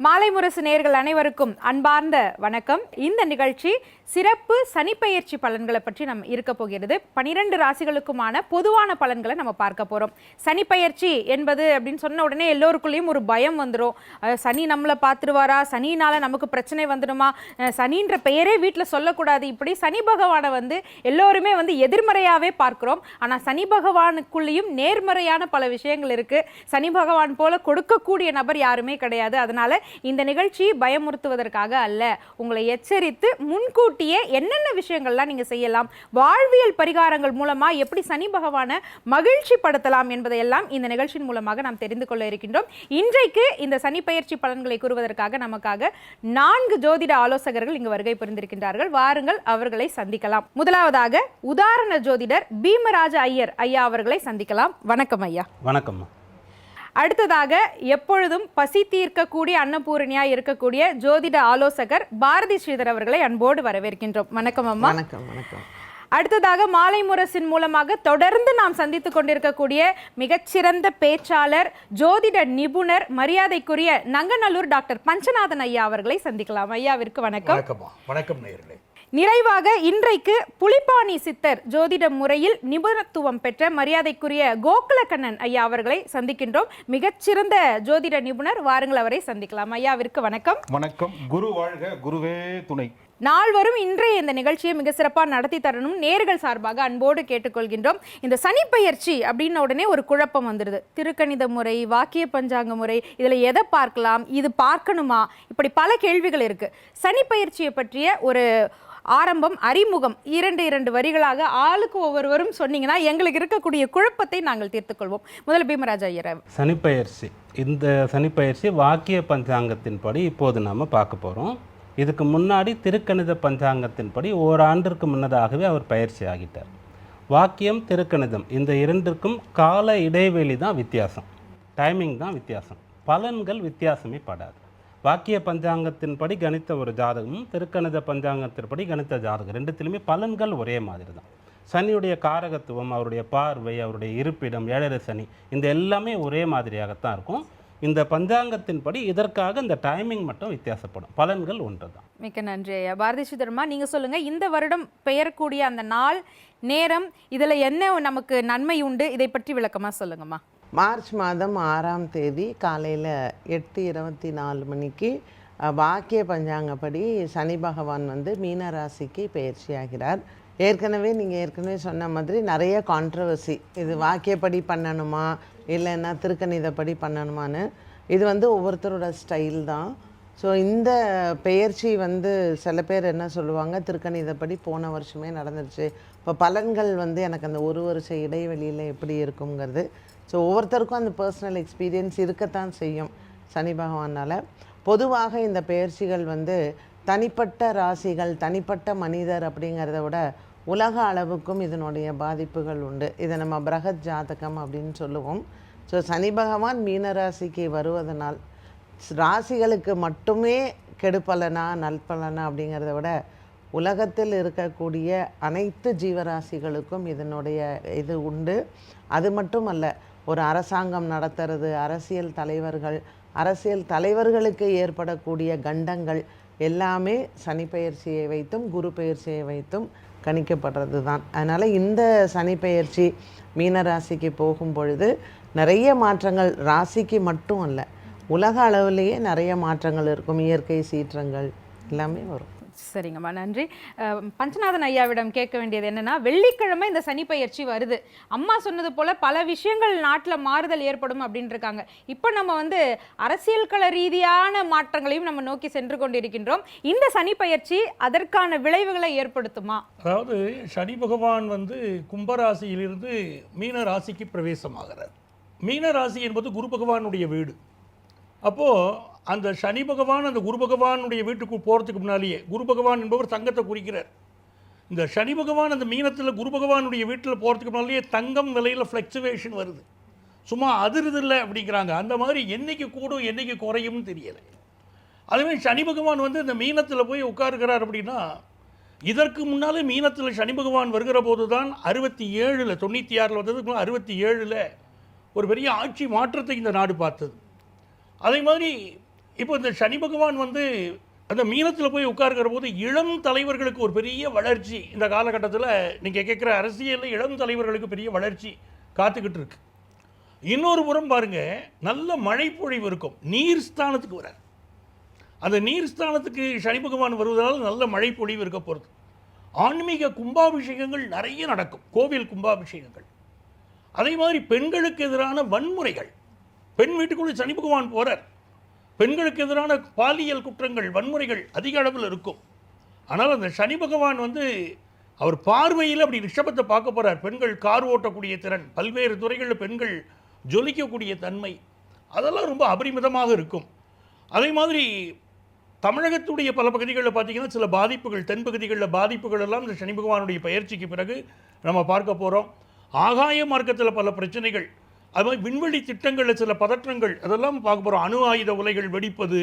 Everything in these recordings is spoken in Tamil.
மாலை முரசு நேயர்கள் அனைவருக்கும் அன்பார்ந்த வணக்கம். இந்த நிகழ்ச்சி சிறப்பு சனிப்பெயர்ச்சி பலன்களை பற்றி நம்ம இருக்க போகிறது. 12 ராசிகளுக்குமான பொதுவான பலன்களை நம்ம பார்க்க போறோம். சனிப்பெயர்ச்சி என்பது அப்படின்னு சொன்ன உடனே எல்லோருக்குள்ளேயும் ஒரு பயம் வந்துடும். சனி நம்மளை பார்த்துருவாரா, சனினால நமக்கு பிரச்சனை வந்துடுமா, சனின்ற பெயரே வீட்டில் சொல்லக்கூடாது. இப்படி சனி பகவானை எல்லோருமே எதிர்மறையாவே பார்க்கிறோம். ஆனால் சனி பகவானுக்குள்ளேயும் நேர்மறையான பல விஷயங்கள் இருக்கு. சனி பகவான் போல கொடுக்கக்கூடிய நபர் யாருமே கிடையாது. அதனால இந்த நிகழ்ச்சி பயமுறுத்துவதற்காக அல்ல, உங்களை எச்சரித்து முன்கூட்டியே என்னென்ன விஷயங்கள்லாம் நீங்க செய்யலாம், வாழ்வியல் பரிகாரங்கள் மூலமா எப்படி சனி பகவானை மகிழ்ச்சி படுத்தலாம் என்பதையெல்லாம் இந்த நிகழ்ச்சியின் மூலமாக நாம் தெரிந்து கொள்ள இருக்கின்றோம். இன்றைக்கு இந்த சனி பயிற்சி பலன்களை கூறுவதற்காக நமக்காக 4 ஜோதிட ஆலோசகர்கள் இங்கு வருகை புரிந்திருக்கின்றார்கள். வாருங்கள், அவர்களை சந்திக்கலாம். முதலாவதாக உதாரண ஜோதிடர் பீமராஜ ஐயா அவர்களை சந்திக்கலாம். வணக்கம் ஐயா. வணக்கம். அடுத்ததாக எப்பொழுதும் பசி தீர்க்கக்கூடிய அன்னபூரணியாய் இருக்கக்கூடிய ஜோதிட ஆலோசகர் பாரதி ஸ்ரீதர் அவர்களை அன்போடு வரவேற்கின்றோம். வணக்கம் அம்மா. வணக்கம். வணக்கம். அடுத்ததாக மாலை முரசின் மூலமாக தொடர்ந்து நாம் சந்தித்துக் கொண்டிருக்கக்கூடிய மிகச்சிறந்த பேச்சாளர், ஜோதிட நிபுணர், மரியாதைக்குரிய நங்கநல்லூர் டாக்டர் பஞ்சநாதன் ஐயா அவர்களை சந்திக்கலாம். ஐயாவிற்கு வணக்கம். வணக்கம் நேயர்களே. நிறைவாக இன்றைக்கு புலிப்பாணி சித்தர் ஜோதிட முறையில் நிபுணத்துவம் பெற்ற மரியாதைக்குரிய கோகுலக்கண்ணன் ஐயா அவர்களை சந்திக்கின்றோம். மிகச்சிறந்த ஜோதிட நிபுணர், வாருங்கள் அவரை சந்திக்கலாம். ஐயாவிற்கு வணக்கம். வணக்கம். குரு வாழ்க, குருவே துணை. நால்வரும் இன்றைய இந்த நிகழ்ச்சியை மிக சிறப்பாக நடத்தி தரணும் நேர்கள் சார்பாக அன்போடு கேட்டுக்கொள்கின்றோம். இந்த சனிப்பெயர்ச்சி அப்படின்ன உடனே ஒரு குழப்பம் வந்துடுது. திருக்கணித முறை, வாக்கிய பஞ்சாங்க முறை, இதில் எதை பார்க்கலாம், இது பார்க்கணுமா, இப்படி பல கேள்விகள் இருக்கு. சனிப்பெயர்ச்சியை பற்றிய ஒரு ஆரம்பம், அறிமுகம் 2 வரிகளாக ஆளுக்கு ஒவ்வொருவரும் சொன்னீங்கன்னா எங்களுக்கு இருக்கக்கூடிய குழப்பத்தை நாங்கள் தீர்த்துக்கொள்வோம். முதல்ல பீமராஜா ஐயா. சனிப்பெயர்ச்சி, இந்த சனிப்பெயர்ச்சி வாக்கிய பஞ்சாங்கத்தின்படி இப்போது நாம் பார்க்க போகிறோம். இதுக்கு முன்னாடி திருக்கணித பஞ்சாங்கத்தின்படி ஓராண்டிற்கு முன்னதாகவே அவர் பயிற்சி ஆகிட்டார். வாக்கியம், திருக்கணிதம் இந்த இரண்டிற்கும் கால இடைவெளி தான் வித்தியாசம், டைமிங் தான் வித்தியாசம். பலன்கள் வித்தியாசமே படாது. வாக்கிய பஞ்சாங்கத்தின்படி கணித்த ஒரு ஜாதகமும் திருக்கணித பஞ்சாங்கத்தின்படி கணித்த ஜாதகம் ரெண்டுத்திலுமே பலன்கள் ஒரே மாதிரி தான். சனியுடைய காரகத்துவம், அவருடைய பார்வை, அவருடைய இருப்பிடம், ஏழரை சனி, இந்த எல்லாமே ஒரே மாதிரியாகத்தான் இருக்கும். இந்த பஞ்சாங்கத்தின்படி இதற்காக இந்த டைமிங் மட்டும் வித்தியாசப்படும், பலன்கள் ஒன்று தான். மிக்க நன்றி ஐயா. பாரதி ஸ்ரீதர்மா, நீங்கள் சொல்லுங்கள், இந்த வருடம் பெயரக்கூடிய அந்த நாள், நேரம், இதில் என்ன நமக்கு நன்மை உண்டு, இதை பற்றி விளக்கமாக சொல்லுங்கம்மா. மார்ச் மாதம் 6ஆம் தேதி காலையில் 8:24 மணிக்கு வாக்கிய பஞ்சாங்கப்படி சனி பகவான் மீன ராசிக்கு பயிற்சி ஆகிறார். நீங்கள் ஏற்கனவே சொன்ன மாதிரி நிறைய கான்ட்ரவர்சி, இது வாக்கியப்படி பண்ணணுமா இல்லைன்னா திருக்கணிதப்படி பண்ணணுமான்னு. இது ஒவ்வொருத்தரோட ஸ்டைல் தான். ஸோ இந்த பெயர்ச்சி சில பேர் என்ன சொல்லுவாங்க, திருக்கணிதப்படி போன வருஷமே நடந்துருச்சு, இப்போ பலன்கள் எனக்கு அந்த ஒரு வருஷ இடைவெளியில் எப்படி இருக்குங்கிறது. ஸோ ஒவ்வொருத்தருக்கும் அந்த பர்சனல் எக்ஸ்பீரியன்ஸ் இருக்கத்தான் செய்யும் சனி பகவானால். பொதுவாக இந்த பெயர்ச்சிகள் தனிப்பட்ட ராசிகள், தனிப்பட்ட மனிதர் அப்படிங்கிறத விட உலக அளவுக்கும் இதனுடைய பாதிப்புகள் உண்டு. இதை நம்ம பிரகத் ஜாதகம் அப்படின்னு சொல்லுவோம். ஸோ சனி பகவான் மீனராசிக்கு வருவதனால் ராசிகளுக்கு மட்டுமே கெடுப்பலனா நல்பலனா அப்படிங்கிறத விட உலகத்தில் இருக்கக்கூடிய அனைத்து ஜீவராசிகளுக்கும் இதனுடைய இது உண்டு. அது மட்டும் அல்ல, ஒரு அரசாங்கம் நடத்துறது, அரசியல் தலைவர்களுக்கு ஏற்படக்கூடிய கண்டங்கள் எல்லாமே சனி பெயர்ச்சியை வைத்தும் குரு பெயர்ச்சியை வைத்தும் கணிக்கப்படுறது தான். அதனால் இந்த சனி பெயர்ச்சி மீனராசிக்கு போகும் பொழுது நிறைய மாற்றங்கள், ராசிக்கு மட்டும் அல்ல உலக அளவிலேயே நிறைய மாற்றங்கள் இருக்கும். இயற்கை சீற்றங்கள் எல்லாமே வரும். சரிங்கம்மா, நன்றி. பஞ்சநாதன் ஐயாவிடம் கேட்க வேண்டியது என்னன்னா, வெள்ளிக்கிழமை இந்த சனி பெயர்ச்சி வருது. அம்மா சொன்னது போல பல விஷயங்கள் நாட்டில் மாறுதல் ஏற்படும் அப்படின்னு இருக்காங்க. இப்போ நம்ம அரசியல் கள ரீதியான மாற்றங்களையும் நம்ம நோக்கி சென்று கொண்டிருக்கின்றோம். இந்த சனி பெயர்ச்சி அதற்கான விளைவுகளை ஏற்படுத்துமா? அதாவது சனி பகவான் கும்பராசியிலிருந்து மீன ராசிக்கு பிரவேசமாகிறார். மீன ராசி என்பது குரு பகவானுடைய வீடு. அப்போது அந்த சனி பகவான் அந்த குரு பகவானுடைய வீட்டுக்கு போகிறதுக்கு முன்னாலேயே, குரு பகவான் என்பவர் தங்கத்தை குறிக்கிறார். இந்த சனி பகவான் அந்த மீனத்தில் குரு பகவானுடைய வீட்டில் போகிறதுக்கு முன்னாலேயே தங்கம் விலையில் ஃப்ளக்சுவேஷன் வருது. சும்மா அதிருதில்லை அப்படிங்கிறாங்க. அந்த மாதிரி என்றைக்கு கூடும் என்றைக்கு குறையும்னு தெரியலை. அதுமாதிரி சனி பகவான் இந்த மீனத்தில் போய் உட்காருக்கிறார் அப்படின்னா, இதற்கு முன்னாலே மீனத்தில் சனி பகவான் வருகிற போது தான் 67 96 வந்ததுக்கு 67 ஒரு பெரிய ஆட்சி மாற்றத்தை இந்த நாடு பார்த்தது. அதே மாதிரி இப்போ இந்த சனி பகவான் வந்து அந்த மீனத்தில் போய் உட்கார்கிற போது இளம் தலைவர்களுக்கு ஒரு பெரிய வளர்ச்சி இந்த காலகட்டத்தில் நீங்கள் கேட்குற அரசியலில் இளம் தலைவர்களுக்கு பெரிய வளர்ச்சி காத்துக்கிட்டு இருக்கு. இன்னொரு புறம் பாருங்க, நல்ல மழை பொழிவு இருக்கும். நீர் ஸ்தானத்துக்கு வர அந்த நீர் ஸ்தானத்துக்கு சனி பகவான் வருவதால் நல்ல மழை பொழிவு இருக்க போகிறது. ஆன்மீக கும்பாபிஷேகங்கள் நிறைய நடக்கும், கோவில் கும்பாபிஷேகங்கள். அதே மாதிரி பெண்களுக்கு எதிரான வன்முறைகள், பெண் வீட்டுக்குள்ளே சனி பகவான் போகிறார், பெண்களுக்கு எதிரான பாலியல் குற்றங்கள் வன்முறைகள் அதிக அளவில் இருக்கும். ஆனால் அந்த சனி பகவான் வந்து அவர் பார்வையில் அப்படி ரிஷபத்தை பார்க்க போகிறார். பெண்கள் கார் ஓட்டக்கூடிய திறன், பல்வேறு துறைகளில் பெண்கள் ஜொலிக்கக்கூடிய தன்மை, அதெல்லாம் ரொம்ப அபரிமிதமாக இருக்கும். அதே மாதிரி தமிழகத்துடைய பல பகுதிகளில் பார்த்தீங்கன்னா சில பாதிப்புகள், தென் பகுதிகளில் பாதிப்புகள் எல்லாம் இந்த சனி பகவானுடைய பயிற்சிக்கு பிறகு நம்ம பார்க்க போகிறோம். ஆகாய மார்க்கத்தில் பல பிரச்சனைகள், அது மாதிரி விண்வெளி திட்டங்களில் சில பதற்றங்கள், அதெல்லாம் பார்க்க போகிறோம். அணு ஆயுத உலைகள் வெடிப்பது,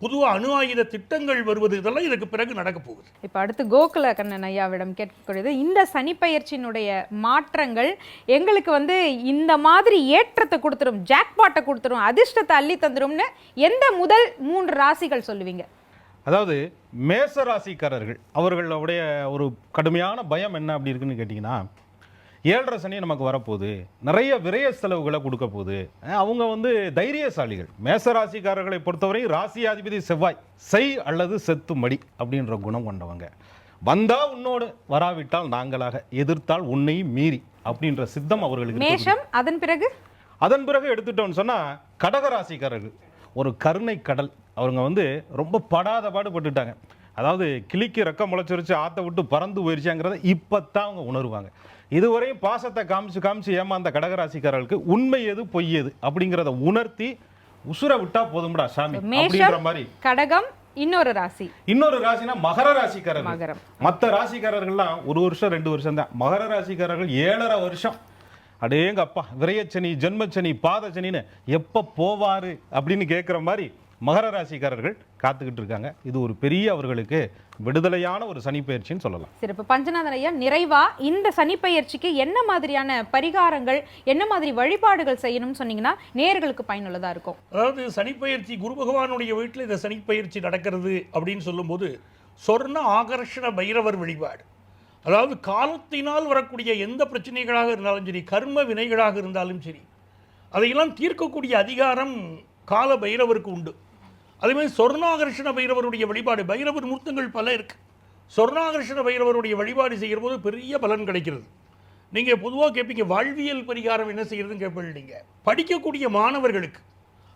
பொதுவாக அணு ஆயுத திட்டங்கள் வருவது, இதெல்லாம் இதுக்கு பிறகு நடக்க போகுது. இப்போ அடுத்து கோகுல கண்ணன் ஐயாவிடம் கேட்கக்கூடியது, இந்த சனிப்பெயர்ச்சியினுடைய மாற்றங்கள் எங்களுக்கு வந்து இந்த மாதிரி ஏற்றத்தை கொடுத்துரும், ஜாக்பாட்டை கொடுத்துரும், அதிர்ஷ்டத்தை அள்ளி தந்துரும்னு எந்த முதல் 3 ராசிகள் சொல்லுவீங்க? அதாவது மேச ராசிக்காரர்கள் அவர்களுடைய ஒரு கடுமையான பயம் என்ன அப்படி இருக்குன்னு கேட்டிங்கன்னா, 7.5 சனி நமக்கு வரப்போகுது, நிறைய விரய செலவுகளை கொடுக்க போகுது. அவங்க வந்து தைரியசாலிகள். மேசராசிக்காரர்களை பொறுத்தவரை ராசியாதிபதி செவ்வாய், செய் அல்லது செத்து மடி அப்படின்ற குணம் கொண்டவங்க. வந்தா உன்னோடு, வராவிட்டால் நாங்களாக, எதிர்த்தால் உன்னை மீறி அப்படின்ற சித்தம் அவர்களுக்கு. மேஷம், அதன் பிறகு எடுத்துட்டோம்னு சொன்னா கடகராசிக்காரர்கள் ஒரு கருணை கடல். அவங்க வந்து ரொம்ப படாத பாடுபட்டுட்டாங்க. அதாவது கிளிக்கு ரெக்க முளைச்சிருச்சு, ஆற்ற விட்டு பறந்து போயிருச்சாங்கிறத இப்போத்தான் அவங்க உணர்வாங்க. இதுவரையும் பாசத்தை காமிச்சு ஏமாந்த கடகராசிக்காரர்களுக்கு உண்மை எது பொய் எது அப்படிங்கிறத உணர்த்தி உசுர விட்டா போதும்டா சாமி அப்படிங்கிற மாதிரி. கடகம் இன்னொரு ராசினா மகர ராசிக்காரர்கள். மற்ற ராசிக்காரர்கள்லாம் 1 வருஷம் 2 வருஷம் தான். மகர ராசிக்காரர்கள் 7.5 வருஷம். அடேங்க அப்பா, விரயச்சனி, ஜென்மச்சனி, பாதச்சனின்னு எப்போ போவாரு அப்படின்னு கேட்குற மாதிரி மகர ராசிக்காரர்கள் காத்துக்கிட்டு இருக்காங்க. இது ஒரு பெரிய அவர்களுக்கு விடுதலையான ஒரு சனிப்பெயர்ச்சின்னு சொல்லலாம். சிறப்பு. பஞ்சநாதன் ஐயா, நிறைவா இந்த சனிப்பெயர்ச்சிக்கு என்ன மாதிரியான பரிகாரங்கள், என்ன மாதிரி வழிபாடுகள் செய்யணும்னு சொன்னீங்கன்னா நேயர்களுக்கு பயனுள்ளதா இருக்கும்? அதாவது சனிப்பெயர்ச்சி, குரு பகவானுடைய வீட்டில் இந்த சனிப்பெயர்ச்சி நடக்கிறது அப்படின்னு சொல்லும்போது சொர்ண ஆகர்ஷண பைரவர் வழிபாடு. அதாவது காலத்தினால் வரக்கூடிய எந்த பிரச்சனைகளாக இருந்தாலும் சரி, கர்ம வினைகளாக இருந்தாலும் சரி, அதையெல்லாம் தீர்க்கக்கூடிய அதிகாரம் கால பைரவருக்கு உண்டு. அதே மாதிரி சொர்ணாகர்ஷண பைரவருடைய வழிபாடு, பைரவர் மூர்த்தங்கள் பல இருக்கு. சொர்ணாகர்ஷண பைரவருடைய வழிபாடு செய்கிற போது பெரிய பலன் கிடைக்கிறது. நீங்கள் பொதுவாக கேட்பீங்க, வாழ்வியல் பரிகாரம் என்ன செய்யறதுன்னு கேட்பீங்க. நீங்கள் படிக்கக்கூடிய மாணவர்களுக்கு,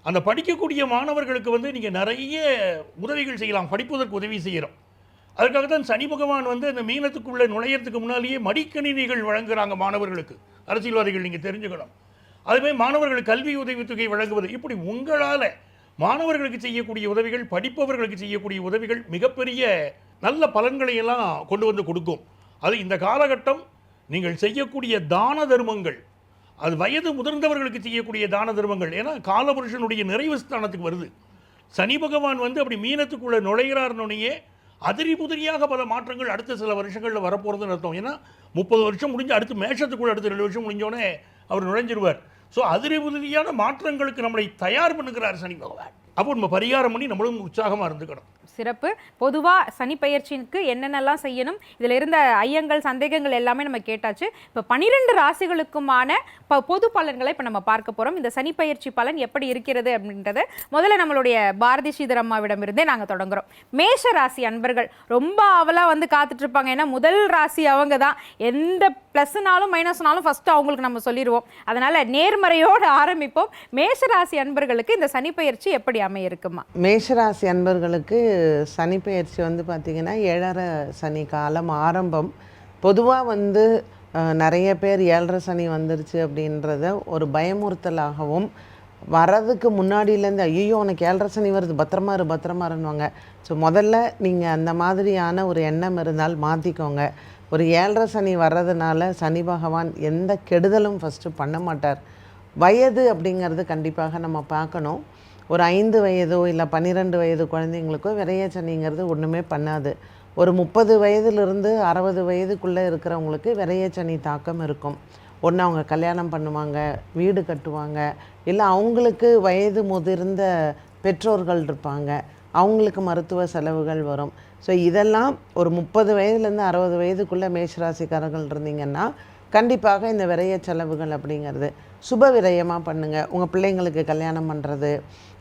அந்த படிக்கக்கூடிய மாணவர்களுக்கு வந்து நீங்கள் நிறைய உதவிகள் செய்யலாம். படிப்பதற்கு உதவி செய்கிறோம். அதுக்காக தான் சனி பகவான் வந்து அந்த மீனத்துக்குள்ளே நுழையிறதுக்கு முன்னாலேயே மடிக்கணினிகள் வழங்குறாங்க மாணவர்களுக்கு. அரசியல்வாதிகள் நீங்கள் தெரிஞ்சுக்கணும். அதுமாதிரி மாணவர்களுக்கு கல்வி உதவித்தொகை வழங்குவது, இப்படி உங்களால் மாணவர்களுக்கு செய்யக்கூடிய உதவிகள், படிப்பவர்களுக்கு செய்யக்கூடிய உதவிகள் மிகப்பெரிய நல்ல பலன்களை எல்லாம் கொண்டு வந்து கொடுக்கும். அது இந்த காலகட்டம் நீங்கள் செய்யக்கூடிய தான தர்மங்கள், அது வயது முதிர்ந்தவர்களுக்கு செய்யக்கூடிய தான தர்மங்கள். ஏன்னா காலபுருஷனுடைய நிறைவு ஸ்தானத்துக்கு வருது. சனி பகவான் வந்து அப்படி மீனத்துக்குள்ளே நுழைகிறார்னோனையே அதிரி புதிரியாக பல மாற்றங்கள் அடுத்த சில வருஷங்களில் வரப்போகிறதுன்னு அர்த்தம். ஏன்னா 30 வருஷம் முடிஞ்சு அடுத்து மேஷத்துக்குள்ளே அடுத்த 2 வருஷம் முடிஞ்சோடனே அவர் நுழைஞ்சிருவார். ஸோ அதிரி புதிரியான மாற்றங்களுக்கு நம்மளை தயார் பண்ணுகிறார் சனி பகவான். அப்போ நம்ம பரிகாரம் பண்ணி நம்மளும் உற்சாகமாக இருந்துக்கணும். சிறப்பு. பொதுவாக சனிப்பெயர்ச்சிக்கு என்னென்னலாம் செய்யணும், இதில் இருந்த ஐயங்கள், சந்தேகங்கள் எல்லாமே நம்ம கேட்டாச்சு. இப்போ 12 ராசிகளுக்குமான பொது பலன்களை இப்போ நம்ம பார்க்க போகிறோம். இந்த சனிப்பெயர்ச்சி பலன் எப்படி இருக்கிறது அப்படின்றத முதல்ல நம்மளுடைய பாரதி ஸ்ரீதர் அம்மாவிடம் இருந்தே நாங்கள் தொடங்குறோம். மேஷ ராசி அன்பர்கள் ரொம்ப அவலாக வந்து காத்துட்ருப்பாங்க. ஏன்னா முதல் ராசி அவங்க தான். எந்த ப்ளஸ்னாலும் மைனஸ்னாலும் ஃபஸ்ட்டு அவங்களுக்கு நம்ம சொல்லிடுவோம். அதனால் நேர்மறையோடு ஆரம்பிப்போம். மேஷராசி அன்பர்களுக்கு இந்த சனிப்பெயர்ச்சி எப்படி அமைய இருக்குமா? மேஷராசி அன்பர்களுக்கு சனிப்பெயர்ச்சி வந்து பார்த்திங்கன்னா 7.5 சனி காலம் ஆரம்பம். பொதுவாக வந்து நிறைய பேர் 7.5 சனி வந்துருச்சு அப்படின்றத ஒரு பயமுறுத்தலாகவும், வரதுக்கு முன்னாடியிலேருந்து ஐயோ உனக்கு 7.5 சனி வருது, பத்திரமாருன்னுவாங்க. ஸோ முதல்ல நீங்கள் அந்த மாதிரியான ஒரு எண்ணம் இருந்தால் மாற்றிக்கோங்க. ஒரு 7.5 சனி வர்றதுனால சனி பகவான் எந்த கெடுதலும் ஃபஸ்ட்டு பண்ண மாட்டார். வயது அப்படிங்கிறது கண்டிப்பாக நம்ம பார்க்கணும். ஒரு 5 வயதோ இல்லை 12 வயது குழந்தைங்களுக்கோ விரைய சனிங்கிறது ஒன்றுமே பண்ணாது. ஒரு 30 வயதிலிருந்து 60 வயதுக்குள்ளே இருக்கிறவங்களுக்கு விரைய சனி தாக்கம் இருக்கும். ஒன்று அவங்க கல்யாணம் பண்ணுவாங்க, வீடு கட்டுவாங்க, இல்லை அவங்களுக்கு வயது முதிர்ந்த பெற்றோர்கள் இருப்பாங்க, அவங்களுக்கு மருத்துவ செலவுகள் வரும். ஸோ இதெல்லாம் ஒரு 30 வயதுலேருந்து 60 வயதுக்குள்ளே மேஷராசிக்காரர்கள் இருந்தீங்கன்னா கண்டிப்பாக இந்த விரய செலவுகள் அப்படிங்கிறது சுப விரயமாக பண்ணுங்கள். உங்கள் பிள்ளைங்களுக்கு கல்யாணம் பண்ணுறது,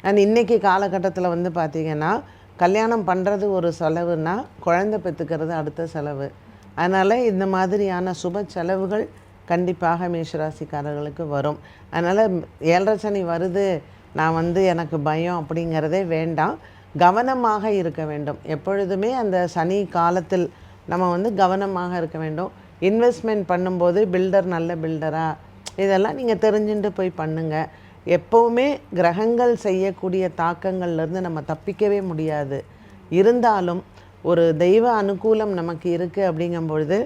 அண்ட் இன்றைக்கி காலகட்டத்தில் வந்து பார்த்திங்கன்னா கல்யாணம் பண்ணுறது ஒரு செலவுன்னா குழந்தை பெற்றுக்கிறது அடுத்த செலவு. அதனால் இந்த மாதிரியான சுப செலவுகள் கண்டிப்பாக மேஷராசிக்காரர்களுக்கு வரும். அதனால் 7.5 சனி வருது, நான் வந்து எனக்கு பயம் அப்படிங்கிறதே வேண்டாம். கவனமாக இருக்க வேண்டும். எப்பொழுதுமே அந்த சனி காலத்தில் நம்ம வந்து கவனமாக இருக்க வேண்டும். இன்வெஸ்ட்மெண்ட் பண்ணும்போது பில்டர் நல்ல பில்டரா இதெல்லாம் நீங்கள் தெரிஞ்சுட்டு போய் பண்ணுங்கள். எப்போவுமே கிரகங்கள் செய்யக்கூடிய தாக்கங்கள்லேருந்து நம்ம தப்பிக்கவே முடியாது. இருந்தாலும் ஒரு தெய்வ அனுகூலம் நமக்கு இருக்குது அப்படிங்கும்பொழுது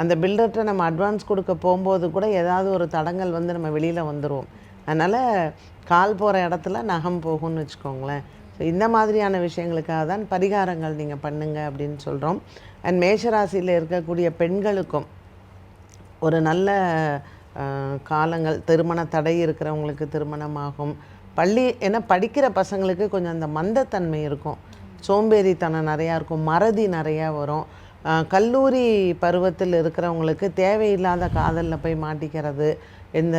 அந்த பில்டர்கிட்ட நம்ம அட்வான்ஸ் கொடுக்க போகும்போது கூட ஏதாவது ஒரு தடங்கள் வந்து நம்ம வெளியில் வந்துடுவோம். அதனால் கால் போகிற இடத்துல நகம் போகும்னு வச்சுக்கோங்களேன். ஸோ இந்த மாதிரியான விஷயங்களுக்காக தான் பரிகாரங்கள் நீங்கள் பண்ணுங்க அப்படின்னு சொல்கிறோம். அண்ட் மேஷராசியில் இருக்கக்கூடிய பெண்களுக்கும் ஒரு நல்ல காலங்கள், திருமண தடை இருக்கிறவங்களுக்கு திருமணமாகும். ஏன்னா படிக்கிற பசங்களுக்கு கொஞ்சம் அந்த மந்தத்தன்மை இருக்கும், சோம்பேறித்தனம் நிறையா இருக்கும், மறதி நிறையா வரும். கல்லூரி பருவத்தில் இருக்கிறவங்களுக்கு தேவையில்லாத காதலில் போய் மாட்டிக்கிறது, இந்த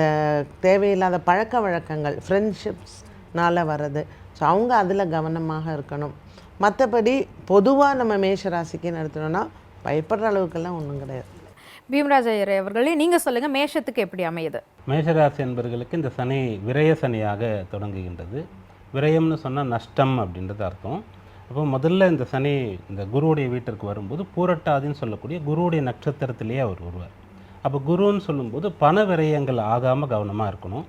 தேவையில்லாத பழக்க வழக்கங்கள் ஃப்ரெண்ட்ஷிப்ஸ்னால் வர்றது. ஸோ அவங்க அதில் கவனமாக இருக்கணும். மற்றபடி பொதுவாக நம்ம மேஷராசிக்குன்னு எடுத்துட்டோம்னா பயப்படுற அளவுக்கெல்லாம் ஒன்றும் கிடையாது. பீமராஜ் ஐயர் அவர்களே, நீங்கள் சொல்லுங்கள், மேஷத்துக்கு எப்படி அமையுது? மேஷராசி என்பவர்களுக்கு இந்த சனி விரய சனியாக தொடங்குகின்றது. விரயம்னு சொன்னால் நஷ்டம் அப்படின்றது அர்த்தம். அப்போ முதல்ல இந்த சனி இந்த குருவுடைய வீட்டிற்கு வரும்போது பூரட்டாதின்னு சொல்லக்கூடிய குருவுடைய நட்சத்திரத்திலேயே அவர் வருவார். அப்போ குருன்னு சொல்லும்போது பண விரயங்கள் ஆகாமல் கவனமாக இருக்கணும்.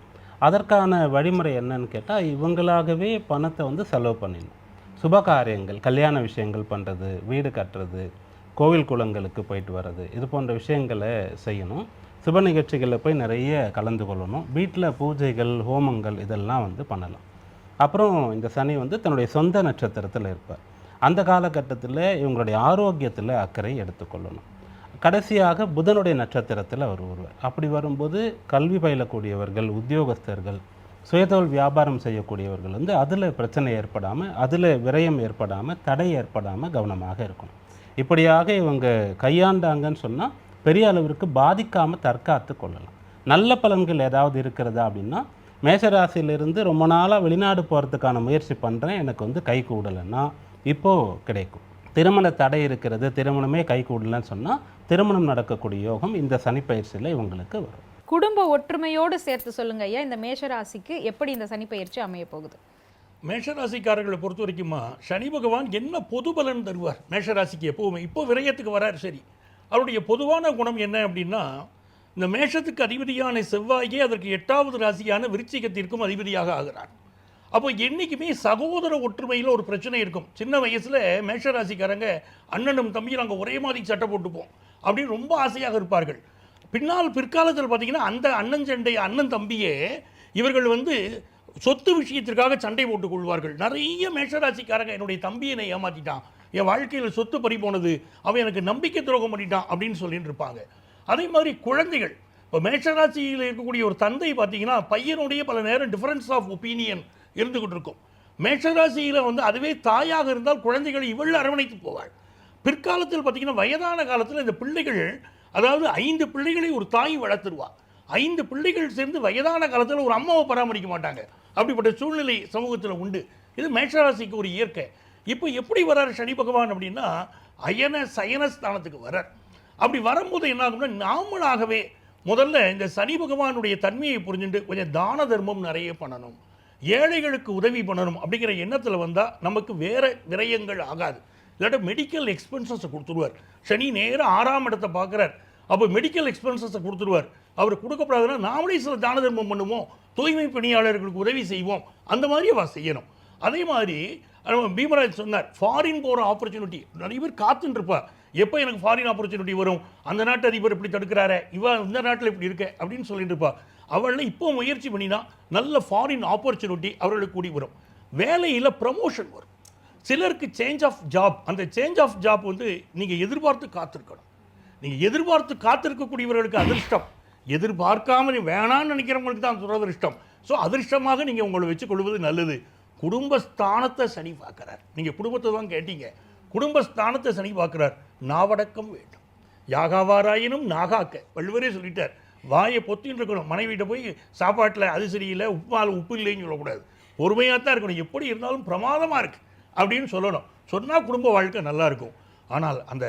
அதற்கான வழிமுறை என்னன்னு கேட்டால், இவங்களாகவே பணத்தை வந்து செலவு பண்ணிடணும். சுபகாரியங்கள், கல்யாண விஷயங்கள் பண்ணுறது, வீடு கட்டுறது, கோவில் குளங்களுக்கு போயிட்டு வர்றது, இது போன்ற விஷயங்களை செய்யணும். சுப நிகழ்ச்சிகளில் போய் நிறைய கலந்து கொள்ளணும். வீட்டில் பூஜைகள், ஹோமங்கள் இதெல்லாம் வந்து பண்ணலாம். அப்புறம் இந்த சனி வந்து தன்னுடைய சொந்த நட்சத்திரத்தில் இருப்பார். அந்த காலகட்டத்தில் இவங்களுடைய ஆரோக்கியத்தில் அக்கறை எடுத்துக்கொள்ளணும். கடைசியாக புதனுடைய நட்சத்திரத்தில் அவர் வருவார். அப்படி வரும்போது கல்வி பயிலக்கூடியவர்கள், உத்தியோகஸ்தர்கள், சுயதொழில் வியாபாரம் செய்யக்கூடியவர்கள் வந்து அதில் பிரச்சனை ஏற்படாமல், அதில் விரயம் ஏற்படாமல், தடை ஏற்படாமல் கவனமாக இருக்கணும். இப்படியாக இவங்க கையாண்டாங்கன்னு சொன்னால் பெரிய அளவிற்கு பாதிக்காமல் தற்காத்து கொள்ளலாம். நல்ல பலன்கள் ஏதாவது இருக்கிறதா அப்படின்னா, மேஷராசியிலிருந்து ரொம்ப நாளாக வெளிநாடு போகிறதுக்கான முயற்சி பண்ணுறேன், எனக்கு வந்து கை கூடலைன்னா இப்போது கிடைக்கும். திருமண தடை இருக்கிறது, திருமணமே கை கூடலன்னு சொன்னால் திருமணம் நடக்கக்கூடிய யோகம் இந்த சனிப்பயிற்சியில் இவங்களுக்கு வரும். குடும்ப ஒற்றுமையோடு சேர்த்து சொல்லுங்க ஐயா, இந்த மேஷராசிக்கு எப்படி இந்த சனிப்பயிற்சி அமைய போகுது? மேஷராசிக்காரர்களை பொறுத்த வரைக்குமா சனி பகவான் என்ன பொது பலன் தருவார் மேஷராசிக்கு எப்போவுமே? இப்போ விரயத்துக்கு வரார், சரி. அவருடைய பொதுவான குணம் என்ன அப்படின்னா, இந்த மேஷத்துக்கு அதிபதியான செவ்வாயே அதற்கு 8வது ராசியான விருச்சிகத்திற்கும் அதிபதியாக ஆகிறார். அப்போ என்றைக்குமே சகோதர ஒற்றுமையில் ஒரு பிரச்சனை இருக்கும். சின்ன வயசில் மேஷராசிக்காரங்க அண்ணனும் தம்பியும் நாங்கள் ஒரே மாதிரி சட்டை போட்டுப்போம் அப்படின்னு ரொம்ப ஆசையாக இருப்பார்கள். பிற்காலத்தில் பார்த்தீங்கன்னா அந்த அண்ணன் தம்பியே இவர்கள் வந்து சொத்து விஷயத்திற்காக சண்டை போட்டுக் கொள்வார்கள். நிறைய மேஷராசிக்காரங்க என்னுடைய தம்பியை என்னை ஏமாற்றிட்டான், என் வாழ்க்கையில் சொத்து பறி போனது, அவன் எனக்கு நம்பிக்கை துரோகம் பண்ணிட்டான் அப்படின்னு சொல்லிட்டு இருப்பாங்க. அதே மாதிரி குழந்தைகள், இப்போ மேஷராசியில் இருக்கக்கூடிய ஒரு தந்தை பார்த்தீங்கன்னா பையனுடைய பல நேரம் டிஃபரன்ஸ் ஆஃப் ஒப்பீனியன் இருந்துகிட்டு இருக்கும். மேஷராசியில் வந்து அதுவே தாயாக இருந்தால் குழந்தைகளை இவள் அரவணைத்து போவாள். பிற்காலத்தில் பார்த்தீங்கன்னா வயதான காலத்தில் இந்த பிள்ளைகள், அதாவது 5 பிள்ளைகளை ஒரு தாய் வளர்த்துருவா. 5 பிள்ளைகள் சேர்ந்து வயதான காலத்தில் ஒரு அம்மாவை பராமரிக்க மாட்டாங்க. அப்படிப்பட்ட சூழ்நிலை சமூகத்தில் உண்டு. இது மேஷராசிக்கு ஒரு இயற்கை. இப்போ எப்படி வர்றார் சனி பகவான் அப்படின்னா, அயன சயனஸ்தானத்துக்கு வர்றார். அப்படி வரும்போது என்ன ஆகும்னா, நாமளாகவே முதல்ல இந்த சனி பகவானுடைய தன்மையை புரிஞ்சுட்டு கொஞ்சம் தான தர்மம் நிறைய பண்ணணும், ஏழைகளுக்கு உதவி பண்ணணும் அப்படிங்கிற எண்ணத்தில் வந்தால் நமக்கு வேறு விரயங்கள் ஆகாது. இல்லாட்ட மெடிக்கல் எக்ஸ்பென்சஸை கொடுத்துருவார். சனி நேராக 6ஆம் இடத்தை பார்க்குறார். அப்போ மெடிக்கல் எக்ஸ்பென்சஸை கொடுத்துருவார். அவர் கொடுக்கப்படாதுன்னா நாமளே சில தான தர்மம் பண்ணுவோம், தூய்மை பணியாளர்களுக்கு உதவி செய்வோம், அந்த மாதிரி அவள் செய்யணும். அதே மாதிரி பீமராஜ் சொன்னார், ஃபாரின் போகிற ஆப்பர்ச்சுனிட்டி நிறைய பேர் காத்துன்னு இருப்பா. எப்போ எனக்கு ஃபாரின் ஆப்பர்ச்சுனிட்டி வரும், அந்த நாட்டு அதிபர் இப்படி தடுக்கிறாரு, இந்த நாட்டில் இப்படி இருக்க அப்படின்னு சொல்லிட்டு இருப்பா. அவளில் இப்போ முயற்சி பண்ணினா நல்ல ஃபாரின் ஆப்பர்ச்சுனிட்டி அவர்களுக்கு கூடி வரும். வேலையில் ப்ரமோஷன் வரும். சிலருக்கு சேஞ்ச் ஆஃப் ஜாப், அந்த சேஞ்ச் ஆஃப் ஜாப் வந்து நீங்கள் எதிர்பார்த்து காத்திருக்கணும். நீங்கள் எதிர்பார்த்து காத்திருக்கக்கூடியவர்களுக்கு அதிர்ஷ்டம், எதிர்பார்க்காம வேணான்னு நினைக்கிறவங்களுக்கு தான் துரதிருஷ்டம். ஸோ அதிர்ஷ்டமாக நீங்கள் உங்களை வச்சுக்கொள்வது நல்லது. குடும்பஸ்தானத்தை சனி பார்க்குறார். நீங்கள் குடும்பத்தை தான் கேட்டீங்க, குடும்பஸ்தானத்தை சனி பார்க்குறார். நாவடக்கம் வேண்டும், யாகாவாராயினும் நாகாக்க. வள்ளுவரே சொல்லிட்டார், வாயை பொத்தின்னு இருக்கணும். மனைவிட்ட போய் சாப்பாட்டில் அது சரியில்லை, உப்பு இல்லைன்னு சொல்லக்கூடாது, பொறுமையாக தான் இருக்கணும். எப்படி இருந்தாலும் பிரமாதமாக இருக்குது அப்படின்னு சொல்லணும். சொன்னால் குடும்ப வாழ்க்கை நல்லா இருக்கும். ஆனால் அந்த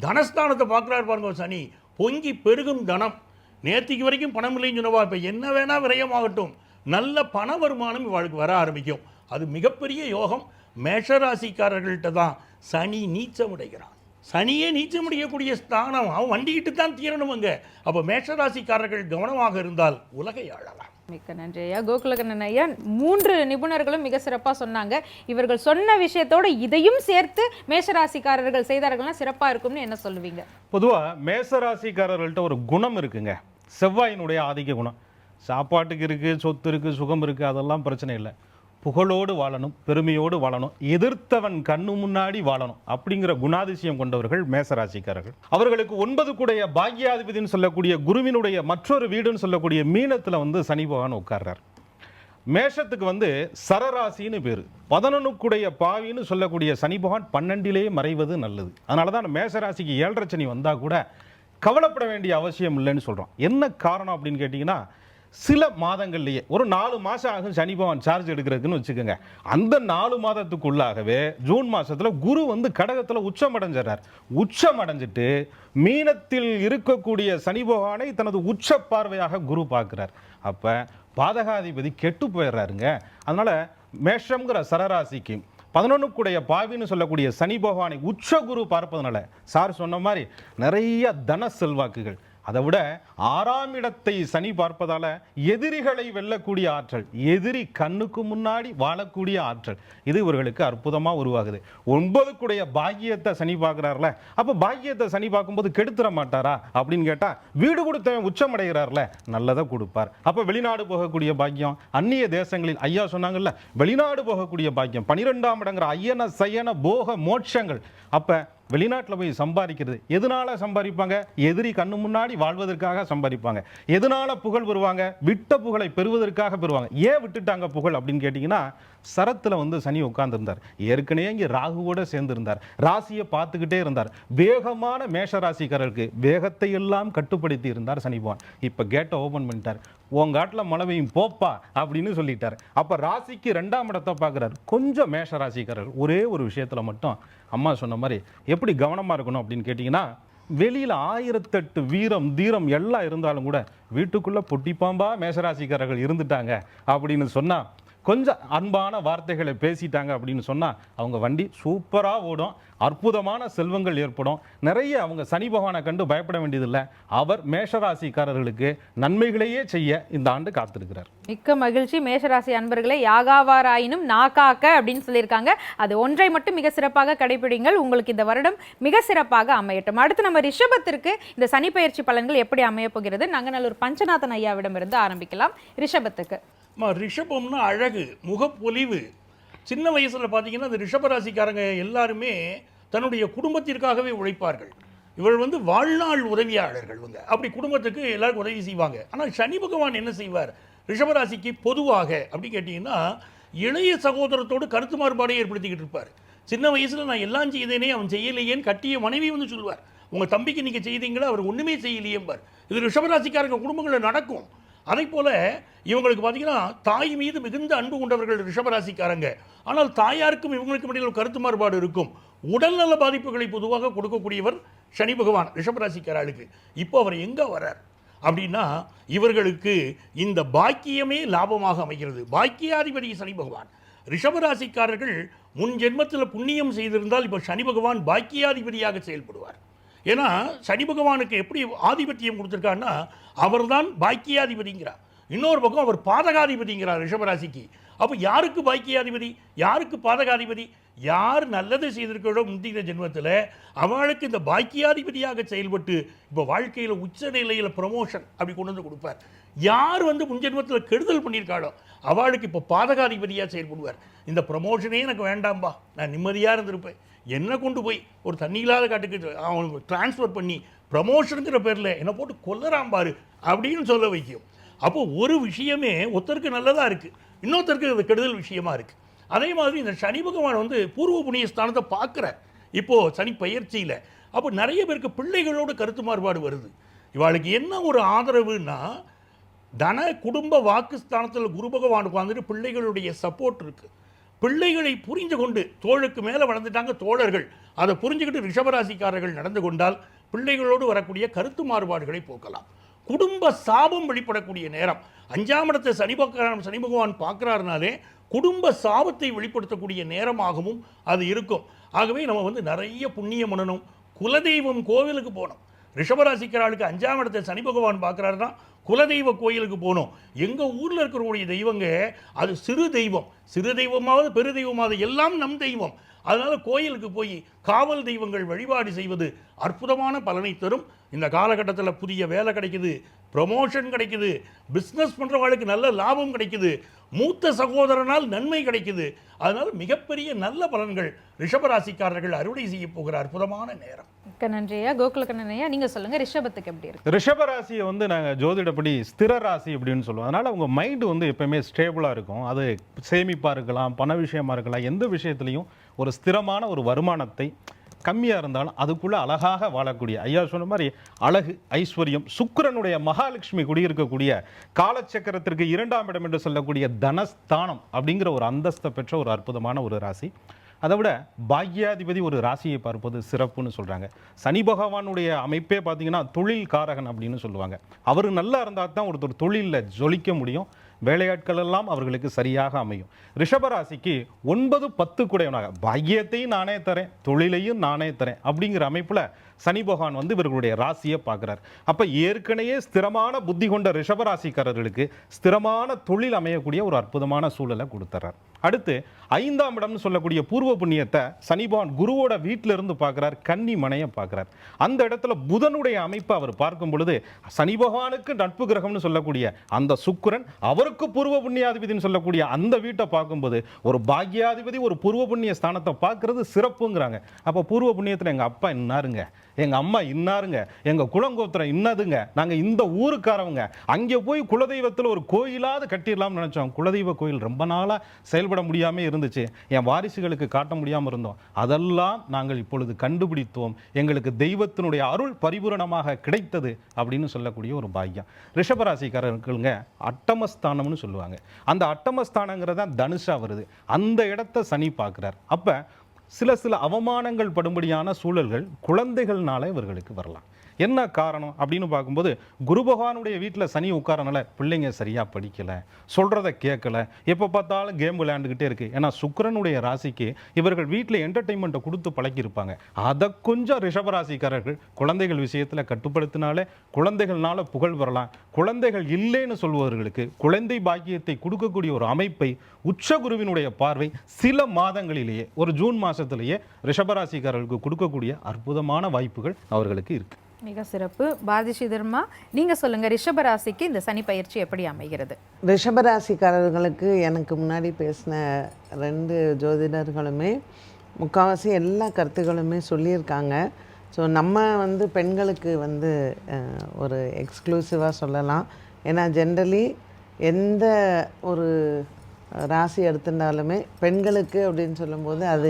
தனஸ்தானத்தை பார்க்குறாரு பாருங்க சனி, பொங்கி பெருகும் தனம். நேற்றுக்கு வரைக்கும் பணம் இல்லைன்னு சொன்னவா இப்போ என்ன வேணால் விரயமாகட்டும், நல்ல பண வருமானம் இவாளுக்கு வர ஆரம்பிக்கும். அது மிகப்பெரிய யோகம். மேஷராசிக்காரர்கள்ட்ட தான் சனி நீச்சமடைகிறான். சனியே நீச்சமடையக்கூடிய ஸ்தானம், அவன் வண்டிக்கிட்டு தான் தீரணுமுங்க. அப்போ மேஷராசிக்காரர்கள் கவனமாக இருந்தால் உலகை ஆளலாம். மிக்க நன்றி ஐயா. கோகுலகண்ணன் ஐயா, 3 நிபுணர்களும் மிக சிறப்பாக சொன்னாங்க. இவர்கள் சொன்ன விஷயத்தோடு இதையும் சேர்த்து மேஷராசிக்காரர்கள் செய்தார்கள்னா சிறப்பாக இருக்கும்னு என்ன சொல்லுவீங்க? பொதுவாக மேசராசிக்காரர்கள்ட்ட ஒரு குணம் இருக்குங்க, செவ்வாயினுடைய ஆதிக்க குணம். சாப்பாட்டுக்கு இருக்குது, சொத்து இருக்குது, சுகம் இருக்குது, அதெல்லாம் பிரச்சனை இல்லை. புகழோடு வாழணும், பெருமையோடு வாழணும், எதிர்த்தவன் கண்ணு முன்னாடி வாழணும் அப்படிங்கிற குணாதிசயம் கொண்டவர்கள் மேசராசிக்காரர்கள். அவர்களுக்கு 9 கூடைய பாக்யாதிபதினு சொல்லக்கூடிய குருவினுடைய மற்றொரு வீடுன்னு சொல்லக்கூடிய மீனத்தில் வந்து சனி பகவான் உட்கார்றார். மேஷத்துக்கு சரராசின்னு பேர். 11 கூடைய பாவின்னு சொல்லக்கூடிய சனி பகவான் 12லேயே மறைவது நல்லது. அதனால தான் மேஷராசிக்கு 7.5 சனி வந்தால் கூட கவலைப்பட வேண்டிய அவசியம் இல்லைன்னு சொல்கிறோம். என்ன காரணம் அப்படின்னு கேட்டிங்கன்னா, சில மாதங்கள்லேயே ஒரு 4 மாதம் ஆகும் சனி பகவான் சார்ஜ் எடுக்கிறதுக்குன்னு வச்சுக்கோங்க. அந்த 4 மாதத்துக்குள்ளாகவே ஜூன் மாதத்தில் குரு கடகத்தில் உச்சமடைஞ்சிடறார். உச்சமடைஞ்சிட்டு மீனத்தில் இருக்கக்கூடிய சனி பகவானை தனது உச்ச பார்வையாக குரு பார்க்குறார். அப்போ பாதகாதிபதி கெட்டு போயிடுறாருங்க. அதனால் மேஷம்ங்கிற சரராசிக்கு 11 கூடைய பாவின்னு சொல்லக்கூடிய சனி பகவானை உச்ச குரு பார்ப்பதனால சார் சொன்ன மாதிரி நிறைய தன செல்வாக்குகள், அதை விட 6ஆம் இடத்தை சனி பார்ப்பதால எதிரிகளை வெல்லக்கூடிய ஆற்றல், எதிரி கண்ணுக்கு முன்னாடி வாழக்கூடிய ஆற்றல், இது இவர்களுக்கு அற்புதமாக உருவாகுது. 9 கூடைய பாக்கியத்தை சனி பார்க்குறாருல, அப்போ பாக்கியத்தை சனி பார்க்கும்போது கெடுத்துட மாட்டாரா அப்படின்னு கேட்டால், வீடு கொடுத்தவன் உச்சமடைகிறார்ல, நல்லதை கொடுப்பார். அப்போ வெளிநாடு போகக்கூடிய பாக்கியம், அந்நிய தேசங்களில் ஐயா சொன்னாங்கல்ல, வெளிநாடு போகக்கூடிய பாக்கியம், 12ஆம் இடங்கிற ஐயன சயன போக மோட்சங்கள். அப்போ வெளிநாட்டில் போய் சம்பாதிக்கிறது எதனால சம்பாதிப்பாங்க? எதிரி கண்ணு முன்னாடி வாழ்வதற்காக சம்பாதிப்பாங்க. எதனால புகழ் பெறுவாங்க? விட்ட புகழை பெறுவதற்காக பெறுவாங்க. ஏன் விட்டுட்டாங்க புகழ் அப்படின்னு கேட்டிங்கன்னா, சரத்தில் சனி உட்கார்ந்துருந்தார். ஏற்கனவே இங்கே ராகுவோட சேர்ந்திருந்தார். ராசியை பார்த்துக்கிட்டே இருந்தார். வேகமான மேஷராசிக்காரருக்கு வேகத்தை எல்லாம் கட்டுப்படுத்தி இருந்தார் சனி பகவான். இப்போ கேட்டை ஓப்பன் பண்ணிட்டார். உன் காட்டில் மழை பெய்யும் போப்பா அப்படின்னு சொல்லிட்டார். அப்போ ராசிக்கு 2ஆம் இடத்தை பார்க்குறாரு. கொஞ்சம் மேஷராசிக்காரர் ஒரே ஒரு விஷயத்தில் மட்டும் அம்மா சொன்ன மாதிரி எப்படி கவனமாக இருக்கணும் அப்படின்னு கேட்டிங்கன்னா, வெளியில் 1008 வீரம் தீரம் எல்லாம் இருந்தாலும் கூட வீட்டுக்குள்ளே பொட்டிப்பாம்பா மேஷராசிக்காரர்கள் இருந்துட்டாங்க அப்படின்னு சொன்னால், கொஞ்சம் அன்பான வார்த்தைகளை பேசிட்டாங்க அப்படின்னு சொன்னால் அவங்க வண்டி சூப்பராக ஓடும், அற்புதமான செல்வங்கள் ஏற்படும். நிறைய அவங்க சனி பகவானை கண்டு பயப்பட வேண்டியதில்லை. அவர் மேஷராசிக்காரர்களுக்கு நன்மைகளையே செய்ய இந்த ஆண்டு காத்திருக்கிறார். மிக்க மகிழ்ச்சி. மேஷராசி அன்பர்களே, யாகாவாராயினும் நாகாக்க அப்படின்னு சொல்லியிருக்காங்க. அது ஒன்றை மட்டும் மிக சிறப்பாக கடைபிடிங்கள். உங்களுக்கு இந்த வருடம் மிக சிறப்பாக அமையட்டும். அடுத்து நம்ம ரிஷபத்திற்கு இந்த சனி பயிற்சி பலன்கள் எப்படி அமைய போகிறது? நங்கநல்லூர் பஞ்சநாதன் ஐயாவிடமிருந்து ஆரம்பிக்கலாம். ரிஷபத்துக்கு ரிஷபம்னா அழகு, முகப்பொலிவு. சின்ன வயசில் பார்த்தீங்கன்னா இந்த ரிஷபராசிக்காரங்க எல்லாருமே தன்னுடைய குடும்பத்திற்காகவே உழைப்பார்கள். இவர்கள் வாழ்நாள் உதவியாளர்கள். அப்படி குடும்பத்துக்கு எல்லாருக்கும் உதவி செய்வாங்க. ஆனால் சனி பகவான் என்ன செய்வார் ரிஷபராசிக்கு பொதுவாக அப்படி கேட்டிங்கன்னா, இளைய சகோதரத்தோடு கருத்து மாறுபாடை ஏற்படுத்திக்கிட்டு இருப்பார். சின்ன வயசில் நான் எல்லாம் செய்தேனே அவன் செய்யலையேன்னு கட்டிய மனைவி சொல்லுவார், உங்கள் தம்பிக்கு நீங்கள் செய்தீங்களா, அவர் ஒன்றுமே செய்யலையேம்பார். இது ரிஷபராசிக்காரங்க குடும்பங்களில் நடக்கும். அதே போல் இவங்களுக்கு பார்த்தீங்கன்னா தாய் மீது மிகுந்த அன்பு கொண்டவர்கள் ரிஷபராசிக்காரங்க. ஆனால் தாயாருக்கும் இவங்களுக்கும் இடையில் ஒரு கருத்து மாறுபாடு இருக்கும். உடல்நல பாதிப்புகளை பொதுவாக கொடுக்கக்கூடியவர் சனி பகவான் ரிஷபராசிக்காரர்களுக்கு. இப்போ அவர் எங்கே வரார் அப்படின்னா, இவர்களுக்கு இந்த பாக்கியமே லாபமாக அமைகிறது. பாக்கியாதிபதி சனி பகவான். ரிஷபராசிக்காரர்கள் முன் ஜென்மத்தில் புண்ணியம் செய்திருந்தால் இப்போ சனி பகவான் பாக்கியாதிபதியாக செயல்படுவார். ஏன்னா சனி பகவானுக்கு எப்படி ஆதிபத்தியம் கொடுத்துருக்காருன்னா, அவர் தான் பாக்கியாதிபதிங்கிறார். இன்னொரு பக்கம் அவர் பாதகாதிபதிங்கிறார் ரிஷபராசிக்கு. அப்போ யாருக்கு பாக்கியாதிபதி, யாருக்கு பாதகாதிபதி? யார் நல்லது செய்திருக்கிறோ முந்தின ஜென்மத்தில் அவளுக்கு இந்த பாக்கியாதிபதியாக செயல்பட்டு இப்போ வாழ்க்கையில் உச்ச நிலையில் ப்ரமோஷன் அப்படி கொண்டு கொடுப்பார். யார் முன்ஜென்மத்தில் கெடுதல் பண்ணியிருக்காளோ அவளுக்கு இப்போ பாதகாதிபதியாக செயல்படுவார். இந்த ப்ரமோஷனே எனக்கு வேண்டாம்பா, நான் நிம்மதியாக இருந்திருப்பேன், என்ன கொண்டு போய் ஒரு தண்ணி இல்லாத காட்டுக்கு அவனுக்கு டிரான்ஸ்ஃபர் பண்ணி ப்ரமோஷனுங்கிற பேரில் என்னை போட்டு கொல்லறாம்பாரு அப்படின்னு சொல்ல வைக்கும். அப்போது ஒரு விஷயமே ஒருத்தருக்கு நல்லதாக இருக்குது, இன்னொருத்தருக்கு அது கெடுதல் விஷயமா இருக்குது. அதே மாதிரி இந்த சனி பகவான் வந்து பூர்வ புண்ணிய ஸ்தானத்தை பார்க்குறார் இப்போது சனி பயிற்சியில். அப்போ நிறைய பேருக்கு பிள்ளைகளோடு கருத்து மாறுபாடு வருது. இவாளுக்கு என்ன ஒரு ஆதரவுன்னா, தன குடும்ப வாக்குஸ்தானத்தில் குரு பகவான் உட்காந்துட்டு பிள்ளைகளுடைய சப்போர்ட் இருக்குது. பிள்ளைகளை புரிந்து கொண்டு தோளுக்கு மேலே வளர்ந்துட்டாங்க தோழர்கள், அதை புரிஞ்சுக்கிட்டு ரிஷபராசிக்காரர்கள் நடந்து கொண்டால் பிள்ளைகளோடு வரக்கூடிய கருத்து மாறுபாடுகளை போக்கலாம். குடும்ப சாபம் வெளிப்படக்கூடிய நேரம். 5ஆம் இடத்தை சனி பகவான் பார்க்குறாருனாலே குடும்ப சாபத்தை வெளிப்படுத்தக்கூடிய நேரமாகவும் அது இருக்கும். ஆகவே நம்ம வந்து நிறைய புண்ணியம் பண்ணணும், குலதெய்வம் கோவிலுக்கு போகணும். ரிஷபராசிக்காரர்களுக்கு 5ஆம் இடத்தை சனி பகவான் பார்க்குறாருன்னா குலதெய்வ கோயிலுக்கு போகணும். எங்கள் ஊரில் இருக்கிறக்கூடிய தெய்வங்க அது சிறு தெய்வமாவது பெரு தெய்வமாவது எல்லாம் நம் தெய்வம். அதனால் கோயிலுக்கு போய் காவல் தெய்வங்கள் வழிபாடு செய்வது அற்புதமான பலனை தரும். இந்த காலகட்டத்தில் புதிய வேலை கிடைக்குது, ப்ரொமோஷன் கிடைக்குது, பிஸ்னஸ் பண்ணுறவங்களுக்கு நல்ல லாபம் கிடைக்குது, மூத்த சகோதரனால் நன்மை கிடைக்குது. அதனால் மிகப்பெரிய நல்ல பலன்கள் ரிஷபராசிக்காரர்கள் அறுவடை செய்ய போகிற அற்புதமான நேரம். நன்றியா கோகுலக்கண்ணனையா, நீங்கள் சொல்லுங்கள் ரிஷபத்துக்கு எப்படி இருக்கு? ரிஷபராசியை வந்து நாங்கள் ஜோதிடப்படி ஸ்திர ராசி அப்படின்னு சொல்லுவோம். அதனால் அவங்க மைண்டு வந்து எப்பயுமே ஸ்டேபிளாக இருக்கும். அது சேமிப்பாக இருக்கலாம், பண விஷயமா இருக்கலாம், எந்த விஷயத்துலையும் ஒரு ஸ்திரமான ஒரு வருமானத்தை, கம்மியாக இருந்தாலும் அதுக்குள்ளே அழகாக வாழக்கூடிய, ஐயா சொன்ன மாதிரி அழகு, ஐஸ்வர்யம், சுக்கிரனுடைய மகாலட்சுமி குடியிருக்கக்கூடிய காலச்சக்கரத்திற்கு 2ஆம் இடம் என்று சொல்லக்கூடிய தனஸ்தானம் அப்படிங்கிற ஒரு அந்தஸ்தை பெற்ற ஒரு அற்புதமான ஒரு ராசி. அதை விட பாக்யாதிபதி ஒரு ராசியை பார்ப்பது சிறப்புன்னு சொல்கிறாங்க. சனி பகவானுடைய அமைப்பே பார்த்தீங்கன்னா தொழில் காரகன் அப்படின்னு சொல்லுவாங்க. அவர் நல்லா இருந்தால் தான் ஒருத்தர் தொழிலில் ஜொலிக்க முடியும், வேலையாட்கள் எல்லாம் அவர்களுக்கு சரியாக அமையும். ரிஷபராசிக்கு 9, 10 கூடையவனாக பாக்கியத்தையும் நானே தரேன், தொழிலையும் நானே தரேன் அப்படிங்கிற அமைப்பில் சனி பகவான் வந்து இவர்களுடைய ராசியை பார்க்குறார். அப்போ ஏற்கனவே ஸ்திரமான புத்தி கொண்ட ரிஷபராசிக்காரர்களுக்கு ஸ்திரமான தொழில் அமையக்கூடிய ஒரு அற்புதமான சூழலை கொடுத்துறார். அடுத்து 5ஆம் இடம்னு சொல்லக்கூடிய பூர்வ புண்ணியத்தை சனி பகவான் குருவோட வீட்டில இருந்து பார்க்குறார், கன்னி மனையை பார்க்குறார். அந்த இடத்துல புதனுடைய அமைப்பை அவர் பார்க்கும் பொழுது சனி பகவானுக்கு நட்பு கிரகம்னு சொல்லக்கூடிய அந்த சுக்கிரன், அவருக்கு பூர்வ புண்ணியாதிபதினு சொல்லக்கூடிய அந்த வீட்டை பார்க்கும்போது ஒரு பாக்யாதிபதி ஒரு பூர்வ புண்ணிய ஸ்தானத்தை பார்க்கறது சிறப்புங்கிறாங்க. அப்போ பூர்வ புண்ணியத்தில் எங்கள் அப்பா இன்னாருங்க, எங்கள் அம்மா இன்னாருங்க, எங்கள் குலங்கோத்திரம் இன்னதுங்க, நாங்கள் இந்த ஊருக்காரவங்க, அங்கே போய் குலதெய்வத்தில் ஒரு கோயிலாவது கட்டிடலாம்னு நினச்சோம். குலதெய்வ கோயில் ரொம்ப நாளாக செயல்பட முடியாமல் இருந்துச்சு, என் வாரிசுகளுக்கு காட்ட முடியாமல் இருந்தோம், அதெல்லாம் நாங்கள் இப்பொழுது கண்டுபிடித்தோம், எங்களுக்கு தெய்வத்தினுடைய அருள் பரிபூரணமாக கிடைத்தது அப்படின்னு சொல்லக்கூடிய ஒரு பாக்கியம். ரிஷபராசிக்காரர்களுங்க அட்டமஸ்தானம்னு சொல்லுவாங்க. அந்த அட்டமஸ்தானங்கிறத தனுஷா வருது, அந்த இடத்த சனி பார்க்குறார். அப்போ சில அவமானங்கள் படும்படியான சூழல்கள் குழந்தைகள்னால இவர்களுக்கு வரலாம். என்ன காரணம் அப்படின்னு பார்க்கும்போது குரு பகவானுடைய வீட்டில் சனி உட்காரனால பிள்ளைங்க சரியாக படிக்கலை, சொல்கிறத கேட்கல, எப்போ பார்த்தாலும் கேம் விளையாண்டுக்கிட்டே இருக்குது. ஏன்னா சுக்கிரனுடைய ராசிக்கு இவர்கள் வீட்டில் என்டர்டெயின்மெண்ட்டை கொடுத்து பழக்கியிருப்பாங்க. அதை கொஞ்சம் ரிஷபராசிக்காரர்கள் குழந்தைகள் விஷயத்தில் கட்டுப்படுத்தினாலே குழந்தைகள்னால புகழ் வரலாம். குழந்தைகள் இல்லைன்னு சொல்பவர்களுக்கு குழந்தை பாக்கியத்தை கொடுக்கக்கூடிய ஒரு அமைப்பை உச்சகுருவினுடைய பார்வை சில மாதங்களிலேயே, ஒரு ஜூன் மாதத்திலேயே ரிஷபராசிக்காரர்களுக்கு கொடுக்கக்கூடிய அற்புதமான வாய்ப்புகள் அவர்களுக்கு இருக்குது. மிக சிறப்பு. பாரதி ஸ்ரீதர்மா, நீங்கள் சொல்லுங்கள் ரிஷபராசிக்கு இந்த சனி பயிற்சி எப்படி அமைகிறது? ரிஷபராசிக்காரர்களுக்கு எனக்கு முன்னாடி பேசின 2 ஜோதிடர்களுமே முக்கால்வாசி எல்லா கருத்துக்களுமே சொல்லியிருக்காங்க. ஸோ நம்ம வந்து பெண்களுக்கு வந்து ஒரு எக்ஸ்க்ளூசிவாக சொல்லலாம். ஏன்னா ஜென்ரலி எந்த ஒரு ராசி எடுத்துட்டாலுமே பெண்களுக்கு அப்படின்னு சொல்லும்போது அது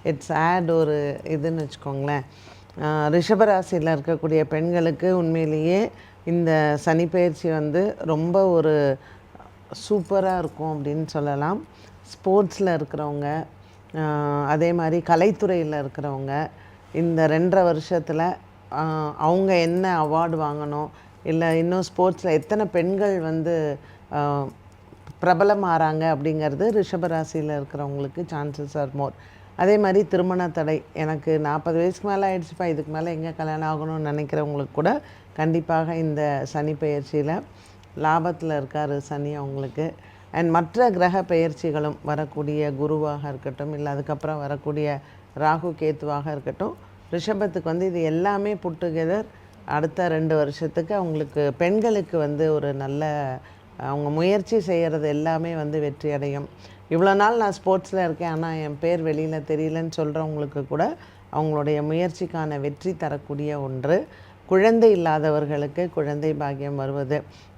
இட்ஸ் ஆட் ஒரு இதுன்னு வச்சுக்கோங்களேன். ரிஷபராசியில் இருக்கக்கூடிய பெண்களுக்கு உண்மையிலேயே இந்த சனிப்பெயர்ச்சி வந்து ரொம்ப ஒரு சூப்பராக இருக்கும் அப்படின்னு சொல்லலாம். ஸ்போர்ட்ஸில் இருக்கிறவங்க, அதே மாதிரி கலைத்துறையில் இருக்கிறவங்க இந்த 2.5 வருஷத்தில் அவங்க என்ன அவார்டு வாங்கணும், இல்லை இன்னும் ஸ்போர்ட்ஸில் எத்தனை பெண்கள் வந்து பிரபலமாகறாங்க அப்படிங்கிறது ரிஷபராசியில் இருக்கிறவங்களுக்கு சான்சஸ் ஆர் மோர். அதே மாதிரி திருமண தடை, எனக்கு 40 வயசுக்கு மேலே ஆயிடுச்சுப்பா, இதுக்கு மேலே எங்கே கல்யாணம் ஆகணும்னு நினைக்கிறவங்களுக்கு கூட கண்டிப்பாக இந்த சனி பெயர்ச்சியில் லாபத்தில் இருக்கார் சனி அவங்களுக்கு. அண்ட் மற்ற கிரக பெயர்ச்சிகளும் வரக்கூடிய குருவாக இருக்கட்டும், இல்லை அதுக்கப்புறம் வரக்கூடிய ராகு கேத்துவாக இருக்கட்டும், ரிஷபத்துக்கு வந்து இது எல்லாமே புட் டுகெதர் அடுத்த 2 வருஷத்துக்கு அவங்களுக்கு பெண்களுக்கு வந்து ஒரு நல்ல அவங்க முயற்சி செய்கிறது எல்லாமே வந்து வெற்றி அடையும். இவ்வளோ நாள் நான் ஸ்போர்ட்ஸில் இருக்கேன் ஆனால் என் பேர் வெளியில் தெரியலன்னு சொல்கிறவங்களுக்கு கூட அவங்களுடைய முயற்சிக்கான வெற்றி தரக்கூடிய ஒன்று. குழந்தை இல்லாதவர்களுக்கு குழந்தை பாக்கியம் வருவது,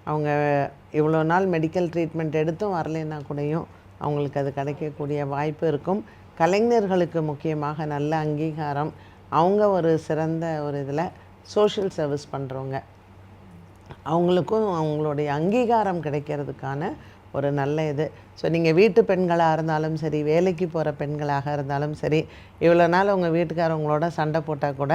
அவங்க இவ்வளோ நாள் மெடிக்கல் ட்ரீட்மெண்ட் எடுத்தும் வரலைன்னா கூடயும் அவங்களுக்கு அது கிடைக்கக்கூடிய வாய்ப்பு இருக்கும். கலைஞர்களுக்கு முக்கியமாக நல்ல அங்கீகாரம், அவங்க ஒரு சிறந்த ஒரு இதில் சோஷியல் சர்வீஸ் பண்ணுறவங்க, அவங்களுக்கும் அவங்களுடைய அங்கீகாரம் கிடைக்கிறதுக்கான ஒரு நல்ல இது. ஸோ நீங்கள் வீட்டு பெண்களாக இருந்தாலும் சரி, வேலைக்கு போகிற பெண்களாக இருந்தாலும் சரி, இவ்வளோ நாள் உங்கள் வீட்டுக்காரவங்களோட சண்டை போட்டால் கூட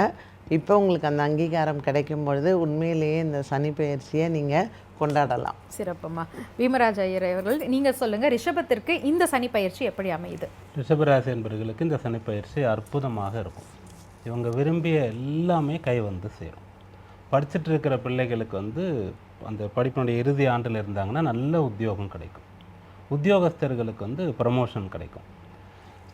இப்போ உங்களுக்கு அந்த அங்கீகாரம் கிடைக்கும் பொழுது உண்மையிலேயே இந்த சனி பெயர்ச்சியை நீங்கள் கொண்டாடலாம். சிறப்புமா. பீமராஜ் ஐயர் அவர்கள், நீங்கள் சொல்லுங்கள், ரிஷபத்திற்கு இந்த சனி பயிற்சி எப்படி அமையுது? ரிஷபராசி என்பவர்களுக்கு இந்த சனி பயிற்சி அற்புதமாக இருக்கும். இவங்க விரும்பிய எல்லாமே கை வந்து சேரும். படிச்சுட்டு இருக்கிற பிள்ளைகளுக்கு வந்து அந்த படிப்பினுடைய இறுதி ஆண்டில் இருந்தாங்கன்னா நல்ல உத்தியோகம் கிடைக்கும். உத்தியோகஸ்தர்களுக்கு வந்து ப்ரமோஷன் கிடைக்கும்.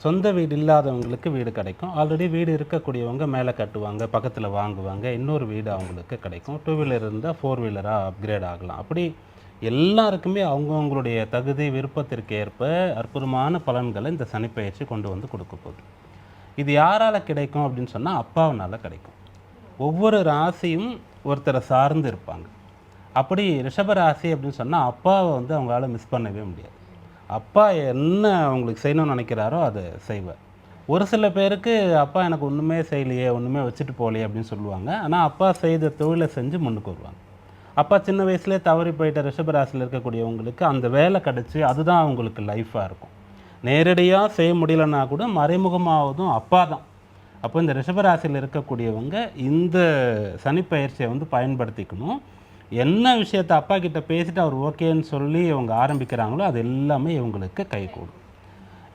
சொந்த வீடு இல்லாதவங்களுக்கு வீடு கிடைக்கும். ஆல்ரெடி வீடு இருக்கக்கூடியவங்க மேலே கட்டுவாங்க, பக்கத்தில் வாங்குவாங்க, இன்னொரு வீடு அவங்களுக்கு கிடைக்கும். 2 வீலர் இருந்தால் 4 வீலராக அப்கிரேட் ஆகலாம். அப்படி எல்லாருக்குமே அவங்கவுங்களுடைய தகுதி விருப்பத்திற்கு ஏற்ப அற்புதமான பலன்களை இந்த சனிப்பெயர்ச்சி கொண்டு வந்து கொடுக்க போகுது. இது யாரால் கிடைக்கும் அப்படின்னு சொன்னால் அப்பாவினால் கிடைக்கும். ஒவ்வொரு ராசியும் ஒருத்தரை சார்ந்து இருப்பாங்க. அப்படி ரிஷப ராசி அப்படின்னு சொன்னால் அப்பாவை வந்து அவங்களால மிஸ் பண்ணவே முடியாது. அப்பா என்ன அவங்களுக்கு செய்யணும்னு நினைக்கிறாரோ அதை செய்வார். ஒரு சில பேருக்கு அப்பா எனக்கு ஒன்றுமே செய்யலையே, ஒன்றுமே வச்சுட்டு போகலையே அப்படின்னு சொல்லுவாங்க. ஆனால் அப்பா செய்த தொழிலை செஞ்சு முன்னுக்கு வருவாங்க. அப்பா சின்ன வயசுலேயே தவறி போயிட்ட ரிஷபராசியில் இருக்கக்கூடியவங்களுக்கு அந்த வேலை கிடச்சி அதுதான் அவங்களுக்கு லைஃப்பாக இருக்கும். நேரடியாக செய்ய முடியலன்னா கூட மறைமுகமாவதும் அப்பா தான். அப்போ இந்த ரிஷபராசியில் இருக்கக்கூடியவங்க இந்த சனிப்பெயர்ச்சியை வந்து பயன்படுத்திக்கணும். என்ன விஷயத்தை அப்பா கிட்ட பேசிட்டு அவர் ஓகேன்னு சொல்லி இவங்க ஆரம்பிக்கிறாங்களோ அது எல்லாமே இவங்களுக்கு கைகூடும்.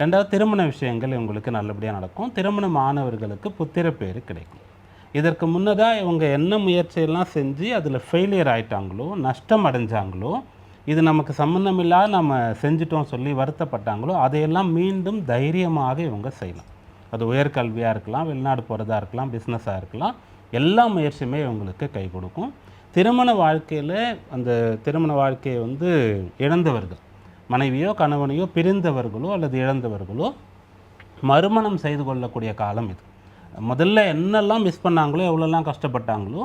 ரெண்டாவது, திருமண விஷயங்கள் இவங்களுக்கு நல்லபடியாக நடக்கும். திருமணம் ஆனவர்களுக்கு புத்திர பேர் கிடைக்கும். இதற்கு முன்னதாக இவங்க என்ன முயற்சியெல்லாம் செஞ்சு அதில் ஃபெயிலியர் ஆயிட்டாங்களோ, நஷ்டம் அடைஞ்சாங்களோ, இது நமக்கு சம்மந்தமில்லாத நம்ம செஞ்சிட்டோம் சொல்லி வருத்தப்பட்டாங்களோ, அதையெல்லாம் மீண்டும் தைரியமாக இவங்க செய்யலாம். அது உயர்கல்வியாக இருக்கலாம், வெளிநாடு போகிறதா இருக்கலாம், பிஸ்னஸாக இருக்கலாம், எல்லா முயற்சியுமே இவங்களுக்கு கை கொடுக்கும். திருமண வாழ்க்கையில் அந்த திருமண வாழ்க்கையை வந்து இழந்தவர்கள், மனைவியோ கணவனையோ பிரிந்தவர்களோ அல்லது இழந்தவர்களோ மறுமணம் செய்து கொள்ளக்கூடிய காலம் இது. முதல்ல என்னெல்லாம் மிஸ் பண்ணாங்களோ, எவ்வளோலாம் கஷ்டப்பட்டாங்களோ,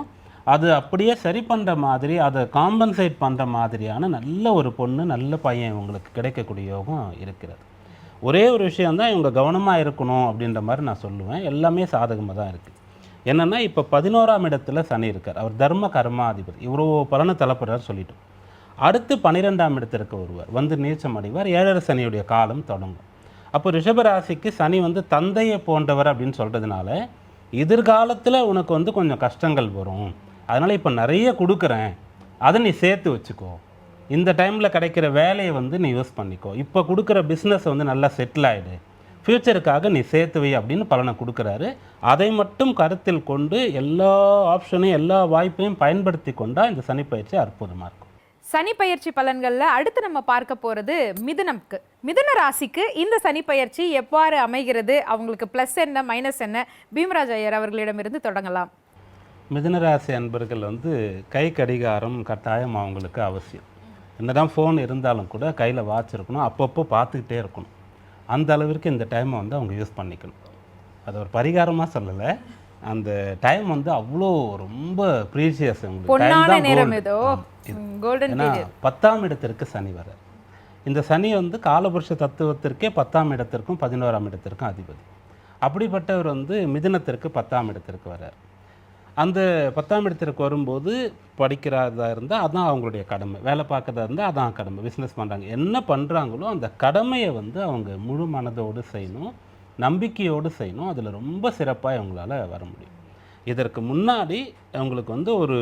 அது அப்படியே சரி பண்ணுற மாதிரி, அதை காம்பன்சேட் பண்ணுற மாதிரியான நல்ல ஒரு பொண்ணு, நல்ல பையன் இவங்களுக்கு கிடைக்கக்கூடிய யோகம் இருக்கிறது. ஒரே ஒரு விஷயந்தான் இவங்க கவனமாக இருக்கணும் அப்படின்ற மாதிரி நான் சொல்லுவேன். எல்லாமே சாதகமாக தான் இருக்குது. என்னென்னா, இப்போ 11ஆம் இடத்துல சனி இருக்கார். அவர் தர்ம கர்மாதிபதி. இவ்வளோ பலனை தலைப்படுறார் சொல்லிட்டோம். அடுத்து 12ஆம் இடத்திற்கு வருவார், வந்து நீச்சம் அடைவார். 7 சனியுடைய காலம் தொடங்கும். அப்போ ரிஷபராசிக்கு சனி வந்து தந்தையை போன்றவர் அப்படின்னு சொல்கிறதுனால எதிர்காலத்தில் உனக்கு வந்து கொஞ்சம் கஷ்டங்கள் வரும். அதனால் இப்போ நிறைய கொடுக்குறேன், அதை நீ சேர்த்து வச்சுக்கோ. இந்த டைமில் கிடைக்கிற வேலையை வந்து நீ யூஸ் பண்ணிக்கோ. இப்போ கொடுக்குற பிஸ்னஸ் வந்து நல்லா செட்டில் ஆகிடு, ஃப்யூச்சருக்காக நீ சேர்த்து வை அப்படின்னு பலனை கொடுக்குறாரு. அதை மட்டும் கருத்தில் கொண்டு எல்லா ஆப்ஷனையும் எல்லா வாய்ப்பையும் பயன்படுத்தி கொண்டால் இந்த சனிப்பெயர்ச்சி அற்புதமாக இருக்கும். சனி பயிற்சி பலன்களில் அடுத்து நம்ம பார்க்க போகிறது மிதுனம்க்கு. மிதுன ராசிக்கு இந்த சனி பயிற்சி எவ்வாறு அமைகிறது, அவங்களுக்கு ப்ளஸ் என்ன மைனஸ் என்ன, பீமராஜ் ஐயர் அவர்களிடமிருந்து தொடங்கலாம். மிதுன ராசி அன்பர்கள் வந்து கை கடிகாரம் கட்டாயம் அவங்களுக்கு அவசியம். என்னதான் ஃபோன் இருந்தாலும் கூட கையில் வாட்ச் இருக்கணும், அப்பப்போ பார்த்துக்கிட்டே இருக்கணும். அந்த அளவிற்கு இந்த டைமை வந்து அவங்க யூஸ் பண்ணிக்கணும். அது ஒரு பரிகாரமாக சொல்லலை, அந்த டைம் வந்து அவ்வளோ ரொம்ப ப்ரீஷியஸ். பொன்னான நேரம் ஏதோ கோல்டன் ஏன்னா 10ஆம் இடத்திற்கு சனி வர. இந்த சனி வந்து காலபுருஷ தத்துவத்திற்கே 10ஆம் இடத்திற்கும் 11ஆம் இடத்திற்கும் அதிபதி. அப்படிப்பட்டவர் வந்து மிதுனத்திற்கு 10ஆம் இடத்திற்கு வர்றார். அந்த 10ஆம் இடத்திற்கு வரும்போது படிக்கிறதா இருந்தால் அதான் அவங்களுடைய கடமை, வேலை பார்க்குறதா இருந்தால் அதான் கடமை, பிஸ்னஸ் பண்ணுறாங்க, என்ன பண்ணுறாங்களோ அந்த கடமையை வந்து அவங்க முழு மனதோடு செய்யணும், நம்பிக்கையோடு செய்யணும். அதில் ரொம்ப சிறப்பாக இவங்களால் வர முடியும். இதற்கு முன்னாடி அவங்களுக்கு வந்து ஒரு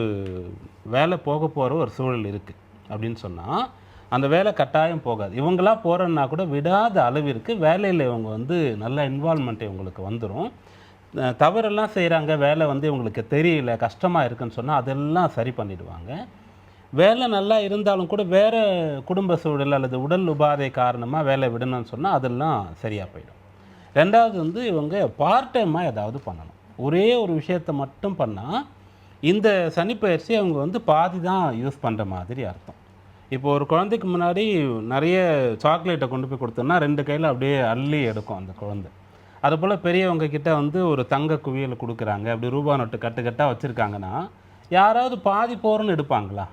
வேலை போக போகிற ஒரு சூழல் இருக்குது அப்படின்னு சொன்னால் அந்த வேலை கட்டாயம் போகாது. இவங்களா போகிறன்னா கூட விடாத அளவிற்கு வேலையில் இவங்க வந்து நல்ல இன்வால்மெண்ட் இவங்களுக்கு வந்துடும். தவறெல்லாம் செய்கிறாங்க, வேலை வந்து இவங்களுக்கு தெரியல, கஷ்டமாக இருக்குன்னு சொன்னால் அதெல்லாம் சரி பண்ணிடுவாங்க. வேலை நல்லா இருந்தாலும் கூட வேறு குடும்ப சூழல் அல்லது உடல் உபாதை காரணமாக வேலை விடணும்னு சொன்னால் அதெல்லாம் சரியாக போயிடும். ரெண்டாவது வந்து இவங்க பார்ட் டைமாக ஏதாவது பண்ணணும். ஒரே ஒரு விஷயத்தை மட்டும் பண்ணால் இந்த சனிப்பெயர்ச்சி அவங்க வந்து பாதி தான் யூஸ் பண்ணுற மாதிரி அர்த்தம். இப்போ ஒரு குழந்தைக்கு முன்னாடி நிறைய சாக்லேட்டை கொண்டு போய் கொடுத்தோம்னா 2 கையில் அப்படியே அள்ளி எடுக்கும் அந்த குழந்தை. அதுபோல் பெரியவங்க கிட்ட வந்து ஒரு தங்க குவியல் கொடுக்குறாங்க, அப்படி ரூபா நோட்டு கட்டாக வச்சுருக்காங்கன்னா யாராவது பாதி போகிறோன்னு எடுப்பாங்களா?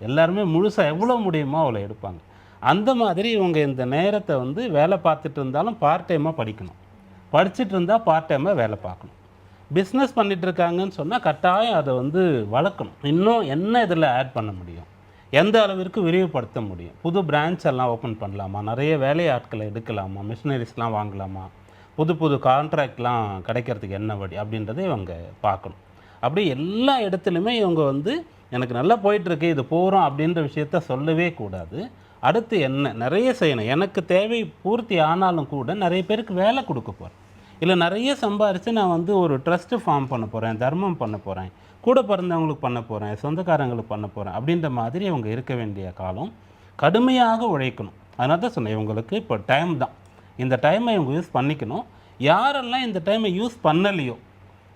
எல்லாருமே முழுசாக எவ்வளோ முடியுமோ அவ்வளோ எடுப்பாங்க. அந்த மாதிரி இவங்க இந்த நேரத்தை வந்து வேலை பார்த்துட்டு இருந்தாலும் பார்ட் டைமாக படிக்கணும், படிச்சுட்டு இருந்தால் பார்ட் டைமாக வேலை பார்க்கணும். பிஸ்னஸ் பண்ணிட்டு இருக்காங்கன்னு சொன்னால் கட்டாயம் அதை வந்து வளர்க்கணும். இன்னும் என்ன இதில் ஆட் பண்ண முடியும், எந்த அளவிற்கு விரிவுபடுத்த முடியும், புது பிரான்ச் எல்லாம் ஓப்பன் பண்ணலாமா, நிறைய வேலையாட்களை எடுக்கலாமா, மிஷினரிஸ்லாம் வாங்கலாமா, புது புது கான்ட்ராக்ட்லாம் கிடைக்கிறதுக்கு என்ன வழி அப்படின்றத இவங்க பார்க்கணும். அப்படி எல்லா இடத்துலையுமே இவங்க வந்து எனக்கு நல்லா போயிட்டுருக்கு, இது போகிறோம் அப்படின்ற விஷயத்த சொல்லவே கூடாது. அடுத்து என்ன நிறைய செய்யணும், எனக்கு தேவை பூர்த்தி ஆனாலும் கூட நிறைய பேருக்கு வேலை கொடுக்க போகிறேன், இல்லை நிறைய சம்பாரித்து நான் வந்து ஒரு ட்ரஸ்ட்டு ஃபார்ம் பண்ண போகிறேன், தர்மம் பண்ண போகிறேன், கூட பிறந்தவங்களுக்கு பண்ண போகிறேன், சொந்தக்காரங்களுக்கு பண்ண போகிறேன் அப்படின்ற மாதிரி அவங்க இருக்க வேண்டிய காலம். கடுமையாக உழைக்கணும். அதனால தான் சொன்னேன், இவங்களுக்கு இப்போ டைம் தான், இந்த டைமை இவங்க யூஸ் பண்ணிக்கணும். யாரெல்லாம் இந்த டைமை யூஸ் பண்ணலையோ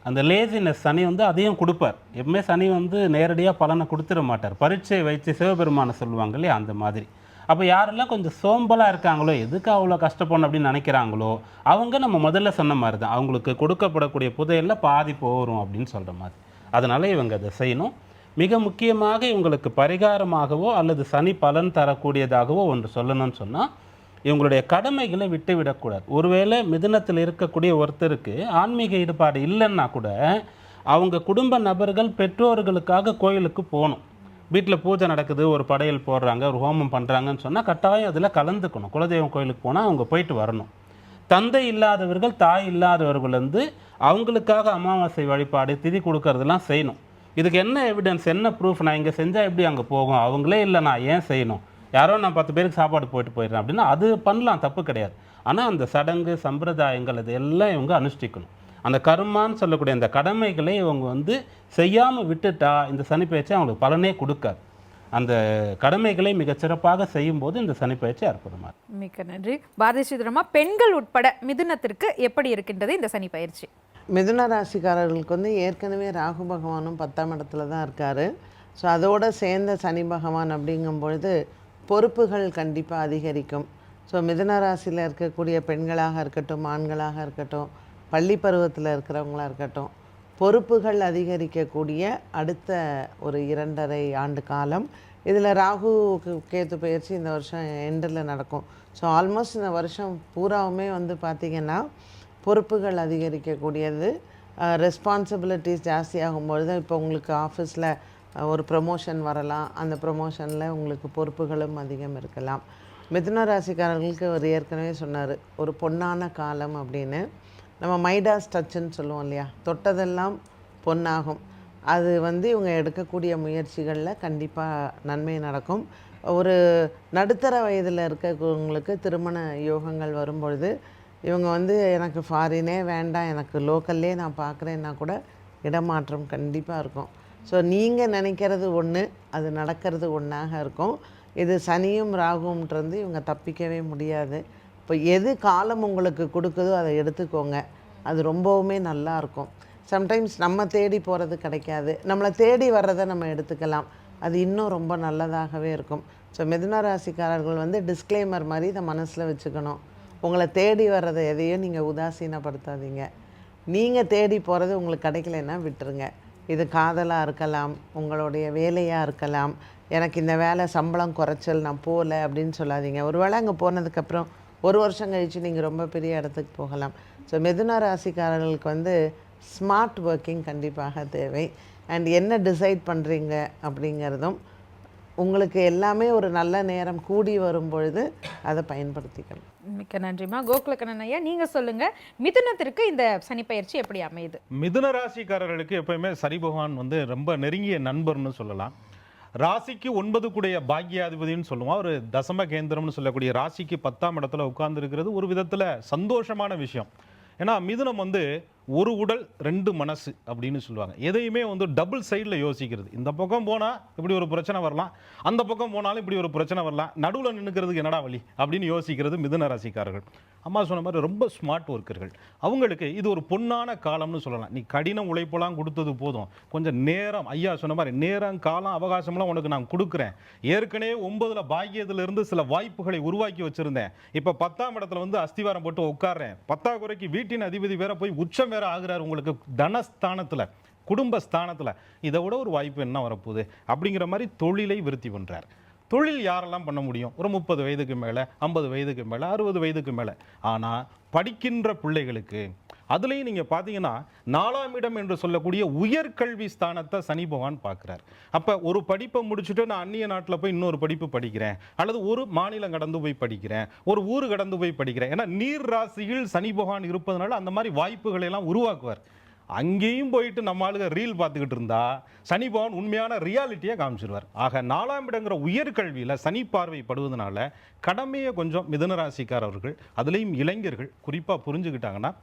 அந்த லேசினஸ் சனி வந்து அதையும் கொடுப்பார். எப்பவுமே சனி வந்து நேரடியாக பலனை கொடுத்துட மாட்டார், பரீட்சை வைத்து சிவபெருமானை சொல்லுவாங்க இல்லையா, அந்த மாதிரி. அப்போ யாரெல்லாம் கொஞ்சம் சோம்பலாக இருக்காங்களோ, எதுக்கு அவ்வளோ கஷ்டப்படணும் அப்படின்னு நினைக்கிறாங்களோ அவங்க நம்ம முதல்ல சொன்ன மாதிரி தான், அவங்களுக்கு கொடுக்கப்படக்கூடிய புதையல்ல பாதி போகும் அப்படின்னு சொல்கிற மாதிரி. அதனால் இவங்க அதை செய்யணும். மிக முக்கியமாக இவங்களுக்கு பரிகாரமாகவோ அல்லது சனி பலன் தரக்கூடியதாகவோ ஒன்று சொல்லணும்னு சொன்னால், இவங்களுடைய கடமைகளை விட்டு விடக்கூடாது. ஒருவேளை மிதுனத்தில் இருக்கக்கூடிய ஒருத்தருக்கு ஆன்மீக ஈடுபாடு இல்லைன்னா கூட அவங்க குடும்ப நபர்கள் பெற்றோர்களுக்காக கோயிலுக்கு போகணும். வீட்டில் பூஜை நடக்குது, ஒரு படையல் போடுறாங்க, ஒரு ஹோமம் பண்ணுறாங்கன்னு சொன்னால் கட்டாயம் அதில் கலந்துக்கணும். குலதெய்வம் கோயிலுக்கு போனால் அவங்க போயிட்டு வரணும். தந்தை இல்லாதவர்கள், தாய் இல்லாதவர்கள் வந்து அவங்களுக்காக அமாவாசை வழிபாடு திதி கொடுக்கறதெல்லாம் செய்யணும். இதுக்கு என்ன எவிடன்ஸ், என்ன ப்ரூஃப், நான் இங்கே செஞ்சால் எப்படி அங்கே போகும், அவங்களே இல்லை நான் ஏன் செய்யணும், யாரோ நான் 10 பேருக்கு சாப்பாடு போயிடுறேன் அப்படின்னா அது பண்ணலாம், தப்பு கிடையாது. ஆனால் அந்த சடங்கு சம்பிரதாயங்கள் இது எல்லாம் இவங்க அனுஷ்டிக்கணும். அந்த கர்மான்னு சொல்லக்கூடிய அந்த கடமைகளை இவங்க வந்து செய்யாமல் விட்டுட்டா இந்த சனிப்பெயர்ச்சி அவங்களுக்கு பலனே கொடுக்காது. அந்த கடமைகளை மிகச்சிறப்பாக செய்யும்போது இந்த சனிப்பெயர்ச்சி அற்புதமாக. மிக்க நன்றி. பாரதி ஸ்ரீதரமா, பெண்கள் உட்பட மிதுனத்திற்கு எப்படி இருக்கின்றது இந்த சனி பயிற்சி? மிதுன ராசிக்காரர்களுக்கு வந்து ஏற்கனவே ராகு பகவானும் 10ஆம் இடத்துல தான் இருக்கார். ஸோ அதோடு சேர்ந்த சனி பகவான் அப்படிங்கும்பொழுது பொறுப்புகள் கண்டிப்பாக அதிகரிக்கும். ஸோ மிதுன ராசியில் இருக்கக்கூடிய பெண்களாக இருக்கட்டும், ஆண்களாக இருக்கட்டும், பள்ளி பருவத்தில் இருக்கிறவங்களாக இருக்கட்டும், பொறுப்புகள் அதிகரிக்கக்கூடிய அடுத்த ஒரு 2.5 ஆண்டு காலம். இதில் ராகு கேத்து பயிற்சி இந்த வருஷம் எண்டில் நடக்கும். ஸோ ஆல்மோஸ்ட் இந்த வருஷம் பூராவுமே வந்து பார்த்திங்கன்னா பொறுப்புகள் அதிகரிக்கக்கூடியது, ரெஸ்பான்சிபிலிட்டிஸ் ஜாஸ்தியாகும்பொழுது இப்போ உங்களுக்கு ஆஃபீஸில் ஒரு ப்ரமோஷன் வரலாம், அந்த ப்ரமோஷனில் உங்களுக்கு பொறுப்புகளும் அதிகம் இருக்கலாம். மிதுன ராசிக்காரர்களுக்கு ஒரு ஏற்கனவே சொன்னார், ஒரு பொன்னான காலம் அப்படின்னு. நம்ம மைடாஸ் டச்சுன்னு சொல்லுவோம் இல்லையா, தொட்டதெல்லாம் பொன்னாகும். அது வந்து இவங்க எடுக்கக்கூடிய முயற்சிகளில் கண்டிப்பாக நன்மை நடக்கும். ஒரு நடுத்தர வயதில் இருக்கவங்களுக்கு திருமண யோகங்கள் வரும்பொழுது இவங்க வந்து எனக்கு ஃபாரினே வேண்டாம், எனக்கு லோக்கல்லே நான் பார்க்குறேன்னா கூட இடமாற்றம் கண்டிப்பாக இருக்கும். ஸோ நீங்கள் நினைக்கிறது ஒன்று, அது நடக்கிறது ஒன்றாக இருக்கும். இது சனியும் ராகுன்றது இவங்க தப்பிக்கவே முடியாது. இப்போ எது காலம் உங்களுக்கு கொடுக்குதோ அதை எடுத்துக்கோங்க, அது ரொம்பவுமே நல்லா இருக்கும். சம்டைம்ஸ் நம்ம தேடி போகிறது கிடைக்காது, நம்மளை தேடி வர்றதை நம்ம எடுத்துக்கலாம், அது இன்னும் ரொம்ப நல்லதாகவே இருக்கும். ஸோ மிதுன ராசிக்காரர்கள் வந்து டிஸ்க்ளைமர் மாதிரி இதை மனசில் வச்சுக்கணும். உங்களை தேடி வர்றதை எதையும் நீங்கள் உதாசீனப்படுத்தாதீங்க. நீங்கள் தேடி போகிறது உங்களுக்கு கிடைக்கலன்னா விட்டுருங்க. இது காதலாக இருக்கலாம், உங்களுடைய வேலையாக இருக்கலாம், எனக்கு இந்த வேலை சம்பளம் குறைச்சல் நான் போகல அப்படின்னு சொல்லாதீங்க. ஒரு வேளை அங்கே போனதுக்கப்புறம் 1 வருஷம் கழித்து நீங்கள் ரொம்ப பெரிய இடத்துக்கு போகலாம். ஸோ மிதுன ராசிக்காரர்களுக்கு வந்து ஸ்மார்ட் ஒர்க்கிங் கண்டிப்பாக தேவை. அண்ட் என்ன டிசைட் பண்ணுறீங்க அப்படிங்கிறதும் உங்களுக்கு எல்லாமே ஒரு நல்ல நேரம் கூடி வரும் பொழுது அதை பயன்படுத்திக்கணும். மிக்க நன்றிமா. கோகுலக்கண்ணன் ஐயா, நீங்கள் சொல்லுங்கள், மிதுனத்திற்கு இந்த சனி பயிற்சி எப்படி அமையுது? மிதுன ராசிக்காரர்களுக்கு எப்பயுமே சனி பகவான் வந்து ரொம்ப நெருங்கிய நண்பர்னு சொல்லலாம். ராசிக்கு 9 கூடிய பாக்கியாதிபதினு சொல்லுவோம். ஒரு தசம கேந்திரம்னு சொல்லக்கூடிய ராசிக்கு 10ஆம் இடத்துல உட்கார்ந்து இருக்கிறது ஒரு விதத்தில் சந்தோஷமான விஷயம். ஏன்னா மிதுனம் வந்து ஒரு உடல் 2 மனசு அப்படின்னு சொல்லுவாங்க. எதையுமே வந்து டபுள் சைடில் யோசிக்கிறது. இந்த பக்கம் போனால் இப்படி ஒரு பிரச்சனை வரலாம், அந்த பக்கம் போனாலும் இப்படி ஒரு பிரச்சனை வரலாம், நடுவில் நின்றுக்கிறதுக்கு என்னடா வழி அப்படின்னு யோசிக்கிறது மிதுன ராசிக்காரர்கள். அம்மா சொன்ன மாதிரி ரொம்ப ஸ்மார்ட் ஒர்க்கர்கள். அவங்களுக்கு இது ஒரு பொன்னான காலம்னு சொல்லலாம். நீ கடின உழைப்பெல்லாம் கொடுத்தது போதும், கொஞ்சம் நேரம், ஐயா சொன்ன மாதிரி நேரம் காலம் அவகாசம்லாம் உனக்கு நான் கொடுக்குறேன். ஏற்கனவே 9ல் பாக்கியத்திலிருந்து சில வாய்ப்புகளை உருவாக்கி வச்சுருந்தேன். இப்போ 10ஆம் இடத்துல வந்து அஸ்திவாரம் போட்டு உட்கார்றேன். 10ஆம் குறைக்கு வீட்டின் அதிபதி வேற போய் உச்சம் வேற ஆகிறார் உங்களுக்கு தனஸ்தானத்தில், குடும்பஸ்தானத்தில். இதை விட ஒரு வாய்ப்பு என்ன வரப்போகுது அப்படிங்கிற மாதிரி தொழிலை விருத்தி பண்ணுறார். தொழில் யாரெல்லாம் பண்ண முடியும்? ஒரு 30 வயதுக்கு மேலே, 50 வயதுக்கு மேலே, 60 வயதுக்கு மேலே. ஆனால் படிக்கின்ற பிள்ளைகளுக்கு அதுலேயும் நீங்கள் பார்த்தீங்கன்னா 4ஆம் இடம் என்று சொல்லக்கூடிய உயர்கல்வி ஸ்தானத்தை சனி பகவான் பார்க்குறார். அப்போ ஒரு படிப்பை முடிச்சுட்டு நான் அந்நிய நாட்டில் போய் இன்னொரு படிப்பு படிக்கிறேன், அல்லது ஒரு மாநிலம் கடந்து போய் படிக்கிறேன், ஒரு ஊர் கடந்து போய் படிக்கிறேன். ஏன்னா நீர் ராசியில் சனி பகவான் இருப்பதனால அந்த மாதிரி வாய்ப்புகளை எல்லாம் உருவாக்குவார். அங்கேயும் போயிட்டு நம்ம ஆளுங்க ரீல் பார்த்துக்கிட்டு இருந்தா சனி பகவான் உண்மையான ரியாலிட்டியை காமிச்சிருவார். ஆக 4ஆம் இடங்கிற உயர்கல்வியில் சனி பார்வை படுவதனால கடமையை கொஞ்சம் மிதுன ராசிக்காரர்கள், அதுலேயும் இளைஞர்கள் குறிப்பாக புரிஞ்சுக்கிட்டாங்கன்னா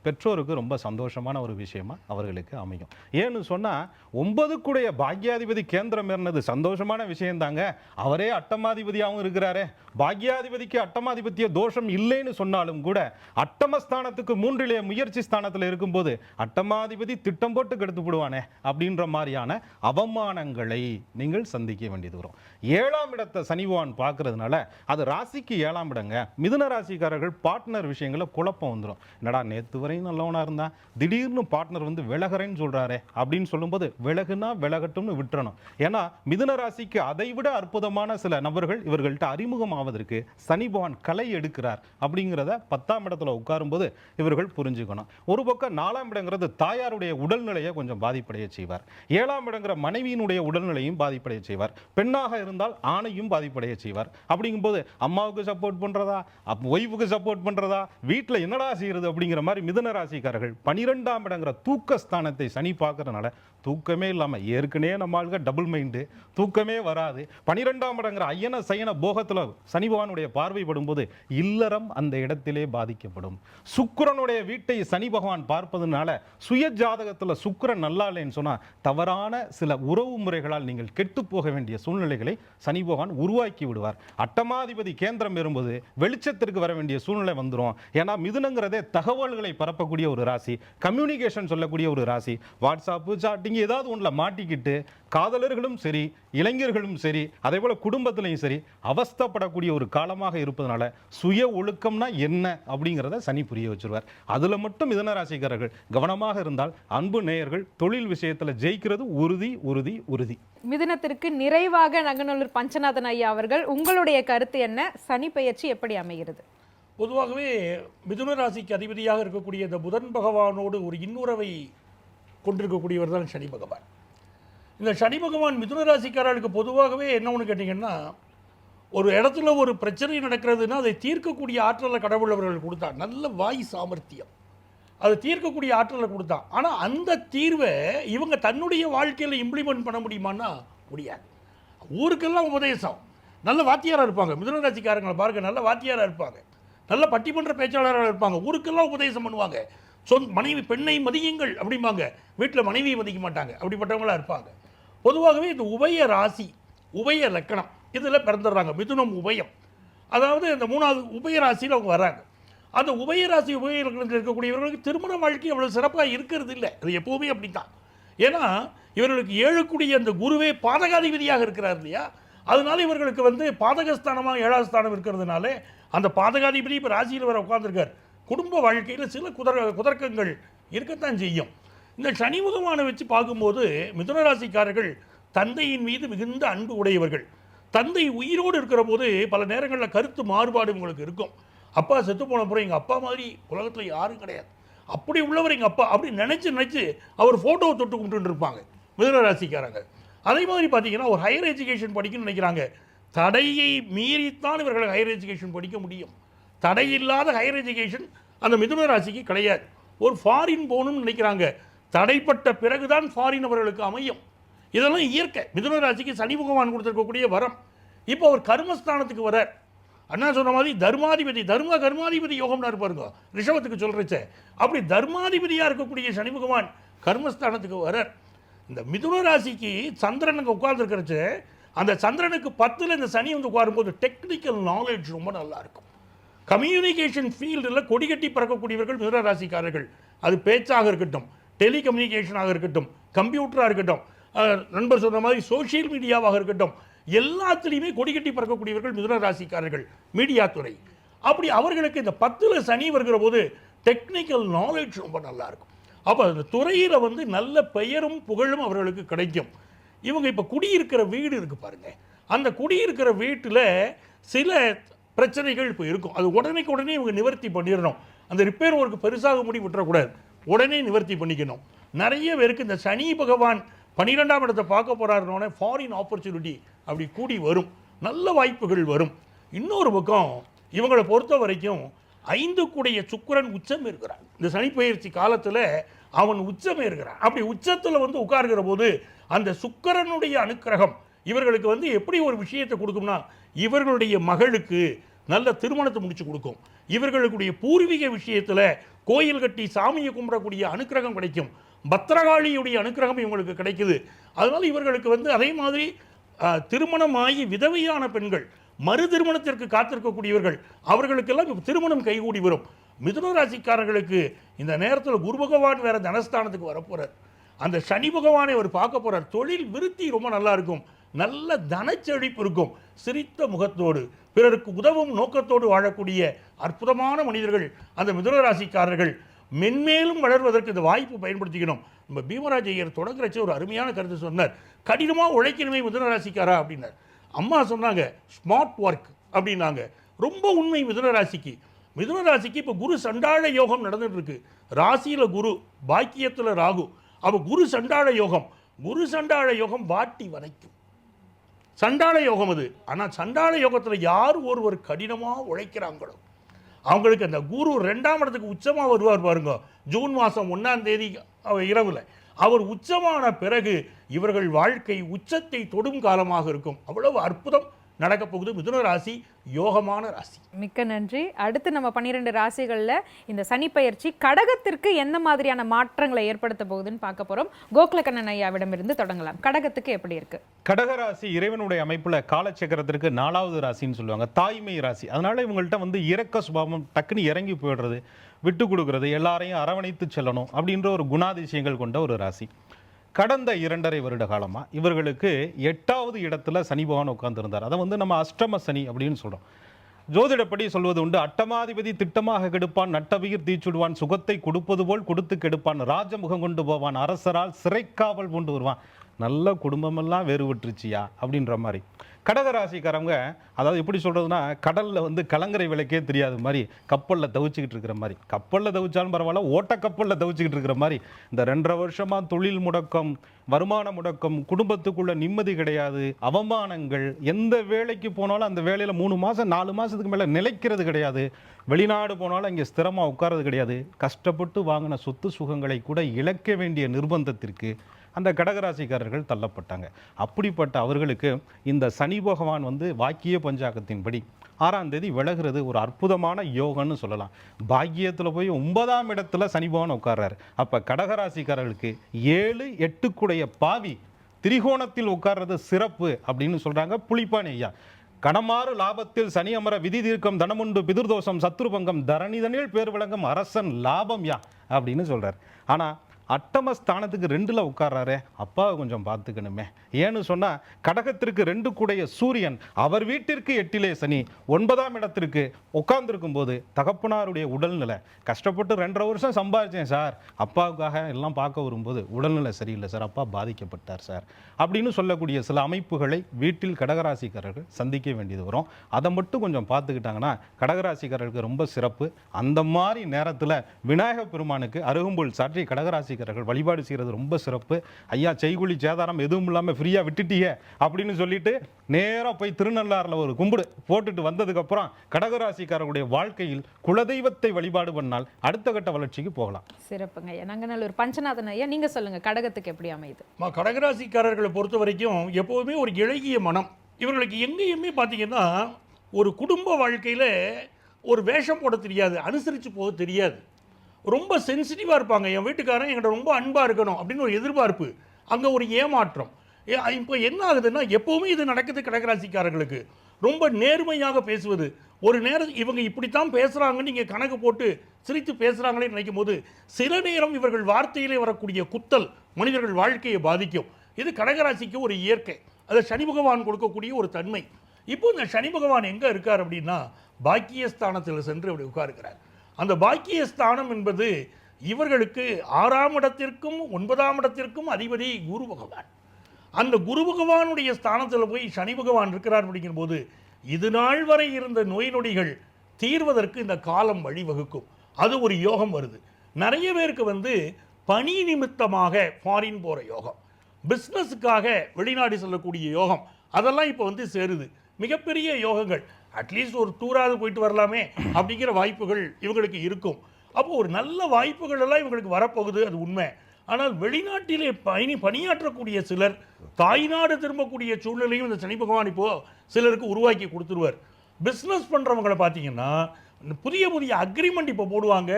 பெற்றோருக்கு ரொம்ப சந்தோஷமான ஒரு விஷயமா அவர்களுக்கு அமையும். ஏன்னு சொன்னால் 9க்குடைய பாக்யாதிபதி கேந்திரம் ஏறினது சந்தோஷமான விஷயந்தாங்க. அவரே அட்டமாதிபதியாகவும் இருக்கிறாரே. பாக்யாதிபதிக்கு அட்டமாதிபத்திய தோஷம் இல்லைன்னு சொன்னாலும் கூட அட்டமஸ்தானத்துக்கு 3லே முயற்சி ஸ்தானத்தில் இருக்கும்போது அட்டமாதிபதி திட்டம் போட்டு கெடுத்து விடுவானே அப்படின்ற மாதிரியான அவமானங்களை நீங்கள் சந்திக்க வேண்டியது வரும். 7ஆம் இடத்தை சனி பகவான் பார்க்கறதுனால அது ராசிக்கு 7ஆம் இடங்க. மிதுன ராசிக்காரர்கள் பார்ட்னர் விஷயங்களை குழப்பம் வந்துடும். என்னடா நேற்று வரை நல்லவனா இருந்தா திடீர்னு பார்ட்னர் வந்து விலகிறேன்னு சொல்றாரே அப்படின்னு சொல்லும்போது விலகுனா விலகட்டும்னு விட்டுறணும். ஏன்னா மிதுன ராசிக்கு அதை விட அற்புதமான சில நபர்கள் இவர்கள்ட்ட அறிமுகம் ஆவதற்கு சனி பகவான் கலை எடுக்கிறார் அப்படிங்கிறத 10ஆம் இடத்துல உட்காரும்போது இவர்கள் புரிஞ்சுக்கணும். ஒரு பக்கம் 4ஆம் இடங்கிறது தாயாருடைய உடல்நிலையை கொஞ்சம் பாதிப்படைய செய்வார். 7ஆம் இடங்கிற மனைவியினுடைய உடல்நிலையும் பாதிப்படைய செய்வார். பெண்ணாக இருந்தால் ஆணையும் பாதிப்படைய செய்வார். அப்படிங்கும்போது அம்மாவுக்கு சப்போர்ட் பண்றதா, ஒய்ஃபுக்கு சப்போர்ட் பண்றதா, வீட்டில் என்னடா செய்யறது அப்படிங்கிற மாதிரி மிதுன ராசிக்காரர்கள் 12ஆம் இடங்கிற தூக்க ஸ்தானத்தை சனி பார்க்கறதுனால தூக்கமே இல்லாமல் ஏற்கனவே நம்ம ஆளுங்க டபுள் மைண்டு, தூக்கமே வராது. 12ஆம் இடங்கிற ஐயன சயன போகத்தில் சனி பகவானுடைய பார்வை படும்போது இல்லறம் அந்த இடத்திலே பாதிக்கப்படும். சுக்கிரனுடைய வீட்டை சனி பகவான் பார்ப்பதனால சுய ஜாதகத்தில் சுக்கிரன் நல்லா இல்லைன்னு சொன்னால் தவறான சில உறவு முறைகளால் நீங்கள் கெட்டு போக வேண்டிய சூழ்நிலைகளை சனி பகவான் உருவாக்கி விடுவார். அட்டமாதிபதி கேந்திரம் வரும்போது வெளிச்சத்திற்கு வர வேண்டிய சூழ்நிலை வந்துடும். ஏன்னா மிதுனங்கிறதே தகவல்களை பரப்பக்கூடிய ஒரு ராசி, கம்யூனிகேஷன் சொல்லக்கூடிய ஒரு ராசி. வாட்ஸ்அப்பு, சாட்டிங் ஏதாவது ஒன்றில் மாட்டிக்கிட்டு காதலர்களும் சரி, இளைஞர்களும் சரி, அதே போல குடும்பத்திலையும் சரி அவஸ்தப்படக்கூடிய ஒரு காலமாக இருப்பதனால சுய ஒழுக்கம்னா என்ன அப்படிங்கிறத சனி புரிய வச்சிருவார். அதில் மட்டும் மிதுன ராசிக்காரர்கள் கவனமாக இருந்தால் அன்பு நேயர்கள் தொழில் விஷயத்தில் ஜெயிக்கிறது உறுதி உறுதி உறுதி. மிதுனத்திற்கு நிறைவாக நங்கநல்லூர் பஞ்சநாதன் ஐயா அவர்கள், உங்களுடைய கருத்து என்ன? சனி பெயர்ச்சி எப்படி அமைகிறது? பொதுவாகவே மிதுன ராசிக்கு அதிபதியாக இருக்கக்கூடிய இந்த புதன் பகவானோடு ஒரு இன்னுறவை கொண்டிருக்கக்கூடியவர் தான் சனி பகவான். இந்த சனி பகவான் மிதுன ராசிக்காரர்களுக்கு பொதுவாகவே என்ன ஒன்று கேட்டிங்கன்னா, ஒரு இடத்துல ஒரு பிரச்சனை நடக்கிறதுனா அதை தீர்க்கக்கூடிய ஆற்றலை கடவுள் அவர்கள் கொடுத்தான். நல்ல வாய் சாமர்த்தியம், அதை தீர்க்கக்கூடிய ஆற்றலை கொடுத்தான். ஆனால் அந்த தீர்வை இவங்க தன்னுடைய வாழ்க்கையில் இம்ப்ளிமெண்ட் பண்ண முடியுமான்னா முடியாது. ஊருக்கெல்லாம் உபதேசம், நல்ல வாத்தியாராக இருப்பாங்க. மிதுன ராசிக்காரங்களை பாருங்கள், நல்ல வாத்தியாராக இருப்பாங்க, நல்ல பட்டிமன்ற பேச்சாளராக இருப்பாங்க, ஊருக்கெல்லாம் உபதேசம் பண்ணுவாங்க. மனைவி பெண்ணை மதியுங்கள் அப்படிம்பாங்க, வீட்டில் மனைவியை மதிக்க மாட்டாங்க, அப்படிப்பட்டவங்களாக இருப்பாங்க. பொதுவாகவே இந்த உபய ராசி, உபய லக்கணம் இதில் பிறந்துடுறாங்க. மிதுனம் உபயம், அதாவது இந்த 3வது உபய ராசியில் அவங்க வராங்க. அந்த உபயராசி உபய லக்கணத்தில் இருக்கக்கூடியவர்களுக்கு திருமண வாழ்க்கை அவ்வளோ சிறப்பாக இருக்கிறது இல்லை. அது எப்போவுமே அப்படி தான். ஏன்னா இவர்களுக்கு 7க்குடிய அந்த குருவே பாதகாதிபதியாக இருக்கிறார் இல்லையா, அதனால இவர்களுக்கு வந்து பாதகஸ்தானமாக 7ஆவது ஸ்தானம் இருக்கிறதுனால அந்த பாதகாதிபதி இப்போ ராசியில் வர உட்கார்ந்துருக்கார். குடும்ப வாழ்க்கையில் சில குதர்க்கங்கள் இருக்கத்தான் செய்யும். இந்த சனி பகவானை வச்சு பார்க்கும்போது மிதுன ராசிக்காரர்கள் தந்தையின் மீது மிகுந்த அன்பு உடையவர்கள். தந்தை உயிரோடு இருக்கிற போது பல நேரங்களில் கருத்து மாறுபாடு உங்களுக்கு இருக்கும். அப்பா செத்து போன பிறகு எங்கள் அப்பா மாதிரி உலகத்தில் யாரும் கிடையாது, அப்படி உள்ளவர் எங்கள் அப்பா அப்படி நினச்சி அவர் ஃபோட்டோவை தொட்டு கும்பிட்டு இருப்பாங்க மிதுன ராசிக்காரங்க. அதே மாதிரி பார்த்தீங்கன்னா ஒரு ஹையர் எஜுகேஷன் படிக்கணும்னு நினைக்கிறாங்க. தடையை மீறித்தான் இவர்கள் ஹையர் எஜுகேஷன் படிக்க முடியும். தடையில்லாத ஹையர் எஜுகேஷன் அந்த மிதுன ராசிக்கு கிடையாது. ஒரு ஃபாரின் போகணும்னு நினைக்கிறாங்க, தடைப்பட்ட பிறகுதான் ஃபாரின் அவர்களுக்கு அமையும். இதெல்லாம் இயற்கை. மிதுன ராசிக்கு சனி பகவான் கொடுத்துருக்கக்கூடிய வரம். இப்போ அவர் கர்மஸ்தானத்துக்கு வரார். அண்ணா சொன்ன மாதிரி தர்மாதிபதி, கர்மாதிபதி யோகம்னா இருப்பாருங்க ரிஷபத்துக்கு சொல்கிறச்ச, அப்படி தர்மாதிபதியாக இருக்கக்கூடிய சனி பகவான் கர்மஸ்தானத்துக்கு வரார். இந்த மிதுன ராசிக்கு சந்திரன் அங்கே உட்கார்ந்துருக்கிறச்ச, அந்த சந்திரனுக்கு 10ல் இந்த சனி வந்து உட்காரும்போது டெக்னிக்கல் நாலேஜ் ரொம்ப நல்லா இருக்கும். கம்யூனிகேஷன் ஃபீல்டில் கொடிகட்டி பறக்கக்கூடியவர்கள் மிதுன ராசிக்காரர்கள். அது பேச்சாக இருக்கட்டும், டெலிகம்யூனிகேஷனாக இருக்கட்டும், கம்ப்யூட்டராக இருக்கட்டும், நண்பர் சொன்ன மாதிரி சோஷியல் மீடியாவாக இருக்கட்டும், எல்லாத்துலேயுமே கொடிகட்டி பறக்கக்கூடியவர்கள் மிதுன ராசிக்காரர்கள், மீடியா துறை. அப்படி அவர்களுக்கு இந்த 10ல் சனி வருகிற போது டெக்னிக்கல் நாலேஜ் ரொம்ப நல்லா இருக்கும். அப்போ அந்த துறையில் வந்து நல்ல பெயரும் புகழும் அவர்களுக்கு கிடைக்கும். இவங்க இப்போ குடியிருக்கிற வீடு இருக்குது பாருங்கள், அந்த குடியிருக்கிற வீட்டில் சில பிரச்சனைகள் இப்போ இருக்கும். அது உடனே இவங்க நிவர்த்தி பண்ணிடணும். அந்த ரிப்பேர் ஒர்க்கு பெருசாக முடி விட்டுறக்கூடாது, உடனே நிவர்த்தி பண்ணிக்கணும். நிறைய பேருக்கு இந்த சனி பகவான் 12ஆம் இடத்தை பார்க்க போகிறாருன்னொடனே ஃபாரின் ஆப்பர்ச்சுனிட்டி அப்படி கூடி வரும், நல்ல வாய்ப்புகள் வரும். இன்னொரு பக்கம் இவங்களை பொறுத்த வரைக்கும் 5 கூடிய சுக்கிரன் உச்சம் இருக்கிறான். இந்த சனிப்பெயர்ச்சி காலத்தில் அவன் உச்சமே இருக்கிறான். அப்படி உச்சத்தில் வந்து உட்கார்கிற போது அந்த சுக்கிரனுடைய அனுக்கிரகம் இவர்களுக்கு வந்து எப்படி ஒரு விஷயத்தை கொடுக்கும்னா, இவர்களுடைய மகளுக்கு நல்ல திருமணத்தை முடிச்சு கொடுக்கும். இவர்களுடைய பூர்வீக விஷயத்தில் கோயில் கட்டி சாமியை கும்பிடக்கூடிய அனுக்கிரகம் கிடைக்கும். பத்திரகாளியுடைய அனுக்கிரகம் இவங்களுக்கு கிடைக்குது. அதனால் இவர்களுக்கு வந்து அதே மாதிரி திருமணமாகி விதவையான பெண்கள், மறு திருமணத்திற்கு காத்திருக்கக்கூடியவர்கள், அவர்களுக்கெல்லாம் இப்போ திருமணம் கைகூடி வரும். மிதுன ராசிக்காரர்களுக்கு இந்த நேரத்தில் குரு பகவான் வேற தனஸ்தானத்துக்கு வரப்போறார். அந்த சனி பகவானை அவர் பார்க்க போறார். தொழில் விருத்தி ரொம்ப நல்லா இருக்கும், நல்ல தனச்செழிப்பு இருக்கும். சிரித்த முகத்தோடு பிறருக்கு உதவும் நோக்கத்தோடு வாழக்கூடிய அற்புதமான மனிதர்கள் அந்த மிதுன ராசிக்காரர்கள். மென்மேலும் வளர்வதற்கு இந்த வாய்ப்பு பயன்படுத்திக்கணும். நம்ம பீமராஜ் ஐயர் தொடங்குறச்சு ஒரு அருமையான கருத்து சொன்னார். கடினமாக உழைக்கணுமே மிதுன ராசிக்காரா அப்படின்னார். அம்மா சொன்னாங்க ஸ்மார்ட் ஒர்க் அப்படின்னாங்க. ரொம்ப உண்மை. மிதுன ராசிக்கு இப்போ குரு சண்டாள யோகம் நடந்துட்டு இருக்கு. ராசியில் குரு, பாக்கியத்தில் ராகு. அப்போ குரு சண்டாள யோகம் வாட்டி வதைக்கும் சண்டாள யோகம் அது. ஆனால் சண்டாள யோகத்தில் யார் ஒருவர் கடினமாக உழைக்கிறாங்களோ அவங்களுக்கு அந்த குரு 2ஆம் இடத்துக்கு உச்சமாக வருவார் பாருங்க. ஜூன் மாதம் 1ஆம் தேதி இரவில் அவர் உச்சமான பிறகு இவர்கள் வாழ்க்கை உச்சத்தை தொடும் காலமாக இருக்கும். அவ்வளவு அற்புதம் நடக்க போகுது. மிதுன ராசி யோகமான ராசி. மிக்க நன்றி. அடுத்து நம்ம 12 ராசிகளில் இந்த சனிப்பெயர்ச்சி கடகத்திற்கு எந்த மாதிரியான மாற்றங்களை ஏற்படுத்த போகுதுன்னு பார்க்க போறோம். கோகுலக்கண்ணன் ஐயாவிடமிருந்து தொடங்கலாம். கடகத்துக்கு எப்படி இருக்கு? கடகராசி இறைவனுடைய அமைப்புல காலச்சக்கரத்திற்கு 4வது ராசின்னு சொல்லுவாங்க, தாய்மை ராசி. அதனால இவங்கள்ட்ட வந்து இரக்க சுபாவம், டக்குன்னு இறங்கி போயிடுறது, விட்டு கொடுக்கறது, எல்லாரையும் அரவணைத்து செல்லணும் அப்படின்ற ஒரு குணாதிசயங்கள் கொண்ட ஒரு ராசி. கடந்த 2.5 வருட காலமாக இவர்களுக்கு 8வது இடத்துல சனி பகவான் உட்கார்ந்துருந்தார். அதை வந்து நம்ம அஷ்டம சனி அப்படின்னு சொல்கிறோம். ஜோதிடப்படி சொல்வது உண்டு, அட்டமாதிபதி திட்டமாக கெடுப்பான், நட்டவியிர் தீச்சுடுவான், சுகத்தை கொடுப்பது போல் கொடுத்து கெடுப்பான், ராஜமுகம் கொண்டு போவான், அரசரால் சிறைக்காவல் கொண்டு வருவான், நல்ல குடும்பமெல்லாம் வேறு விட்டுருச்சியா அப்படின்ற மாதிரி. கடகராசிக்காரங்க அதாவது எப்படி சொல்கிறதுனா, கடலில் வந்து கலங்கரை விளக்கே தெரியாத மாதிரி கப்பலில் தவிச்சிக்கிட்டு இருக்கிற மாதிரி. கப்பலில் தவிச்சாலும் பரவாயில்ல, ஓட்டக்கப்பலில் தவிச்சிக்கிட்டு இருக்கிற மாதிரி. இந்த 2.5 வருஷமாக தொழில் முடக்கம், வருமான முடக்கம், குடும்பத்துக்குள்ள நிம்மதி கிடையாது, அவமானங்கள். எந்த வேலைக்கு போனாலும் அந்த வேலையில் 3 மாதம் 4 மாதத்துக்கு மேலே நிலைக்கிறது கிடையாது. வெளிநாடு போனாலும் இங்கே ஸ்திரமாக உட்கார்றது கிடையாது. கஷ்டப்பட்டு வாங்கின சொத்து சுகங்களை கூட இழக்க வேண்டிய நிர்பந்தத்திற்கு அந்த கடகராசிக்காரர்கள் தள்ளப்பட்டாங்க. அப்படிப்பட்ட அவர்களுக்கு இந்த சனி பகவான் வந்து வாக்கிய பஞ்சாங்கத்தின்படி 6ஆம் தேதி விலகிறது ஒரு அற்புதமான யோகம்னு சொல்லலாம். பாக்கியத்தில் போய் 9ஆம் இடத்துல சனி பகவான் உட்கார்றாரு. அப்போ கடகராசிக்காரர்களுக்கு 7, 8 கூடைய பாவி திரிகோணத்தில் உட்கார்றது சிறப்பு அப்படின்னு சொல்கிறாங்க புலிப்பாணி ஐயா. கணமாறு லாபத்தில் சனி அமர விதி தீர்க்கம் தனமுண்டு பிதிர்தோஷம் சத்ருபங்கம் தரணிதனில் பேர் விளங்கும் அரசன் லாபம் யா அப்படின்னு சொல்கிறார். ஆனால் அட்டமஸ்தானத்துக்கு 2ல் உட்கார்றாரு. அப்பாவை கொஞ்சம் பார்த்துக்கணுமே. ஏன்னு சொன்னால் கடகத்திற்கு 2 கூடைய சூரியன், அவர் வீட்டிற்கு 8லே சனி, 9ஆம் இடத்திற்கு உட்கார்ந்துருக்கும் போது தகப்பனாருடைய உடல்நிலை, கஷ்டப்பட்டு 2.5 வருஷம் சம்பாதிச்சேன் சார், அப்பாவுக்காக எல்லாம் பார்க்க வரும்போது உடல்நிலை சரியில்லை சார், அப்பா பாதிக்கப்பட்டார் சார் அப்படின்னு சொல்லக்கூடிய சில அமைப்புகளை வீட்டில் கடகராசிக்காரர்கள் சந்திக்க வேண்டியது வரும். அதை மட்டும் கொஞ்சம் பார்த்துக்கிட்டாங்கன்னா கடகராசிக்காரர்களுக்கு ரொம்ப சிறப்பு. அந்த மாதிரி நேரத்தில் விநாயகப் பெருமானுக்கு அருகம்புல் சாற்றி கடகராசி வழிபாடு செய்கிறது ரொம்ப சிறப்பு. ஐயா செய்குழி சேதாரம் எதுவும் இல்லாமல் ஃப்ரீயாக விட்டுட்டியே அப்படின்னு சொல்லிட்டு நேராக போய் திருநள்ளாறில் ஒரு கும்பிடு போட்டுட்டு வந்ததுக்கப்புறம் கடகராசிக்காரர்களுடைய வாழ்க்கையில் குலதெய்வத்தை வழிபாடு பண்ணால் அடுத்த கட்ட வளர்ச்சிக்கு போகலாம். சிறப்புங்க ஐயா. நங்கநல்லூர் பஞ்சநாதன் ஐயா, நீங்க சொல்லுங்க, கடகத்துக்கு எப்படி அமையுது? கடகராசிக்காரர்களை பொறுத்த வரைக்கும் எப்போதுமே ஒரு இளகிய மனம். இவர்களுக்கு எங்கேயுமே பார்த்தீங்கன்னா ஒரு குடும்ப வாழ்க்கையில் ஒரு வேஷம் போட தெரியாது, அனுசரித்து போக தெரியாது, ரொம்ப சென்சிட்டிவாக இருப்பாங்க. என் வீட்டுக்காரன் என்கிட்ட ரொம்ப அன்பாக இருக்கணும் அப்படின்னு ஒரு எதிர்பார்ப்பு, அங்கே ஒரு ஏமாற்றம். இப்போ என்ன ஆகுதுன்னா, எப்போவுமே இது நடக்குது கடகராசிக்காரர்களுக்கு. ரொம்ப நேர்மையாக பேசுவது, ஒரு நேரம் இவங்க இப்படித்தான் பேசுகிறாங்கன்னு நீங்கள் கணக்கு போட்டு சிரித்து பேசுகிறாங்களே நினைக்கும் போது சில நேரம் இவர்கள் வார்த்தையிலே வரக்கூடிய குத்தல் மனிதர்கள் வாழ்க்கையை பாதிக்கும். இது கடகராசிக்கு ஒரு இயற்கை, அதை சனி பகவான் கொடுக்கக்கூடிய ஒரு தன்மை. இப்போ இந்த சனி பகவான் எங்கே இருக்கார் அப்படின்னா, பாக்கியஸ்தானத்தில் சென்று அப்படி உட்காருக்கிறார். அந்த பாக்கியஸ்தானம் என்பது இவர்களுக்கு 6ஆம் இடத்திற்கும் 9ஆம் இடத்திற்கும் அதிபதி குரு பகவான். அந்த குரு பகவானுடைய ஸ்தானத்தில் போய் சனி பகவான் இருக்கிறார் அப்படிங்கிற போது இது நாள் வரை இருந்த நோய் நொடிகள் தீர்வதற்கு இந்த காலம் வழிவகுக்கும். அது ஒரு யோகம் வருது. நிறைய பேருக்கு வந்து பணி நிமித்தமாக ஃபாரின் போகிற யோகம், பிஸ்னஸுக்காக வெளிநாடு செல்லக்கூடிய யோகம், அதெல்லாம் இப்போ வந்து சேருது. மிகப்பெரிய யோகங்கள். அட்லீஸ்ட் ஒரு டூராவது போயிட்டு வரலாமே அப்படிங்கிற வாய்ப்புகள் இவங்களுக்கு இருக்கும். அப்போது ஒரு நல்ல வாய்ப்புகள் எல்லாம் இவங்களுக்கு வரப்போகுது, அது உண்மை. ஆனால் வெளிநாட்டிலே பணியாற்றக்கூடிய சிலர் தாய்நாடு திரும்பக்கூடிய சூழ்நிலையும் இந்த சனி பகவான் இப்போது சிலருக்கு உருவாக்கி கொடுத்துருவார். பிஸ்னஸ் பண்ணுறவங்களை பார்த்தீங்கன்னா புதிய புதிய அக்ரிமெண்ட் இப்போ போடுவாங்க.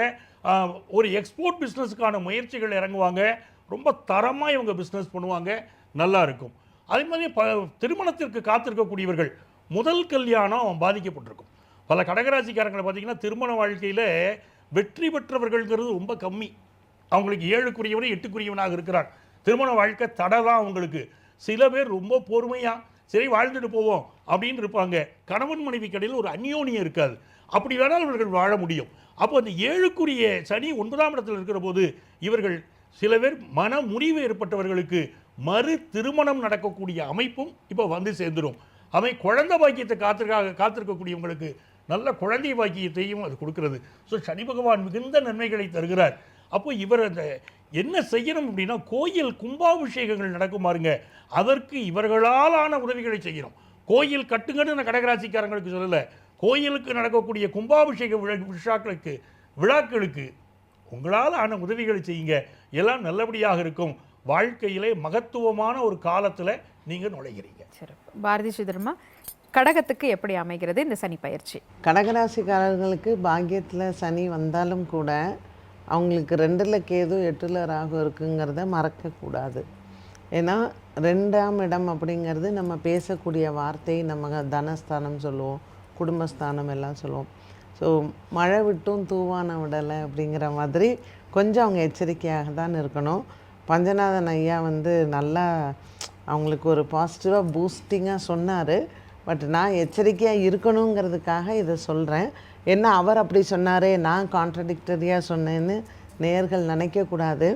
ஒரு எக்ஸ்போர்ட் பிஸ்னஸுக்கான முயற்சிகள் இறங்குவாங்க. ரொம்ப தரமாக இவங்க பிஸ்னஸ் பண்ணுவாங்க, நல்லா இருக்கும். அதே மாதிரி திருமணத்திற்கு காத்திருக்கக்கூடியவர்கள் முதல் கல்யாணம் பாதிக்கப்பட்டிருக்கும். பல கடகராசிக்காரங்களை பார்த்தீங்கன்னா திருமண வாழ்க்கையில் வெற்றி பெற்றவர்கள்ங்கிறது ரொம்ப கம்மி. அவங்களுக்கு 7க்குரியவனே 8க்குரியவனாக இருக்கிறான். திருமண வாழ்க்கை தடை தான் அவங்களுக்கு. சில பேர் ரொம்ப பொறுமையாக சரி வாழ்ந்துட்டு போவோம் அப்படின்னு இருப்பாங்க. கணவன் மனைவி கடையில் ஒரு அந்யோன்யம் இருக்காது. அப்படி வேணால் இவர்கள் வாழ முடியும். அப்போ அந்த 7க்குரிய சனி 9ஆம் இடத்தில் இருக்கிற போது இவர்கள் சில பேர் மன முறிவு ஏற்பட்டவர்களுக்கு மறு திருமணம் நடக்கக்கூடிய அமைப்பும் இப்போ வந்து சேர்ந்துடும். குழந்தை பாக்கியத்தை காத்திருக்கக்கூடியவங்களுக்கு நல்ல குழந்தை பாக்கியத்தையும் அது கொடுக்கிறது. ஸோ சனி பகவான் மிகுந்த நன்மைகளை தருகிறார். அப்போ இவர் அந்த என்ன செய்யணும் அப்படின்னா, கோயில் கும்பாபிஷேகங்கள் நடக்கும் பாருங்க, அதற்கு இவர்களால் ஆன உதவிகளை செய்யணும். கோயில் கட்டுங்கன்னு நான் கடகராசிக்காரங்களுக்கு சொல்லலை. கோயிலுக்கு நடக்கக்கூடிய கும்பாபிஷேக விழாக்களுக்கு உங்களால் ஆன உதவிகளை செய்யுங்க. எல்லாம் நல்லபடியாக இருக்கும். வாழ்க்கையிலே மகத்துவமான ஒரு காலத்தில் நீங்கள் நுழைகிறீங்க. சரி, பாரதி ஸ்ரீதர்மா, கடகத்துக்கு எப்படி அமைகிறது இந்த சனி பயிற்சி? கடகராசிக்காரர்களுக்கு பாக்கியத்தில் சனி வந்தாலும் கூட அவங்களுக்கு 2ல் கேது 8ல் ராகு இருக்குங்கிறத மறக்கக்கூடாது. ஏன்னா 2ஆம் இடம் அப்படிங்கிறது நம்ம பேசக்கூடிய வார்த்தை, நம்ம தனஸ்தானம் சொல்லுவோம், குடும்பஸ்தானம் எல்லாம் சொல்லுவோம். ஸோ மழை விட்டும் தூவான விடலை அப்படிங்கிற மாதிரி கொஞ்சம் அவங்க எச்சரிக்கையாக தான் இருக்கணும். பஞ்சநாதன் ஐயா வந்து நல்லா அவங்களுக்கு ஒரு பாசிட்டிவாக பூஸ்டிங்காக சொன்னார். பட் நான் எச்சரிக்கையாக இருக்கணுங்கிறதுக்காக இதை சொல்கிறேன். என்ன அவர் அப்படி சொன்னாரே, நான் கான்ட்ரடிக்டரியாக சொன்னேன்னு நேயர்கள் நினைக்கக்கூடாது.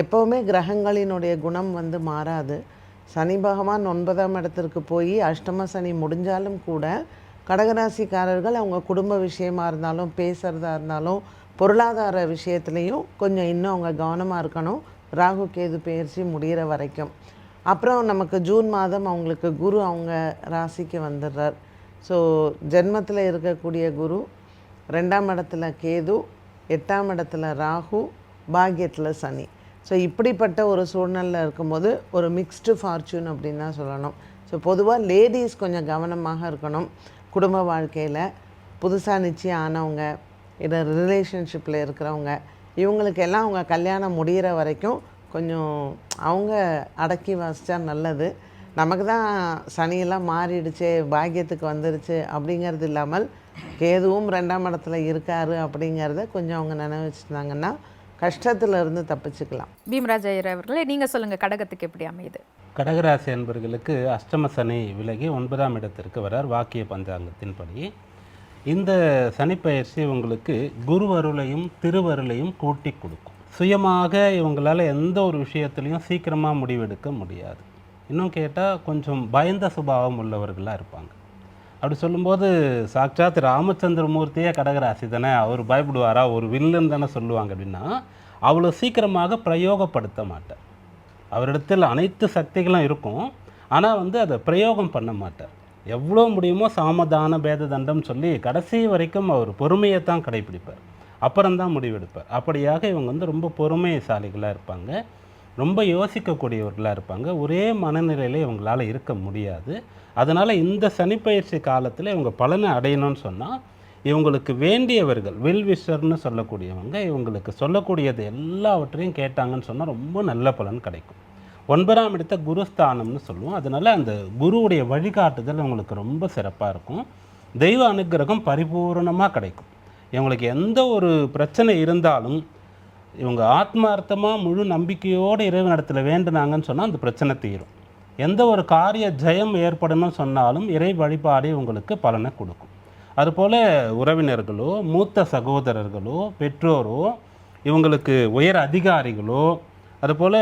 எப்போவுமே கிரகங்களினுடைய குணம் வந்து மாறாது. சனி பகவான் 9ஆம் இடத்திற்கு போய் அஷ்டம சனி முடிஞ்சாலும் கூட கடகராசிக்காரர்கள் அவங்க குடும்ப விஷயமாக இருந்தாலும், பேசுகிறதா இருந்தாலும், பொருளாதார விஷயத்துலேயும் கொஞ்சம் இன்னும் அவங்க கவனமாக இருக்கணும், ராகு கேது பெயர்ச்சி முடிகிற வரைக்கும். அப்புறம் நமக்கு ஜூன் மாதம் அவங்களுக்கு குரு அவங்க ராசிக்கு வந்துடுறார். ஸோ ஜென்மத்தில் இருக்கக்கூடிய குரு, 2ஆம் இடத்துல கேது, 8ஆம் இடத்துல ராகு, பாக்கியத்தில் சனி. ஸோ இப்படிப்பட்ட ஒரு சூழ்நிலையில் இருக்கும்போது ஒரு மிக்ஸ்டு ஃபார்ச்சூன் அப்படின்னு தான் சொல்லணும். ஸோ பொதுவாக லேடிஸ் கொஞ்சம் கவனமாக இருக்கணும். குடும்ப வாழ்க்கையில் புதுசாக நிச்சயம் ஆனவங்க, இல்லை ரிலேஷன்ஷிப்பில் இருக்கிறவங்க, இவங்களுக்கெல்லாம் அவங்க கல்யாணம் முடிகிற வரைக்கும் கொஞ்சம் அவங்க அடக்கி வாசித்தா நல்லது. நமக்கு தான் சனியெல்லாம் மாறிடுச்சு, பாக்கியத்துக்கு வந்துடுச்சு அப்படிங்கிறது இல்லாமல் கேதுவும் 2ஆம் இடத்துல இருக்கார் அப்படிங்கிறத கொஞ்சம் அவங்க நினைவச்சுட்டாங்கன்னா கஷ்டத்திலிருந்து தப்பிச்சுக்கலாம். பீமராஜ் ஐயர் அவர்களே, நீங்கள் சொல்லுங்கள், கடகத்துக்கு எப்படி அமையுது? கடகராசி என்பர்களுக்கு அஷ்டம சனி விலகி 9ஆம் இடத்திற்கு வரார் வாக்கிய பஞ்சாங்கத்தின்படி. இந்த சனிப்பெயர்ச்சி உங்களுக்கு குருவருளையும் திருவருளையும் கூட்டி கொடுக்கும். சுயமாக இவங்களால் எந்த ஒரு விஷயத்துலையும் சீக்கிரமாக முடிவெடுக்க முடியாது. இன்னும் கேட்டால் கொஞ்சம் பயந்த சுபாவம் உள்ளவர்களாக இருப்பாங்க. அப்படி சொல்லும்போது சாட்சாத் ராமச்சந்திரமூர்த்தியே கடகராசி தானே, அவர் பயப்படுவாரா, ஒரு வில்லன் தானே சொல்லுவாங்க அப்படின்னா, அவ்வளோ சீக்கிரமாக பிரயோகப்படுத்த மாட்டார். அவரிடத்தில் அனைத்து சக்திகளும் இருக்கும், ஆனால் வந்து அதை பிரயோகம் பண்ண மாட்டார். எவ்வளோ முடியுமோ சாமதான பேத தண்டம் சொல்லி கடைசி வரைக்கும் அவர் பொறுமையை தான் கடைப்பிடிப்பார், அப்புறம்தான் முடிவெடுப்பார். அப்படியாக இவங்க வந்து ரொம்ப பொறுமைசாலிகளாக இருப்பாங்க, ரொம்ப யோசிக்கக்கூடியவர்களாக இருப்பாங்க. ஒரே மனநிலையில் இவங்களால் இருக்க முடியாது. அதனால் இந்த சனிப்பெயர்ச்சி காலத்தில் இவங்க பலனை அடையணும்னு சொன்னால் இவங்களுக்கு வேண்டியவர்கள் வெல்விஷர்னு சொல்லக்கூடியவங்க இவங்களுக்கு சொல்லக்கூடியது எல்லாவற்றையும் கேட்டாங்கன்னு சொன்னால் ரொம்ப நல்ல பலன் கிடைக்கும். 9ஆம் இடத்த குருஸ்தானம்னு சொல்லுவோம். அதனால் அந்த குருவுடைய வழிகாட்டுதல் இவங்களுக்கு ரொம்ப சிறப்பாக இருக்கும். தெய்வ அனுக்கிரகம் பரிபூர்ணமாக கிடைக்கும். இவங்களுக்கு எந்த ஒரு பிரச்சனை இருந்தாலும் இவங்க ஆத்மார்த்தமாக முழு நம்பிக்கையோடு இறைவனிடத்தில் வேண்டுனாங்கன்னு சொன்னால் அந்த பிரச்சனை தீரும். எந்த ஒரு காரிய ஜெயம் ஏற்படணும்னு சொன்னாலும் இறை வழிபாடு உங்களுக்கு பலனை கொடுக்கும். அதுபோல் உறவினர்களோ, மூத்த சகோதரர்களோ, பெற்றோரோ, இவங்களுக்கு உயர் அதிகாரிகளோ, அதுபோல்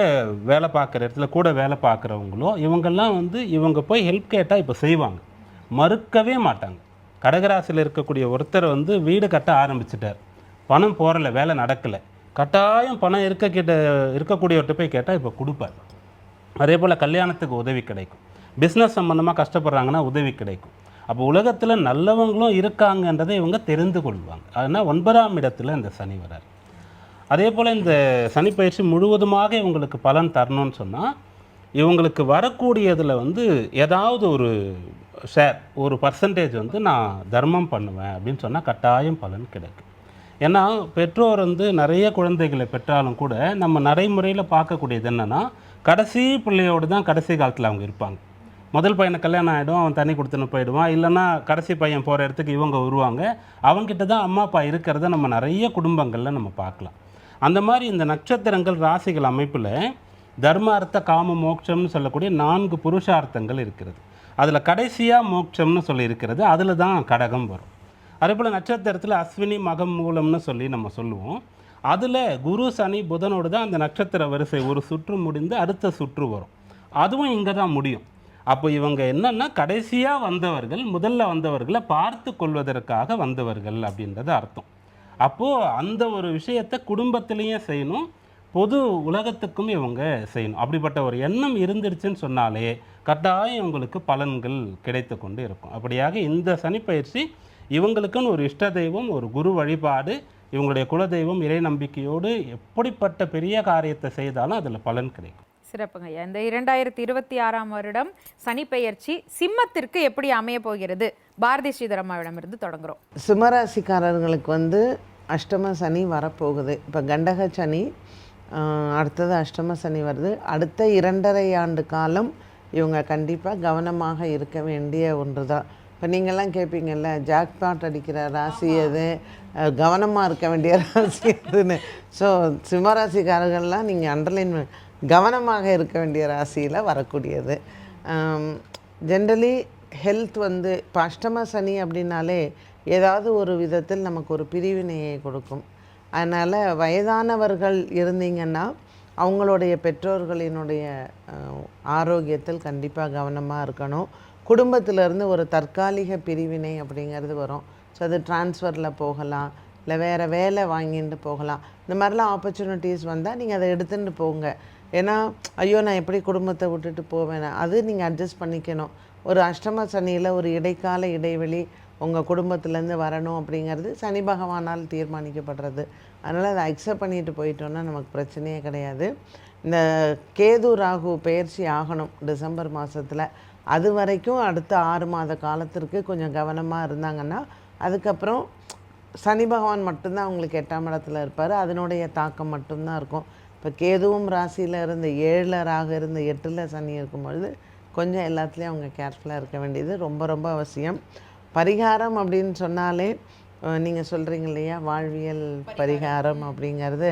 வேலை பார்க்குற இடத்துல கூட வேலை பார்க்குறவங்களும் இவங்கெல்லாம் வந்து இவங்க போய் ஹெல்ப் கேட்டால் இப்போ செய்வாங்க, மறுக்கவே மாட்டாங்க. கடகராசியில் இருக்கக்கூடிய ஒருத்தர் வந்து வீடு கட்ட ஆரம்பிச்சிட்டார், பணம் போகிறல, வேலை நடக்கலை, கட்டாயம் பணம் இருக்கக்கூடியவர்கிட்ட போய் கேட்டால் இப்போ கொடுப்பார். அதே போல் கல்யாணத்துக்கு உதவி கிடைக்கும், பிஸ்னஸ் சம்மந்தமாக கஷ்டப்படுறாங்கன்னா உதவி கிடைக்கும். அப்போ உலகத்தில் நல்லவங்களும் இருக்காங்கன்றதை இவங்க தெரிந்து கொள்வாங்க. அதனால் 9ஆம் இடத்துல இந்த சனி வரார். அதே போல் இந்த சனி பயிற்சி முழுவதுமாக இவங்களுக்கு பலன் தரணும்னு சொன்னால் இவங்களுக்கு வரக்கூடியதில் வந்து ஏதாவது ஒரு ஷேர், ஒரு பர்சன்டேஜ் வந்து நான் தர்மம் பண்ணுவேன் அப்படின்னு சொன்னால் கட்டாயம் பலன் கிடைக்கும். ஏன்னா பெற்றோர் வந்து நிறைய குழந்தைகளை பெற்றாலும் கூட நம்ம நடைமுறையில் பார்க்கக்கூடியது என்னென்னா கடைசி பிள்ளையோடு தான் கடைசி காலத்தில் அவங்க இருப்பாங்க. முதல் பையனை கல்யாணம் ஆகிடும், அவன் தண்ணி கொடுத்துன்னு போயிடுவான், இல்லைன்னா கடைசி பையன் போகிற இடத்துக்கு இவங்க வருவாங்க, அவங்ககிட்ட தான் அம்மா அப்பா இருக்கிறத நம்ம நிறைய குடும்பங்களில் நம்ம பார்க்கலாம். அந்த மாதிரி இந்த நட்சத்திரங்கள் ராசிகள் அமைப்பில் தர்மார்த்த காம மோட்சம்னு சொல்லக்கூடிய 4 புருஷார்த்தங்கள் இருக்கிறது. அதில் கடைசியாக மோட்சம்னு சொல்லி இருக்கிறது, அதில் தான் கடகம் வரும். அதே போல் நட்சத்திரத்தில் அஸ்வினி மகம் மூலம்னு சொல்லி நம்ம சொல்லுவோம். அதில் குரு சனி புதனோடு தான் அந்த நட்சத்திர வரிசை ஒரு சுற்று முடிந்து அடுத்த சுற்று வரும், அதுவும் இங்கே தான் முடியும். அப்போ இவங்க என்னென்னா கடைசியாக வந்தவர்கள், முதல்ல வந்தவர்களை பார்த்து கொள்வதற்காக வந்தவர்கள் அப்படின்றது அர்த்தம். அப்போது அந்த ஒரு விஷயத்தை குடும்பத்திலையும் செய்யணும், பொது உலகத்துக்கும் இவங்க செய்யணும். அப்படிப்பட்ட ஒரு எண்ணம் இருந்துருச்சுன்னு சொன்னாலே கட்டாயம் இவங்களுக்கு பலன்கள் கிடைத்து கொண்டு இருக்கும். அப்படியாக இந்த சனிப்பயிற்சி இவங்களுக்குன்னு ஒரு இஷ்ட தெய்வம், ஒரு குரு வழிபாடு, இவங்களுடைய குலதெய்வம், இறை நம்பிக்கையோடு எப்படிப்பட்ட பெரிய காரியத்தை செய்தாலும் அதில் பலன் கிடைக்கும். சிறப்புங்க ஐயா. இந்த 2026ஆம் வருடம் சனிப்பெயர்ச்சி சிம்மத்திற்கு எப்படி அமைய போகிறது? பாரதி ஸ்ரீதரம்மாவிடமிருந்து தொடங்குகிறோம். சிம்மராசிக்காரர்களுக்கு வந்து அஷ்டம சனி வரப்போகுது. இப்போ கண்டக சனி, அடுத்தது அஷ்டம சனி வருது. அடுத்த 2.5 ஆண்டு காலம் இவங்க கண்டிப்பாக கவனமாக இருக்க வேண்டிய ஒன்று தான். இப்போ நீங்கள்லாம் கேட்பீங்கள்ல, ஜாக்பாட் அடிக்கிற ராசி எது, கவனமாக இருக்க வேண்டிய ராசி எதுன்னு. ஸோ சிம்மராசிக்காரர்கள்லாம் நீங்கள் அண்டர்லைன் கவனமாக இருக்க வேண்டிய ராசியில் வரக்கூடியது. ஜென்ரலி ஹெல்த் வந்து இப்போ அஷ்டம சனி அப்படின்னாலே ஏதாவது ஒரு விதத்தில் நமக்கு ஒரு பிரிவினையை கொடுக்கும். அதனால் வயதானவர்கள் இருந்தீங்கன்னா அவங்களுடைய பெற்றோர்களினுடைய ஆரோக்கியத்தில் கண்டிப்பாக கவனமாக இருக்கணும். குடும்பத்திலேருந்து ஒரு தற்காலிக பிரிவினை அப்படிங்கிறது வரும். ஸோ அது ட்ரான்ஸ்ஃபரில் போகலாம், இல்லை வேறு வேலை வாங்கிட்டு போகலாம். இந்த மாதிரிலாம் ஆப்பர்ச்சுனிட்டிஸ் வந்தால் நீங்கள் அதை எடுத்துகிட்டு போங்க. ஏன்னா ஐயோ நான் எப்படி குடும்பத்தை விட்டுட்டு போவேன், அது நீங்கள் அட்ஜஸ்ட் பண்ணிக்கணும். ஒரு அஷ்டம சனியில் ஒரு இடைக்கால இடைவெளி உங்கள் குடும்பத்துலேருந்து வரணும் அப்படிங்கிறது சனி பகவானால் தீர்மானிக்கப்படுறது. அதனால் அதை அக்செப்ட் பண்ணிட்டு போயிட்டோன்னா நமக்கு பிரச்சனையே கிடையாது. இந்த கேது ராகு பெயர்ச்சி ஆகணும் டிசம்பர் மாதத்தில். அது வரைக்கும் அடுத்த 6 மாத காலத்திற்கு கொஞ்சம் கவனமாக இருந்தாங்கன்னா அதுக்கப்புறம் சனி பகவான் மட்டும்தான் அவங்களுக்கு 8ஆம் இடத்துல இருப்பார், அதனுடைய தாக்கம் மட்டும்தான் இருக்கும். இப்போ கேதுவும் ராசியில் இருந்து 7ல் ராகு இருந்து 8ல் சனி இருக்கும்பொழுது கொஞ்சம் எல்லாத்துலேயும் அவங்க கேர்ஃபுல்லாக இருக்க வேண்டியது ரொம்ப ரொம்ப அவசியம். பரிகாரம் அப்படின்னு சொன்னாலே நீங்கள் சொல்கிறீங்க இல்லையா, வாழ்வியல் பரிகாரம் அப்படிங்கிறது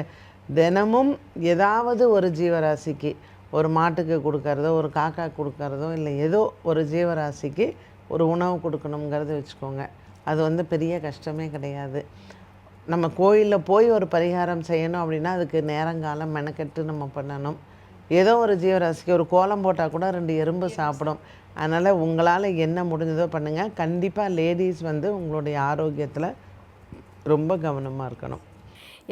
தினமும் ஏதாவது ஒரு ஜீவராசிக்கு, ஒரு மாட்டுக்கு கொடுக்கறதோ, ஒரு காக்கா கொடுக்கறதோ, இல்லை ஏதோ ஒரு ஜீவராசிக்கு ஒரு உணவு கொடுக்கணுங்கிறத வச்சுக்கோங்க. அது வந்து பெரிய கஷ்டமே கிடையாது. நம்ம கோயிலில் போய் ஒரு பரிகாரம் செய்யணும் அப்படின்னா அதுக்கு நேரங்காலம் மெனக்கெட்டு நம்ம பண்ணணும். ஏதோ ஒரு ஜீவராசிக்கு ஒரு கோலம் போட்டால் கூட 2 எறும்பு சாப்பிடும். அதனால் உங்களால் என்ன முடிஞ்சதோ பண்ணுங்கள். கண்டிப்பாக லேடிஸ் வந்து உங்களுடைய ஆரோக்கியத்தில் ரொம்ப கவனமாக இருக்கணும்.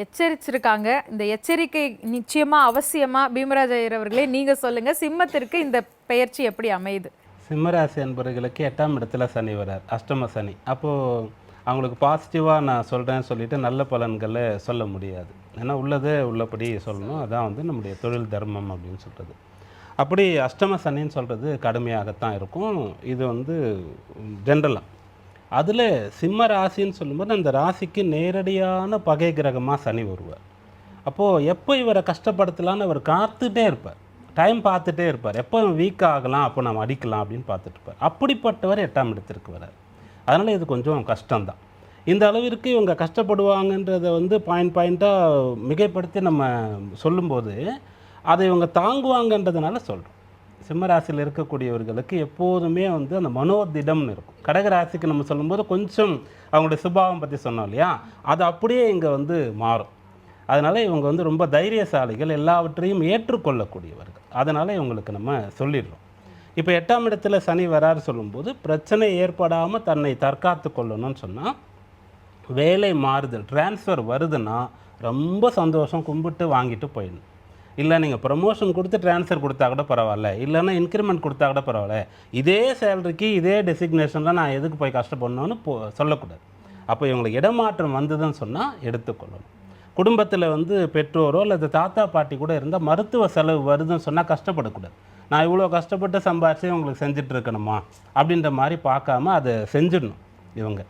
எச்சரிச்சிருக்காங்க. இந்த எச்சரிக்கை நிச்சயமாக அவசியமாக பீமராஜ் ஐயர் அவர்களே நீங்கள் சொல்லுங்கள், சிம்மத்திற்கு இந்த பெயர்ச்சி எப்படி அமையுது? சிம்மராசி அன்பர்களுக்கு 8ஆம் இடத்துல சனி வரார், அஷ்டம சனி. அப்போது அவங்களுக்கு பாசிட்டிவாக நான் சொல்கிறேன்னு சொல்லிவிட்டு நல்ல பலன்களை சொல்ல முடியாது. ஏன்னா உள்ளதே உள்ளபடி சொல்லணும், அதான் வந்து நம்முடைய தொழில் தர்மம் அப்படின்னு சொல்கிறது. அப்படி அஷ்டம சனின்னு சொல்கிறது கடுமையாகத்தான் இருக்கும். இது வந்து ஜென்ரலாக அதில் சிம்ம ராசின்னு சொல்லும்போது அந்த ராசிக்கு நேரடியான பகை கிரகமாக சனி வருவார். அப்போது எப்போ இவரை கஷ்டப்படுத்தலான்னு அவர் காத்துட்டே இருப்பார், டைம் பார்த்துட்டே இருப்பார், எப்போ வீக் ஆகலாம் அப்போ நம்ம அடிக்கலாம் அப்படின்னு பார்த்துட்டு இருப்பார். அப்படிப்பட்டவர் 8ஆம் இடத்திற்கு வரார். அதனால் இது கொஞ்சம் கஷ்டம்தான். இந்த அளவிற்கு இவங்க கஷ்டப்படுவாங்கன்றதை வந்து பாயிண்ட்டாக மிகைப்படுத்தி நம்ம சொல்லும்போது அதை இவங்க தாங்குவாங்கன்றதுனால சொல்கிறோம். சிம்மராசியில் இருக்கக்கூடியவர்களுக்கு எப்போதுமே வந்து அந்த மனோதிடம்னு இருக்கும். கடகராசிக்கு நம்ம சொல்லும்போது கொஞ்சம் அவங்களுடைய சுபாவம் பற்றி சொன்னோம் இல்லையா, அது அப்படியே இங்கே வந்து மாறும். அதனால் இவங்க வந்து ரொம்ப தைரியசாலிகள், எல்லாவற்றையும் ஏற்றுக்கொள்ளக்கூடியவர்கள். அதனால் இவங்களுக்கு நம்ம சொல்லிடுறோம். இப்போ 8ஆம் இடத்துல சனி வராரு சொல்லும்போது பிரச்சனை ஏற்படாமல் தன்னை தற்காத்து கொள்ளணும்னு சொன்னால், வேலை மாறுதல் ட்ரான்ஸ்ஃபர் வருதுன்னா ரொம்ப சந்தோஷம், கும்பிட்டு வாங்கிட்டு போயிடணும். இல்லை நீங்கள் ப்ரமோஷன் கொடுத்து ட்ரான்ஸ்ஃபர் கொடுத்தா கூட பரவாயில்ல, இல்லைன்னா இன்க்ரிமெண்ட் கொடுத்தா கூட பரவாயில்ல, இதே சேலரிக்கு இதே டெசிக்னேஷனில் நான் எதுக்கு போய் கஷ்டப்படணும்னு சொல்லக்கூடாது. அப்போ இவங்களுக்கு இடமாற்றம் வந்ததுன்னு சொன்னால் எடுத்துக்கொள்ளணும். குடும்பத்தில் வந்து பெற்றோரோ அல்லது தாத்தா பாட்டி கூட இருந்தால் மருத்துவ செலவு வருதுன்னு சொன்னால் கஷ்டப்படக்கூடாது. நான் இவ்வளோ கஷ்டப்பட்டு சம்பாரிச்சு உங்களுக்கு செஞ்சுட்டு இருக்கணுமா அப்படின்ற மாதிரி பார்க்காம அதை செஞ்சிடணும் இவங்க.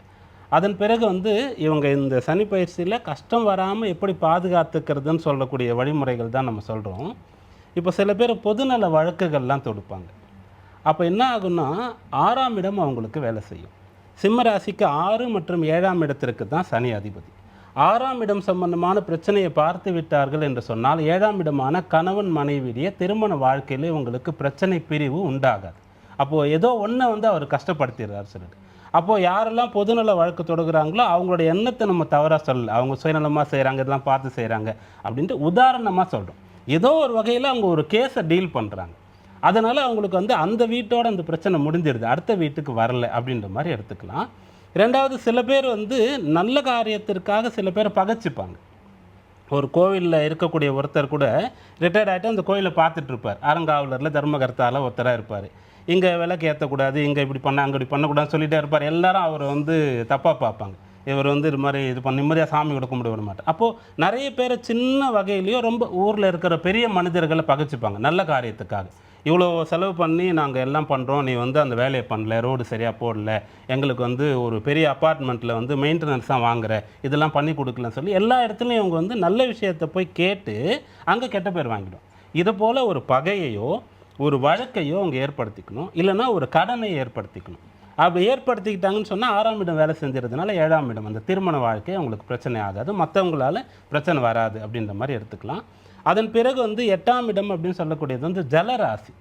அதன் பிறகு வந்து இவங்க இந்த சனி பயிற்சியில் கஷ்டம் வராமல் எப்படி பாதுகாத்துக்கிறதுன்னு சொல்லக்கூடிய வழிமுறைகள் தான் நம்ம சொல்கிறோம். இப்போ சில பேர் பொதுநல வழக்குகள்லாம் தொடுப்பாங்க. அப்போ என்ன ஆகுன்னா 6ஆம் இடம் அவங்களுக்கு வேலை செய்யும். சிம்ம ராசிக்கு 6 மற்றும் 7ஆம் இடத்திற்கு தான் சனி அதிபதி. 6ஆம் இடம் சம்பந்தமான பிரச்சனையை பார்த்து விட்டார்கள் என்று சொன்னால் 7ஆம் இடமான கணவன் மனைவியுடைய திருமண வாழ்க்கையில் உங்களுக்கு பிரச்சனை பிரிவு உண்டாகாது. அப்போது ஏதோ ஒன்றை வந்து அவர் கஷ்டப்படுத்திடுறார் சொல்லிட்டு. அப்போது யாரெல்லாம் பொதுநல வழக்கு தொடுகிறாங்களோ அவங்களோட எண்ணத்தை நம்ம தவறாக சொல்லலை. அவங்க சுயநலமாக செய்கிறாங்க, இதெல்லாம் பார்த்து செய்கிறாங்க அப்படின்ட்டு உதாரணமாக சொல்கிறோம். ஏதோ ஒரு வகையில் அவங்க ஒரு கேஸை டீல் பண்ணுறாங்க. அதனால் அவங்களுக்கு வந்து அந்த வீட்டோட அந்த பிரச்சனை முடிஞ்சிடுது, அடுத்த வீட்டுக்கு வரல அப்படின்ற மாதிரி எடுத்துக்கலாம். ரெண்டாவது, சில பேர் வந்து நல்ல காரியத்திற்காக சில பேர் பகைச்சிப்பாங்க. ஒரு கோவிலில் இருக்கக்கூடிய ஒருத்தர் கூட ரிட்டையர்ட் ஆகிட்டு அந்த கோயிலை பார்த்துட்டு இருப்பார். அறங்காவலரில் தர்மகர்த்தாவில் ஒருத்தராக இருப்பார். இங்கே விளக்கு ஏற்றக்கூடாது, இங்கே இப்படி பண்ண அங்கே இப்படி பண்ணக்கூடாதுன்னு சொல்லிகிட்டே இருப்பார். எல்லாரும் அவர் வந்து தப்பாக பார்ப்பாங்க. இவர் வந்து இது மாதிரி இது பண்ண நிம்மதியாக சாமி கொடுக்க முடிய விட மாட்டார். அப்போது நிறைய பேர் சின்ன வகையிலையோ ரொம்ப ஊரில் இருக்கிற பெரிய மனிதர்களை பகைச்சிப்பாங்க நல்ல காரியத்துக்காக. இவ்வளோ செலவு பண்ணி நாங்கள் எல்லாம் பண்ணுறோம், நீ வந்து அந்த வேலையை பண்ணல, ரோடு சரியாக போடல, எங்களுக்கு வந்து ஒரு பெரிய அப்பார்ட்மெண்ட்டில் வந்து மெயின்டெனன்ஸ் தான் வாங்குற, இதெல்லாம் பண்ணி கொடுக்கலன்னு சொல்லி எல்லா இடத்துலையும் இவங்க வந்து நல்ல விஷயத்தை போய் கேட்டு அங்கே கெட்ட பேர் வாங்கிடும். இதை போல் ஒரு பகையையோ ஒரு வழக்கையோ அவங்க ஏற்படுத்திக்கணும், இல்லைன்னா ஒரு கடனை ஏற்படுத்திக்கணும். அப்படி ஏற்படுத்திக்கிட்டாங்கன்னு சொன்னால் 6ஆம் இடம் வேலை செஞ்சுறதுனால 7ஆம் இடம் அந்த திருமண வாழ்க்கை அவங்களுக்கு பிரச்சனை ஆகாது, மற்றவங்களால பிரச்சனை வராது அப்படின்ற மாதிரி எடுத்துக்கலாம். அதன் பிறகு வந்து 8ஆம் இடம் அப்படின்னு சொல்லக்கூடியது வந்து ஜலராசி.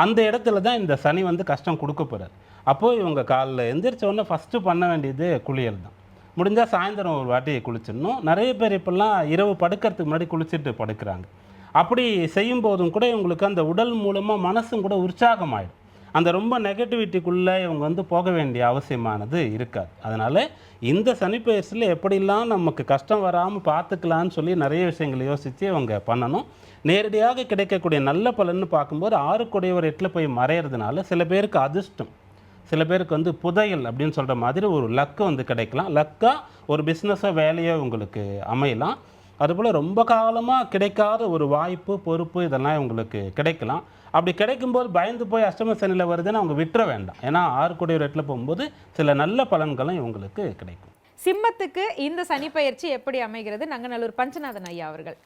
அந்த இடத்துல தான் இந்த சனி வந்து கஷ்டம் கொடுக்க போகிறார். அப்போது இவங்க காலைல எந்திரிச்ச உடனே ஃபஸ்ட்டு பண்ண வேண்டியது குளியல் தான். முடிஞ்சால் சாயந்தரம் ஒரு வாட்டி குளிச்சிடணும். நிறைய பேர் இப்போல்லாம் இரவு படுக்கிறதுக்கு முன்னாடி குளிச்சுட்டு படுக்கிறாங்க. அப்படி செய்யும்போதும் கூட இவங்களுக்கு அந்த உடல் மூலமாக மனசும் கூட உற்சாகமாயிடும். அந்த ரொம்ப நெகட்டிவிட்டிக்குள்ளே இவங்க வந்து போக வேண்டிய அவசியமானது இருக்காது. அதனால் இந்த சனிப்பெயர்ச்சியில் எப்படிலாம் நமக்கு கஷ்டம் வராமல் பார்த்துக்கலான்னு சொல்லி நிறைய விஷயங்களை யோசித்து இவங்க பண்ணணும். நேரடியாக கிடைக்கக்கூடிய நல்ல பலன்னு பார்க்கும்போது 6 8 போய் மறையிறதுனால சில பேருக்கு அதிர்ஷ்டம், சில பேருக்கு வந்து புதையல் அப்படின்னு சொல்கிற மாதிரி ஒரு லக்கு வந்து கிடைக்கலாம். லக்காக ஒரு பிஸ்னஸோ வேலையோ உங்களுக்கு அமையலாம். அதுபோல் ரொம்ப காலமாக கிடைக்காத ஒரு வாய்ப்பு, பொறுப்பு இதெல்லாம் இவங்களுக்கு கிடைக்கலாம். அப்படி கிடைக்கும்போது பயந்து போய் அஷ்டம சனியில் வருதுன்னு அவங்க விட்டுற வேண்டாம். ஏன்னா 6 8 போகும்போது சில நல்ல பலன்களும் இவங்களுக்கு கிடைக்கும். சிம்மத்துக்கு இந்த சனி பயிற்சி எப்படி அமைகிறது? நங்கநல்லூர் பஞ்சநாதன் ஐயா அவர்கள்.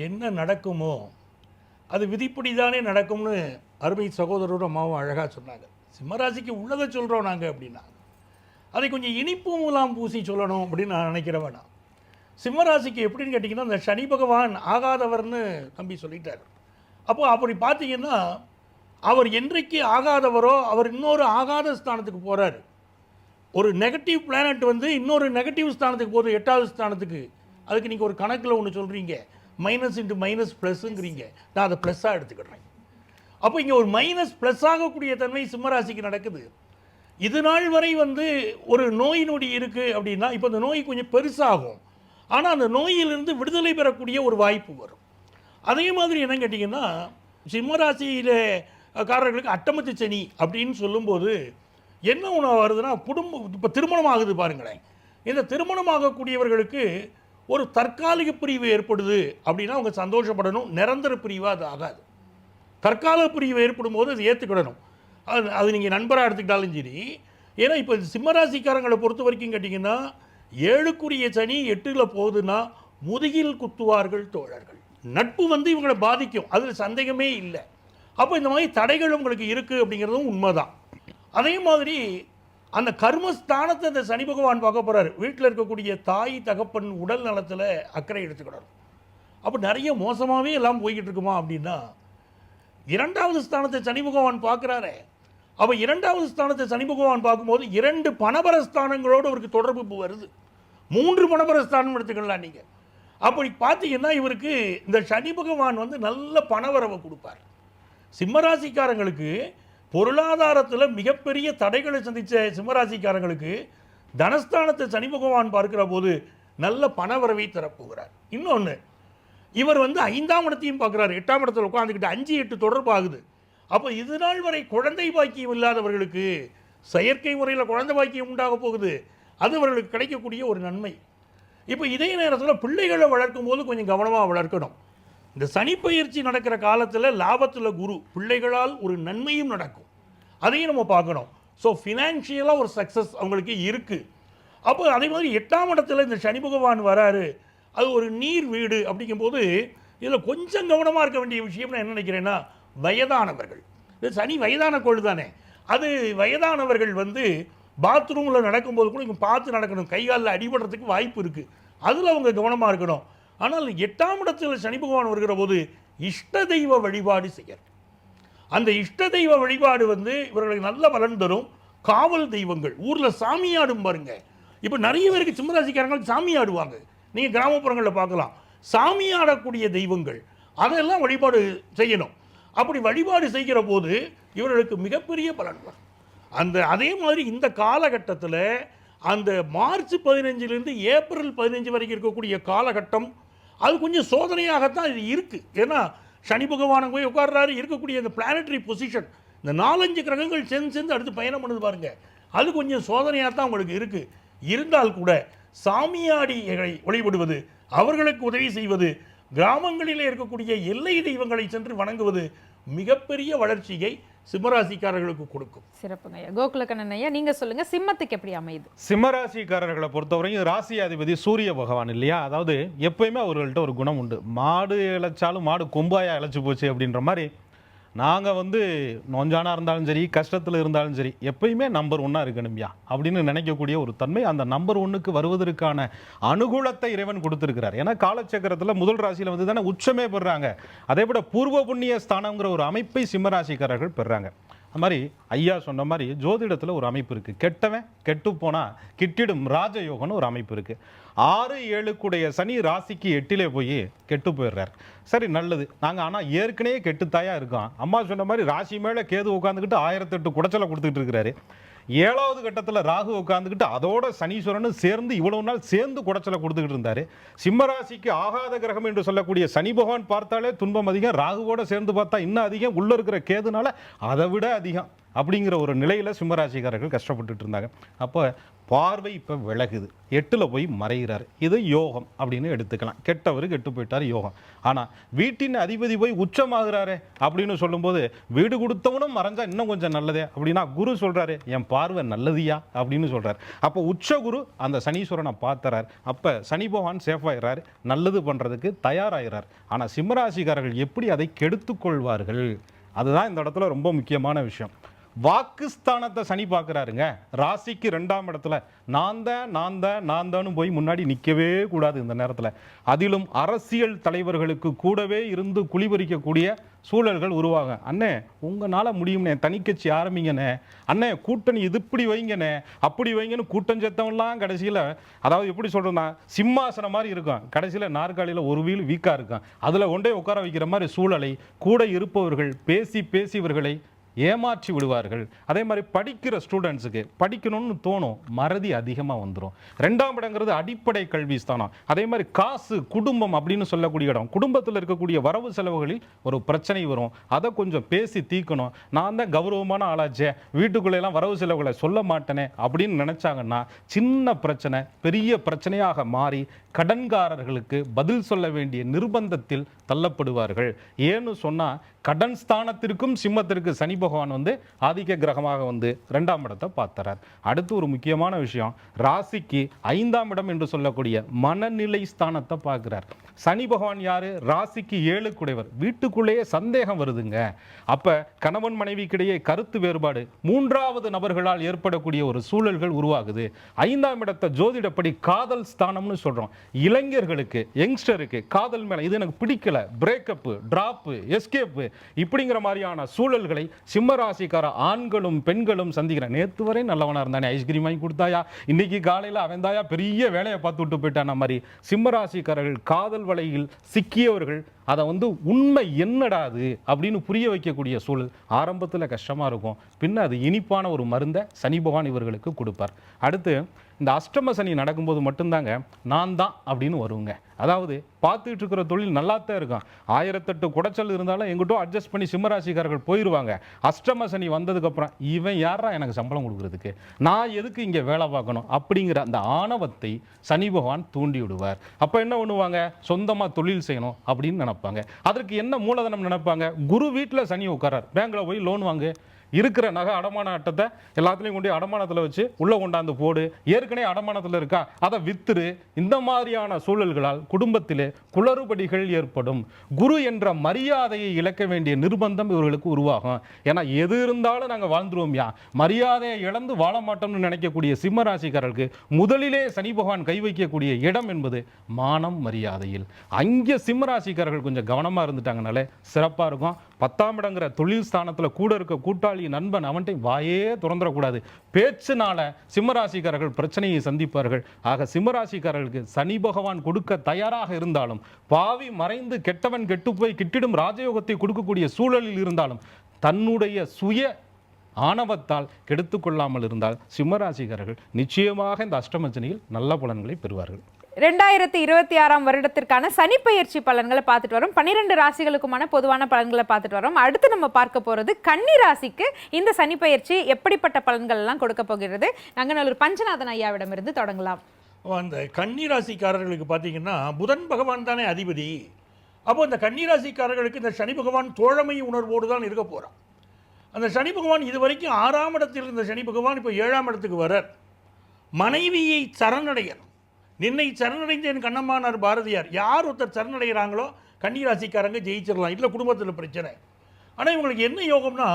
என்ன நடக்குமோ அது விதிப்படி தானே நடக்கும்னு அருமை சகோதரரும் அம்மாவும் அழகாக சொன்னாங்க. சிம்மராசிக்கு உள்ளதை சொல்கிறோம் நாங்கள் அப்படின்னா அதை கொஞ்சம் இனிப்பு மூலம் பூசி சொல்லணும் அப்படின்னு நான் நினைக்கிற வேணாம். சிம்மராசிக்கு எப்படின்னு கேட்டிங்கன்னா, அந்த சனி பகவான் ஆகாதவர்னு தம்பி சொல்லிட்டார். அப்போது அப்படி பார்த்தீங்கன்னா அவர் என்றைக்கு ஆகாதவரோ அவர் இன்னொரு ஆகாத ஸ்தானத்துக்கு போகிறாரு. ஒரு நெகட்டிவ் பிளானட் வந்து இன்னொரு நெகட்டிவ் ஸ்தானத்துக்கு போகுது, 8வது ஸ்தானத்துக்கு. அதுக்கு நீங்கள் ஒரு கணக்கில் ஒன்று சொல்கிறீங்க, மைனஸ் இன்ட்டு மைனஸ் ப்ளஸ்ஸுங்கிறீங்க. நான் அதை ப்ளஸ்ஸாக எடுத்துக்கிடுறேன். அப்போ இங்கே ஒரு மைனஸ் ப்ளஸ் ஆகக்கூடிய தன்மை சிம்மராசிக்கு நடக்குது. இது நாள் வரை வந்து ஒரு நோய் நொடி இருக்குது அப்படின்னா இப்போ அந்த நோய் கொஞ்சம் பெருசாகும், ஆனால் அந்த நோயிலிருந்து விடுதலை பெறக்கூடிய ஒரு வாய்ப்பு வரும். அதே மாதிரி என்னன்னு கேட்டிங்கன்னா, சிம்மராசியில் காரர்களுக்கு அட்டமத்து சனி அப்படின்னு சொல்லும்போது என்ன ஒன்று வருதுன்னா, இப்போ திருமணம் ஆகுது பாருங்களேன். இந்த திருமணம் ஆகக்கூடியவர்களுக்கு ஒரு தற்காலிக பிரிவு ஏற்படுது அப்படின்னா அவங்க சந்தோஷப்படணும். நிரந்தர பிரிவாக அது ஆகாது. தற்கால பிரிவு ஏற்படும் போது அது ஏற்றுக்கிடணும். அது நீங்கள் நண்பராக எடுத்துக்கிட்டாலும் சரி. ஏன்னா இப்போ சிம்மராசிக்காரங்களை பொறுத்த வரைக்கும் கேட்டிங்கன்னா, 7க்குரிய சனி 8ல் போகுதுன்னா முதுகில் குத்துவார்கள் தோழர்கள். நட்பு வந்து இவங்களை பாதிக்கும், அதில் சந்தேகமே இல்லை. அப்போ இந்த மாதிரி தடைகள் உங்களுக்கு இருக்குது அப்படிங்கிறதும் உண்மைதான். அதே மாதிரி அந்த கர்மஸ்தானத்தை அந்த சனி பகவான் பார்க்க போகிறார். வீட்டில் இருக்கக்கூடிய தாய் தகப்பன் உடல் நலத்தில் அக்கறை எடுத்துக்கிடணும். அப்போ நிறைய மோசமாகவே எல்லாம் போய்கிட்டு இருக்குமா அப்படின்னா, 2வது ஸ்தானத்தை சனி பகவான் பார்க்குறாரு. அப்போ 2வது ஸ்தானத்தை சனி பகவான் பார்க்கும்போது 2 பணபர ஸ்தானங்களோடு அவருக்கு தொடர்பு வருது. 3 பணபர ஸ்தானம் எடுத்துக்கலாம் நீங்கள். அப்படி பார்த்தீங்கன்னா இவருக்கு இந்த சனி பகவான் வந்து நல்ல பணவரவை கொடுப்பார். சிம்மராசிக்காரங்களுக்கு பொருளாதாரத்தில் மிகப்பெரிய தடைகளை சந்தித்த சிம்மராசிக்காரங்களுக்கு தனஸ்தானத்தை சனி பகவான் பார்க்கிற போது நல்ல பணவரவை தரப்போகிறார். இன்னொன்று, இவர் வந்து 5ஆம் இடத்தையும் பார்க்குறாரு. 8ஆம் இடத்துல உட்காந்துக்கிட்டு 5-8 தொடர்பாகுது. அப்போ இது நாள் வரை குழந்தை பாக்கியம் இல்லாதவர்களுக்கு செயற்கை முறையில் குழந்தை பாக்கியம் உண்டாக போகுது. அது அவர்களுக்கு கிடைக்கக்கூடிய ஒரு நன்மை. இப்போ இதே நேரத்தில் பிள்ளைகளை வளர்க்கும் போது கொஞ்சம் கவனமாக வளர்க்கணும். இந்த சனிப்பெயர்ச்சி நடக்கிற காலத்தில் லாபத்தில் குரு, பிள்ளைகளால் ஒரு நன்மையும் நடக்கும். அதையும் நம்ம பார்க்கணும். ஸோ ஃபினான்ஷியலாக ஒரு சக்ஸஸ் அவங்களுக்கு இருக்குது. அப்போ அதே மாதிரி 8ஆம் இடத்துல இந்த சனி பகவான் வராரு. அது ஒரு நீர் வீடு. அப்படிங்கும்போது இதில் கொஞ்சம் கவனமாக இருக்க வேண்டிய விஷயம் நான் என்ன நினைக்கிறேன்னா, வயதானவர்கள், இது சனி வயதான கோள் தானே, அது வயதானவர்கள் வந்து பாத்ரூமில் நடக்கும்போது கூட இங்கே பார்த்து நடக்கணும். கை காலில் அடிபடுறதுக்கு வாய்ப்பு இருக்குது. அதில் அவங்க கவனமாக இருக்கணும். ஆனால் 8ஆம் இடத்தில் சனி பகவான் வருகிற போது இஷ்ட தெய்வ வழிபாடு செய்யணும். அந்த இஷ்ட தெய்வ வழிபாடு வந்து இவர்களுக்கு நல்ல பலன் தரும். காவல் தெய்வங்கள், ஊரில் சாமி ஆடும் பாருங்க. இப்போ நிறைய பேருக்கு சிம்மராசிக்காரங்களுக்கு சாமி ஆடுவாங்க, நீங்கள் கிராமப்புறங்களில் பார்க்கலாம். சாமி ஆடக்கூடிய தெய்வங்கள் அதெல்லாம் வழிபாடு செய்யணும். அப்படி வழிபாடு செய்கிற போது இவர்களுக்கு மிகப்பெரிய பலன் வரும். அதே மாதிரி இந்த காலகட்டத்தில் அந்த மார்ச் 15லேருந்து ஏப்ரல் 15 வரைக்கும் இருக்கக்கூடிய காலகட்டம் அது கொஞ்சம் சோதனையாகத்தான் இது இருக்குது. ஏன்னா சனி பகவான் போய் உட்கார்றாரு. இருக்கக்கூடிய இந்த பிளானட்டரி பொசிஷன், இந்த 4-5 கிரகங்கள் சேர்ந்து அடுத்து பயணம் பண்ணுது பாருங்க, அது கொஞ்சம் சோதனையாக தான் உங்களுக்கு இருக்குது. இருந்தால் கூட சாமியாடிகளை வழிபடுவது, அவர்களுக்கு உதவி செய்வது, கிராமங்களிலே இருக்கக்கூடிய எல்லை தெய்வங்களை சென்று வணங்குவது மிகப்பெரிய வளர்ச்சியை சிம்மராசிக்காரர்களுக்கு கொடுக்கும். சிறப்புங்க ஐயா. கோகுலக்கண்ணன் ஐயா, நீங்க சொல்லுங்க, சிம்மத்துக்கு எப்படி அமையுது? சிம்மராசிக்காரர்களை பொறுத்தவரைக்கும் ராசி அதிபதி சூரிய பகவான் இல்லையா, அதாவது எப்பயுமே அவர்கள்ட்ட ஒரு குணம் உண்டு. மாடு இழைச்சாலும் மாடு கொம்பாயா இழைச்சி போச்சு அப்படின்ற மாதிரி நாங்கள் வந்து நொஞ்சானா இருந்தாலும் சரி, கஷ்டத்தில் இருந்தாலும் சரி, எப்பயுமே நம்பர் 1 இருக்கணும்யா அப்படின்னு நினைக்கக்கூடிய ஒரு தன்மை, அந்த நம்பர் 1க்கு வருவதற்கான அனுகூலத்தை இறைவன் கொடுத்துருக்கிறார். ஏன்னா காலச்சக்கரத்தில் முதல் ராசியில் வந்து தானே உச்சமே பெறுறாங்க. அதே போல பூர்வ புண்ணிய ஸ்தானங்கிற ஒரு அமைப்பை சிம்மராசிக்காரர்கள் பெறுறாங்க. அது மாதிரி ஐயா சொன்ன மாதிரி ஜோதிடத்தில் ஒரு அமைப்பு இருக்குது. கெட்டவன் கெட்டு போனால் கிட்டிடும் ராஜயோகம்னு ஒரு அமைப்பு இருக்குது. 6-7 சனி ராசிக்கு 8லே போய் கெட்டு போயிடுறார். சரி, நல்லது. நாங்கள் ஆனால் ஏற்கனவே கெட்டுத்தாயா இருக்கோம். அம்மா சொன்ன மாதிரி ராசி மேலே கேது உட்காந்துக்கிட்டு 1008 குடைச்சலை கொடுத்துட்டு இருக்கிறாரு. 7வது கட்டத்தில் ராகு உட்காந்துக்கிட்டு அதோட சனீஸ்வரனும் சேர்ந்து இவ்வளவு நாள் சேர்ந்து குடைச்சலை கொடுத்துக்கிட்டு இருந்தாரு. சிம்மராசிக்கு ஆகாத கிரகம் என்று சொல்லக்கூடிய சனி பகவான் பார்த்தாலே துன்பம் அதிகம், ராகுவோட சேர்ந்து பார்த்தா இன்னும் அதிகம், உள்ள இருக்கிற கேதுனால அதை விட அதிகம் அப்படிங்கிற ஒரு நிலையில் சிம்மராசிக்காரர்கள் கஷ்டப்பட்டுட்டு இருந்தாங்க. அப்போ பார்வை இப்போ விலகுது, 8ல் போய் மறைகிறார். இது யோகம் அப்படின்னு எடுத்துக்கலாம். கெட்டவர் கெட்டு போயிட்டார், யோகம். ஆனால் வீட்டின் அதிபதி போய் உச்சமாகிறாரு அப்படின்னு சொல்லும்போது வீடு கொடுத்தவனும் மறைஞ்சா இன்னும் கொஞ்சம் நல்லதே அப்படின்னா குரு சொல்கிறாரு என் பார்வை நல்லதியா அப்படின்னு சொல்கிறார். அப்போ உச்ச குரு அந்த சனீஸ்வரனை பார்த்துறார். அப்போ சனி பகவான் சேஃபாகிறார், நல்லது பண்ணுறதுக்கு தயாராகிறார். ஆனால் சிம்மராசிக்காரர்கள் எப்படி அதை கெடுத்து கொள்வார்கள், அதுதான் இந்த இடத்துல ரொம்ப முக்கியமான விஷயம். வாக்குஸ்தானத்தை சனி பார்க்குறாருங்க. ராசிக்கு 2ஆம் இடத்துல நான் தான் போய் முன்னாடி நிற்கவே கூடாது இந்த நேரத்தில். அதிலும் அரசியல் தலைவர்களுக்கு கூடவே இருந்து குளிபறிக்கக்கூடிய சூழல்கள் உருவாகும். அண்ணே உங்களால் முடியும்னே, தனிக்கட்சி ஆரம்பிங்கண்ணே, அண்ணே கூட்டணி இது இப்படி வைங்கண்ணே, அப்படி வைங்கன்னு கூட்டம் சேர்த்தவன்லாம் கடைசியில், அதாவது எப்படி சொல்கிறோன்னா சிம்மாசனம் மாதிரி இருக்கும், கடைசியில் நாற்காலியில் ஒரு வீல் வீக்காக இருக்கும், அதில் கொண்டே உட்கார வைக்கிற மாதிரி சூழலை கூட இருப்பவர்கள் பேசி இவர்களை ஏமாற்றி விடுவார்கள். அதே மாதிரி படிக்கிற ஸ்டூடெண்ட்ஸுக்கு படிக்கணும்னு தோணும், மறதி அதிகமாக வந்துடும். 2ஆம் இடங்கிறது அடிப்படை கல்வி ஸ்தானம். அதே மாதிரி காசு, குடும்பம் அப்படின்னு சொல்லக்கூடிய இடம். குடும்பத்தில் இருக்கக்கூடிய வரவு செலவுகளில் ஒரு பிரச்சனை வரும், அதை கொஞ்சம் பேசி தீர்க்கணும். நான் தான் கௌரவமான ஆளாச்சே, வீட்டுக்குள்ளெல்லாம் வரவு செலவுகளை சொல்ல மாட்டேனே அப்படின்னு நினச்சாங்கன்னா சின்ன பிரச்சனை பெரிய பிரச்சனையாக மாறி கடன்காரர்களுக்கு பதில் சொல்ல வேண்டிய நிர்பந்தத்தில் தள்ளப்படுவார்கள். ஏன்னு சொன்னால் கடன் ஸ்தானத்திற்கும் சிம்மத்திற்கு சனி பகவான் வந்து ஆதிக்க கிரகமாக வந்து 2ஆம் இடத்தை பார்த்துறார். அடுத்து ஒரு முக்கியமான விஷயம், ராசிக்கு 5ஆம் இடம் என்று சொல்லக்கூடிய மனநிலை ஸ்தானத்தை பார்க்கிறார். சனி பகவான் யாரு? ராசிக்கு 7 குடைவர். வீட்டுக்குள்ளேயே சந்தேகம் வருதுங்க. அப்ப கணவன் மனைவிக்கிடையே கருத்து வேறுபாடு, 3வது நபர்களால் ஏற்படக்கூடிய ஒரு சூழல்கள் உருவாகுது. 5ஆம் இடத்தை ஜோதிடப்படி காதல் ஸ்தானம்னு சொல்றோம். இளைஞர்களுக்கு, யங்ஸ்டருக்கு காதல் மேல இது எனக்கு பிடிக்கல, பிரேக்கப், டிராப், எஸ்கேப் இப்படிங்கிற மாதிரியான சூழல்களை சிம்ம ராசிக்கார ஆண்களும் பெண்களும் சந்திக்கிற. நேற்று வரை நல்லவனா இருந்தானே, ஐஸ்கிரீம் வாங்கி கொடுத்தாயா, இன்னைக்கு காலையில் அவன் தாயா பெரிய வேலையை பார்த்து விட்டு போயிட்டான மாதிரி சிம்ம ராசிக்காரர்கள் காதல் வலையில் சிக்கியவர்கள் அதை உண்மை என்னடாது அப்படின்னு புரிய வைக்கக்கூடிய சூழல் ஆரம்பத்தில் கஷ்டமாக இருக்கும். பின்ன அது இனிப்பான ஒரு மருந்தை சனி பகவான் இவர்களுக்கு கொடுப்பார். அடுத்து இந்த அஷ்டம சனி நடக்கும்போது மட்டும்தாங்க நான் தான் அப்படின்னு வருங்க. அதாவது பார்த்துட்டு இருக்கிற தொழில் நல்லாத்தான் இருக்கும், 1008 குடைச்சல் இருந்தாலும் எங்கிட்ட அட்ஜஸ்ட் பண்ணி சிம்மராசிக்காரர்கள் போயிடுவாங்க. அஷ்டம சனி வந்ததுக்கப்புறம் இவன் யாரா எனக்கு சம்பளம் கொடுக்குறதுக்கு, நான் எதுக்கு இங்கே வேலை பார்க்கணும் அப்படிங்கிற அந்த ஆணவத்தை சனி பகவான் தூண்டி விடுவார். அப்போ என்ன பண்ணுவாங்க, சொந்தமாக தொழில் செய்யணும் அப்படின்னு நினைப்பாங்க. அதற்கு என்ன மூலதனம் நினைப்பாங்க, குரு வீட்டில் சனி உட்காரார், பேங்க்கில் போய் லோன் வாங்கு, இருக்கிற நகை அடமான அட்டத்தை எல்லாத்துலேயும் கொண்டு அடமானத்தில் வச்சு உள்ளே கொண்டாந்து போடு, ஏற்கனவே அடமானத்தில் இருக்கா அதை வித்துரு. இந்த மாதிரியான சூழல்களால் குடும்பத்திலே குளறுபடிகள் ஏற்படும். குரு என்ற மரியாதையை இழக்க வேண்டிய நிர்பந்தம் இவர்களுக்கு உருவாகும். ஏன்னா எது இருந்தாலும் நாங்கள் வாழ்ந்துருவோம்யா, மரியாதையை இழந்து வாழ மாட்டோம்னு நினைக்கக்கூடிய சிம்மராசிக்காரர்களுக்கு முதலிலே சனி பகவான் கை வைக்கக்கூடிய இடம் என்பது மானம் மரியாதையில். அங்கே சிம்மராசிக்காரர்கள் கொஞ்சம் கவனமாக இருந்துட்டாங்கனாலே சிறப்பாக இருக்கும். 10ஆம் இடங்கிற தொழில் ஸ்தானத்தில் கூட இருக்க கூட்டாளி நண்பன் அவன்கிட்ட வாயே திறந்துடக்கூடாது. பேச்சுனால சிம்மராசிக்காரர்கள் பிரச்சனையை சந்திப்பார்கள். ஆக சிம்மராசிக்காரர்களுக்கு சனி பகவான் கொடுக்க தயாராக இருந்தாலும், பாவி மறைந்து கெட்டவன் கெட்டு போய் கிட்டிடும் ராஜயோகத்தை கொடுக்கக்கூடிய சூழலில் இருந்தாலும், தன்னுடைய சுய ஆணவத்தால் கெடுத்து கொள்ளாமல் இருந்தால் சிம்மராசிக்காரர்கள் நிச்சயமாக இந்த அஷ்டமச்சனியில் நல்ல பலன்களை பெறுவார்கள். 2026ஆம் வருடத்திற்கான சனிப்பெயர்ச்சி பலன்களை பார்த்துட்டு வரோம். 12 ராசிகளுக்குமான பொதுவான பலன்களை பார்த்துட்டு வரோம். அடுத்து நம்ம பார்க்க போறது கன்னி ராசிக்கு இந்த சனிப்பெயர்ச்சி எப்படிப்பட்ட பலன்கள் எல்லாம் கொடுக்க போகிறது. நங்கநல்லூர் பஞ்சநாதன் ஐயாவிடமிருந்து தொடங்கலாம். அந்த கன்னி ராசிக்காரர்களுக்கு பார்த்தீங்கன்னா புதன் பகவான் தானே அதிபதி. அப்போ இந்த கன்னி ராசிக்காரர்களுக்கு இந்த சனி பகவான் தோழமை உணர்வோடு தான் இருக்க போகிறான். அந்த சனி பகவான் இது வரைக்கும் 6ஆம் இடத்தில் இருந்த சனி பகவான் இப்போ 7ஆம் இடத்துக்கு வரார். மனைவியை சரணடையணும். நின்னை சரணடைந்தேன் கண்ணம்மானார் பாரதியார். யார் ஒருத்தர் சரணடைகிறாங்களோ கன்னிராசிக்காரங்க ஜெயிச்சிடலாம். இதில் குடும்பத்தில் பிரச்சனை. ஆனால் இவங்களுக்கு என்ன யோகம்னா,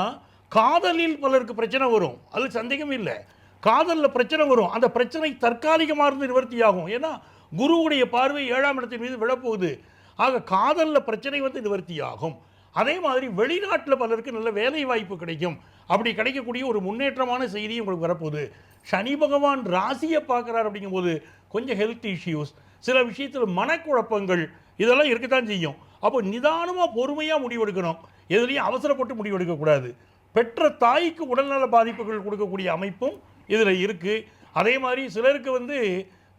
காதலில் பலருக்கு பிரச்சனை வரும், அது சந்தேகம் இல்லை. காதலில் பிரச்சனை வரும், அந்த பிரச்சனை தற்காலிகமாக இருந்து நிவர்த்தி ஆகும். ஏன்னா குருவுடைய பார்வை 7ஆம் இடத்தின் மீது விழப்போகுது. ஆக காதலில் பிரச்சனை நிவர்த்தி ஆகும். அதே மாதிரி வெளிநாட்டில் பலருக்கு நல்ல வேலை வாய்ப்பு கிடைக்கும். அப்படி கிடைக்கக்கூடிய ஒரு முன்னேற்றமான செய்தி உங்களுக்கு வரப்போகுது. சனி பகவான் ராசியை பார்க்குறார் அப்படிங்கும்போது கொஞ்சம் ஹெல்த் இஷ்யூஸ், சில விஷயத்தில் மனக்குழப்பங்கள் இதெல்லாம் இருக்கத்தான் செய்யும். அப்போ நிதானமாக பொறுமையாக முடிவெடுக்கணும், எதுலேயும் அவசரப்பட்டு முடிவெடுக்கக்கூடாது. பெற்ற தாய்க்கு உடல்நல பாதிப்புகள் கொடுக்கக்கூடிய அமைப்பும் இதில் இருக்குது. அதே மாதிரி சிலருக்கு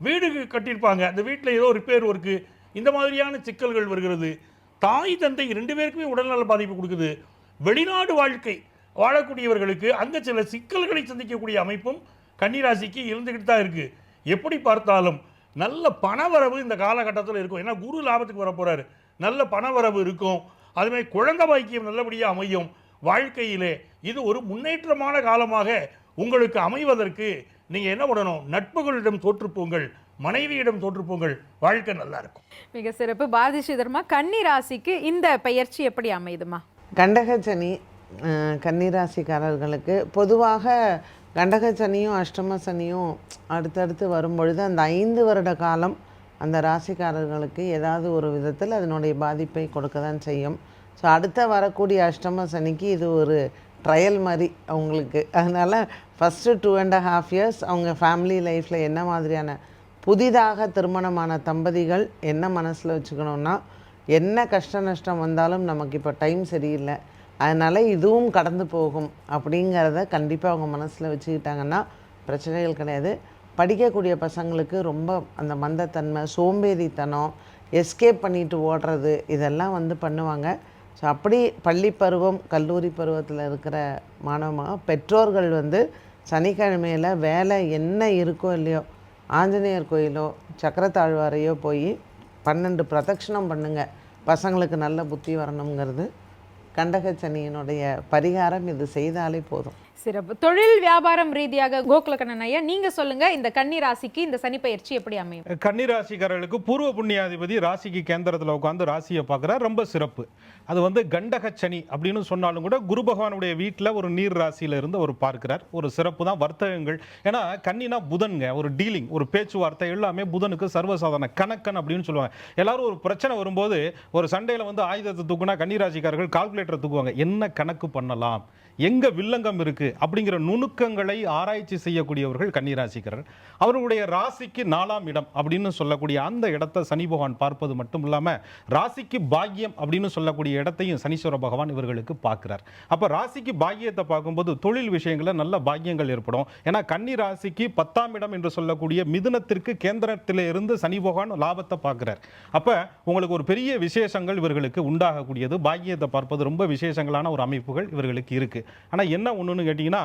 வீடு கட்டியிருப்பாங்க, அந்த வீட்டில் ஏதோ ரிப்பேர் ஒர்க்கு, இந்த மாதிரியான சிக்கல்கள் வருகிறது. தாய் தந்தை 2 பேருக்குமே உடல்நல பாதிப்பு கொடுக்குது. வெளிநாடு வாழ்க்கை வாழக்கூடியவர்களுக்கு அங்கே சில சிக்கல்களை சந்திக்கக்கூடிய அமைப்பும் கன்னிராசிக்கு இருந்துக்கிட்டு தான் இருக்குது. எப்படி பார்த்தாலும் நல்ல பணவரவு இந்த காலகட்டத்தில் இருக்கும். ஏன்னா குரு லாபத்துக்கு வர போகிறாரு, நல்ல பணவரவு இருக்கும். அதுமாதிரி குழந்தை பாக்கியம் நல்லபடியாக அமையும். வாழ்க்கையிலே இது ஒரு முன்னேற்றமான காலமாக உங்களுக்கு அமைவதற்கு நீங்கள் என்ன பண்ணணும், நட்புகளிடம் தோற்றுப்போங்கள், மனைவியிடம் தோற்றுப்போங்கள், வாழ்க்கை நல்லா இருக்கும். மிக சிறப்பு. பாரதி ஸ்ரீதர்மா, கன்னி ராசிக்கு இந்த பெயர்ச்சி எப்படி அமையுதுமா? கண்டகச்சனி கன்னிராசிக்காரர்களுக்கு பொதுவாக கண்டகச்சனியும் அஷ்டம சனியும் அடுத்தடுத்து வரும்பொழுது அந்த 5 வருட காலம் அந்த ராசிக்காரர்களுக்கு ஏதாவது ஒரு விதத்தில் அதனுடைய பாதிப்பை கொடுக்க தான் செய்யும். ஸோ அடுத்த வரக்கூடிய அஷ்டம சனிக்கு இது ஒரு ட்ரையல் மாதிரி அவங்களுக்கு. அதனால் ஃபஸ்ட்டு 2.5 இயர்ஸ் அவங்க ஃபேமிலி லைஃப்பில் என்ன மாதிரியான புதிதாக திருமணமான தம்பதிகள் என்ன மனசில் வச்சுக்கணுன்னா, என்ன கஷ்ட நஷ்டம் வந்தாலும் நமக்கு இப்போ டைம் சரியில்லை, அதனால் இதுவும் கடந்து போகும் அப்படிங்கிறத கண்டிப்பாக அவங்க மனசில் வச்சுக்கிட்டாங்கன்னா பிரச்சனைகள் கிடையாது. படிக்கக்கூடிய பசங்களுக்கு ரொம்ப அந்த மந்தத்தன்மை, சோம்பேறித்தனம், எஸ்கேப் பண்ணிட்டு ஓடுறது இதெல்லாம் பண்ணுவாங்க. ஸோ அப்படி பள்ளி பருவம் கல்லூரி பருவத்தில் இருக்கிற மாணவ பெற்றோர்கள் சனிக்கிழமையில் வேலை என்ன இருக்கோ இல்லையோ ஆஞ்சநேயர் கோயிலோ சக்கரத்தாழ்வாரையோ போய் 12 பிரதட்சணம் பண்ணுங்கள், பசங்களுக்கு நல்ல புத்தி வரணுங்கிறது கண்டகச்சனியினுடைய பரிகாரம். இது செய்தாலே போதும். சிறப்பு. தொழில் வியாபாரம் ரீதியாக கோகுலக்கண்ணன் ஐயா நீங்க சொல்லுங்க, இந்த கன்னி ராசிக்கு இந்த சனி பெயர்ச்சி எப்படி அமையும்? கன்னி ராசிக்காரர்களுக்கு பூர்வ புண்ணியாதிபதி ராசிக்கு கேந்திரத்தில் உட்காந்து ராசியை பார்க்குறார், ரொம்ப சிறப்பு. அது வந்து கண்டக சனி அப்படின்னு சொன்னாலும் கூட குரு பகவானுடைய வீட்டில் ஒரு நீர் ராசியில இருந்து அவர் பார்க்கிறார், ஒரு சிறப்பு தான். வர்த்தகங்கள், ஏன்னா கன்னினா புதன்ங்க, ஒரு டீலிங், ஒரு பேச்சுவார்த்தை எல்லாமே புதனுக்கு சர்வசாதாரண. கணக்கன் அப்படின்னு சொல்லுவாங்க. எல்லாரும் ஒரு பிரச்சனை வரும்போது, ஒரு சண்டையில் வந்து ஆயுதத்தை தூக்குனா கன்னி ராசிக்காரர்கள் கால்குலேட்டரை தூக்குவாங்க, என்ன கணக்கு பண்ணலாம், எங்க வில்லங்கம் இருக்கு அப்படிங்கிற நுணுக்கங்களை ஆராய்ச்சி செய்யக்கூடியவர்கள் கன்னிராசிக்காரர். அவர்களுடைய ராசிக்கு 4ஆம் இடம் அப்படின்னு சொல்லக்கூடிய அந்த இடத்தை சனி பகவான் பார்ப்பது மட்டும் இல்லாம ராசிக்கு பாக்கியம் அப்படின்னு சொல்லக்கூடிய இடத்தையும் சனீஸ்வர பகவான் இவர்களுக்கு பார்க்கிறார். அப்ப ராசிக்கு பாக்கியத்தை பார்க்கும்போது தொழில் விஷயங்களில் நல்ல பாக்கியங்கள் ஏற்படும். ஏன்னா கன்னி ராசிக்கு 10ஆம் இடம் என்று சொல்லக்கூடிய மிதுனத்திற்கு கேந்திரத்திலே இருந்து சனி பகவான் லாபத்தை பார்க்கிறார். அப்ப உங்களுக்கு ஒரு பெரிய விசேஷங்கள் இவர்களுக்கு உண்டாகக்கூடியது. பாக்கியத்தை பார்ப்பது ரொம்ப விசேஷங்களான ஒரு அமைப்புகள் இவர்களுக்கு இருக்கு. ஆனா என்ன ஒண்ணுன்னு கேட்டீங்கன்னா,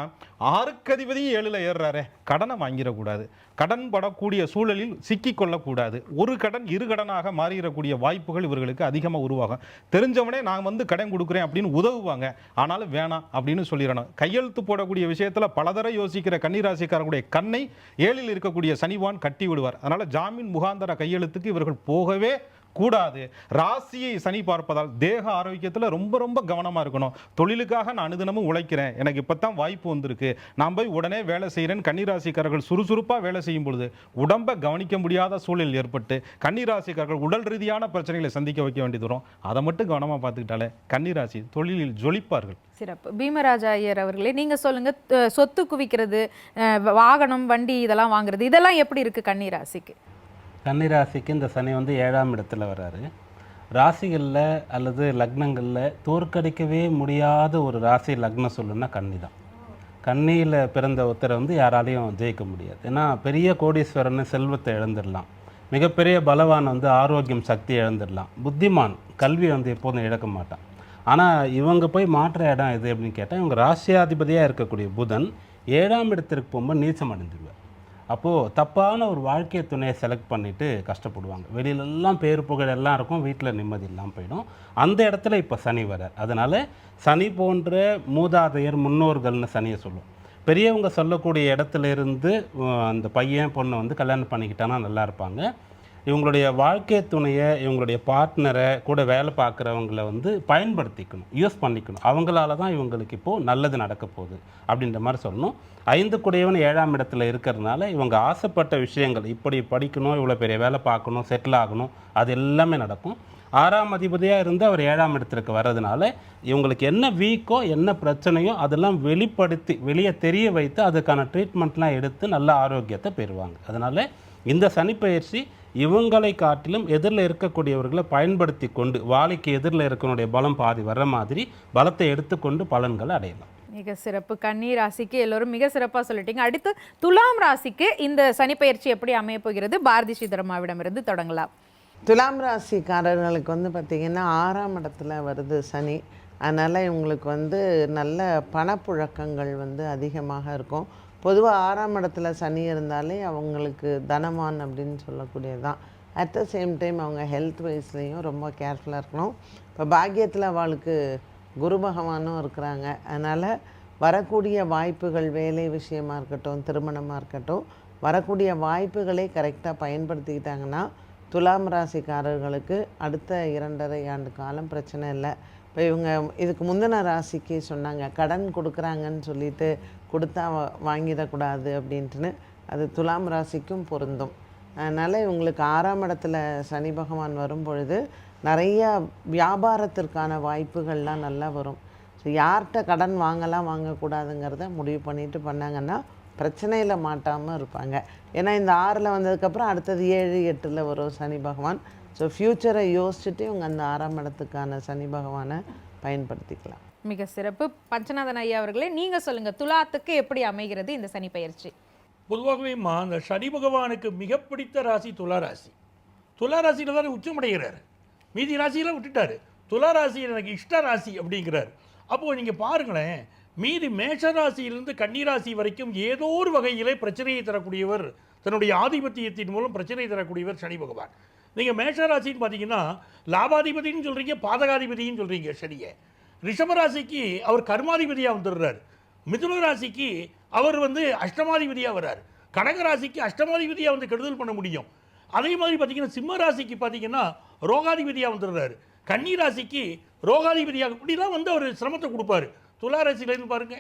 6க்கு அதிபதி 7ல் ஏறுறாரே, கடனை வாங்கிடக்கூடாது, கடன் படக்கூடிய சூழலில் சிக்கிக் கொள்ளக்கூடாது. ஒரு கடன் 2 கடனாக மாறிடக்கூடிய வாய்ப்புகள் இவர்களுக்கு அதிகமாக உருவாகும். தெரிஞ்சவனே நான் வந்து கடன் கொடுக்குறேன் அப்படின்னு உதவுவாங்க, ஆனாலும் வேணாம் அப்படின்னு சொல்லிடணும். கையெழுத்து போடக்கூடிய விஷயத்துல பலதர யோசிக்கிற கன்னிராசிக்காரர்களுடைய கண்ணை 7ல் இருக்கக்கூடிய சனிவான் கட்டி விடுவார். அதனால ஜாமீன் முகாந்தர கையெழுத்துக்கு இவர்கள் போகவே கூடாது. ராசியை சனி பார்ப்பதால் தேக ஆரோக்கியத்தில் ரொம்ப ரொம்ப கவனமா இருக்கணும். தொழிலுக்காக நான் அனுதினமும் உழைக்கிறேன், எனக்கு இப்பதான் வாய்ப்பு வந்திருக்கு, நான் போய் உடனே வேலை செய்கிறேன். கன்னிராசிக்காரர்கள் சுறுசுறுப்பாக வேலை செய்யும் பொழுது உடம்பை கவனிக்க முடியாத சூழல் ஏற்பட்டு கன்னிராசிக்காரர்கள் உடல் ரீதியான பிரச்சனைகளை சந்திக்க வைக்க வேண்டியது வரும். அதை மட்டும் கவனமா பார்த்துக்கிட்டாலே கன்னிராசி தொழிலில் ஜொலிப்பார்கள். சிறப்பு. பீமராஜா ஐயர் அவர்களே நீங்க சொல்லுங்க, சொத்து குவிக்கிறது, வாகனம், வண்டி இதெல்லாம் வாங்குறது, இதெல்லாம் எப்படி இருக்கு கன்னி ராசிக்கு? கன்னிராசிக்கு இந்த சனி வந்து 7ஆம் இடத்துல வர்றாரு. ராசிகளில் அல்லது லக்னங்களில் தோற்கடிக்கவே முடியாத ஒரு ராசி லக்னம் சொல்லுன்னா கன்னி தான். கன்னியில் பிறந்த ஒருத்தரை வந்து யாராலையும் ஜெயிக்க முடியாது. ஏன்னா பெரிய கோடீஸ்வரன் செல்வத்தை இழந்துடலாம், மிகப்பெரிய பலவான் வந்து ஆரோக்கியம் சக்தி இழந்துடலாம், புத்திமான் கல்வி வந்து எப்போதும் இழக்க மாட்டான். ஆனால் இவங்க போய் மாற்ற இடம் எது அப்படின்னு கேட்டால், இவங்க ராசியாதிபதியாக இருக்கக்கூடிய புதன் 7ஆம் இடத்திற்கு போகும்போது நீச்சம் அடைஞ்சிருவார். அப்போது தப்பான ஒரு வாழ்க்கை துணையை செலக்ட் பண்ணிவிட்டு கஷ்டப்படுவாங்க. வெளியிலெல்லாம் பேர் புகழ் எல்லாம் இருக்கும், வீட்டில் நிம்மதி இல்லாமல் போயிடும். அந்த இடத்துல இப்போ சனி வரார். அதனால் சனி போன்ற மூதாதையர் முன்னோர்கள்னு சனியை சொல்லுவோம். பெரியவங்க சொல்லக்கூடிய இடத்துல இருந்து அந்த பையன் பொண்ணை வந்து கல்யாணம் பண்ணிக்கிட்டானா நல்லா இருப்பாங்க. இவங்களுடைய வாழ்க்கை துணையை, இவங்களுடைய பார்ட்னரை, கூட வேலை பார்க்குறவங்கள வந்து பயன்படுத்திக்கணும், யூஸ் பண்ணிக்கணும். அவங்களால தான் இவங்களுக்கு இப்போது நல்லது நடக்க போகுது அப்படின்ற மாதிரி சொல்லணும். 5 கூடையவன் 7ஆம் இடத்துல இருக்கிறதுனால இவங்க ஆசைப்பட்ட விஷயங்கள், இப்படி படிக்கணும், இவ்வளோ பெரிய வேலை பார்க்கணும், செட்டில் ஆகணும், அது எல்லாமே நடக்கும். 6ஆம் அதிபதியாக இருந்து அவர் 7ஆம் இடத்திற்கு வர்றதுனால இவங்களுக்கு என்ன வீக்கோ என்ன பிரச்சனையோ அதெல்லாம் வெளிப்படுத்தி வெளியே தெரிய வைத்து அதுக்கான ட்ரீட்மெண்ட்லாம் எடுத்து நல்ல ஆரோக்கியத்தை பெறுவாங்க. அதனால் இந்த சனிப்பெயர்ச்சி இவங்களை காட்டிலும் எதிரில் இருக்கக்கூடியவர்களை பயன்படுத்தி கொண்டு, வாழைக்கு எதிரில் இருக்கனுடைய பலம் பாதி வர்ற மாதிரி பலத்தை எடுத்துக்கொண்டு பலன்களை அடையலாம். மிக சிறப்பு. கன்னி ராசிக்கு எல்லோரும் மிக சிறப்பாக சொல்லிட்டீங்க. அடுத்து துலாம் ராசிக்கு இந்த சனிப்பெயர்ச்சி எப்படி அமைய போகிறது? பாரதி ஸ்ரீதரமாவிடமிருந்து தொடங்கலாம். துலாம் ராசிக்காரர்களுக்கு வந்து பார்த்திங்கன்னா 6ஆம் இடத்துல வருது சனி. அதனால் இவங்களுக்கு வந்து நல்ல பணப்புழக்கங்கள் வந்து அதிகமாக இருக்கும். பொதுவாக 6ஆம் இடத்துல சனி இருந்தாலே அவங்களுக்கு தனவான் அப்படின்னு சொல்லக்கூடியதான். அட் த சேம் டைம் அவங்க ஹெல்த் வைஸ்லேயும் ரொம்ப கேர்ஃபுல்லாக இருக்கணும். இப்போ பாக்கியத்தில் அவளுக்கு குரு பகவானும் இருக்கிறாங்க. அதனால் வரக்கூடிய வாய்ப்புகள், வேலை விஷயமாக இருக்கட்டும், திருமணமாக இருக்கட்டும், வரக்கூடிய வாய்ப்புகளை கரெக்டாக பயன்படுத்திக்கிட்டாங்கன்னா துலாம் ராசிக்காரர்களுக்கு அடுத்த 2.5 ஆண்டு காலம் பிரச்சனை இல்லை. இப்போ இவங்க இதுக்கு முந்தின ராசிக்கு சொன்னாங்க கடன் கொடுக்குறாங்கன்னு சொல்லிட்டு கொடுத்தா வாங்கிடக்கூடாது அப்படின்ட்டுன்னு, அது துலாம் ராசிக்கும் பொருந்தும். அதனால் இவங்களுக்கு 6ஆம் இடத்துல சனி பகவான் வரும் பொழுது நிறையா வியாபாரத்திற்கான வாய்ப்புகள்லாம் நல்லா வரும். ஸோ யார்கிட்ட கடன் வாங்கலாம் வாங்கக்கூடாதுங்கிறத முடிவு பண்ணிட்டு பண்ணாங்கன்னா பிரச்சனையில் மாட்டாமல் இருப்பாங்க. ஏன்னா இந்த 6ல் வந்ததுக்கப்புறம் அடுத்தது 7, 8ல் வரும் சனி பகவான். ஸோ ஃப்யூச்சரை யோசிச்சுட்டு இவங்க அந்த 6ஆம் இடத்துக்கான சனி பகவானை பயன்படுத்திக்கலாம். மிக சிறப்பு. பஞ்சநாதன் ஐயா அவர்களே நீங்கள் சொல்லுங்கள், துலாத்துக்கு எப்படி அமைகிறது இந்த சனி பெயர்ச்சி? பொதுவாகவேம்மா அந்த சனி பகவானுக்கு மிக பிடித்த ராசி துலா ராசி. துலா ராசியில் தான் உச்சமடைகிறார், மீதி ராசியெல்லாம் விட்டுட்டார். துலா ராசி எனக்கு இஷ்ட ராசி அப்படிங்கிறார். அப்போது நீங்கள் பாருங்களேன், மீதி மேஷ ராசியிலிருந்து கன்னிராசி வரைக்கும் ஏதோ ஒரு வகையிலே பிரச்சனையை தரக்கூடியவர், தன்னுடைய ஆதிபத்தியத்தின் மூலம் பிரச்சனை தரக்கூடியவர் சனி பகவான். நீங்கள் மேஷ ராசின்னு பார்த்தீங்கன்னா லாபாதிபதினு சொல்கிறீங்க, பாதகாதிபதினு சொல்கிறீங்க சனியை. ரிஷபராசிக்கு அவர் கர்மாதிபதியாக வந்துடுறார். மிதுன ராசிக்கு அவர் வந்து அஷ்டமாதிபதியாக வர்றார். கடக ராசிக்கு அஷ்டமாதிபதியாக வந்து கெடுதல் பண்ண முடியும். அதே மாதிரி பார்த்தீங்கன்னா சிம்ம ராசிக்கு பார்த்தீங்கன்னா ரோகாதிபதியாக வந்துடுறாரு. கன்னி ராசிக்கு ரோகாதிபதியாக இப்படிலாம் வந்து அவர் சிரமத்தை கொடுப்பாரு. துலா ராசியிலேருந்து பாருங்க,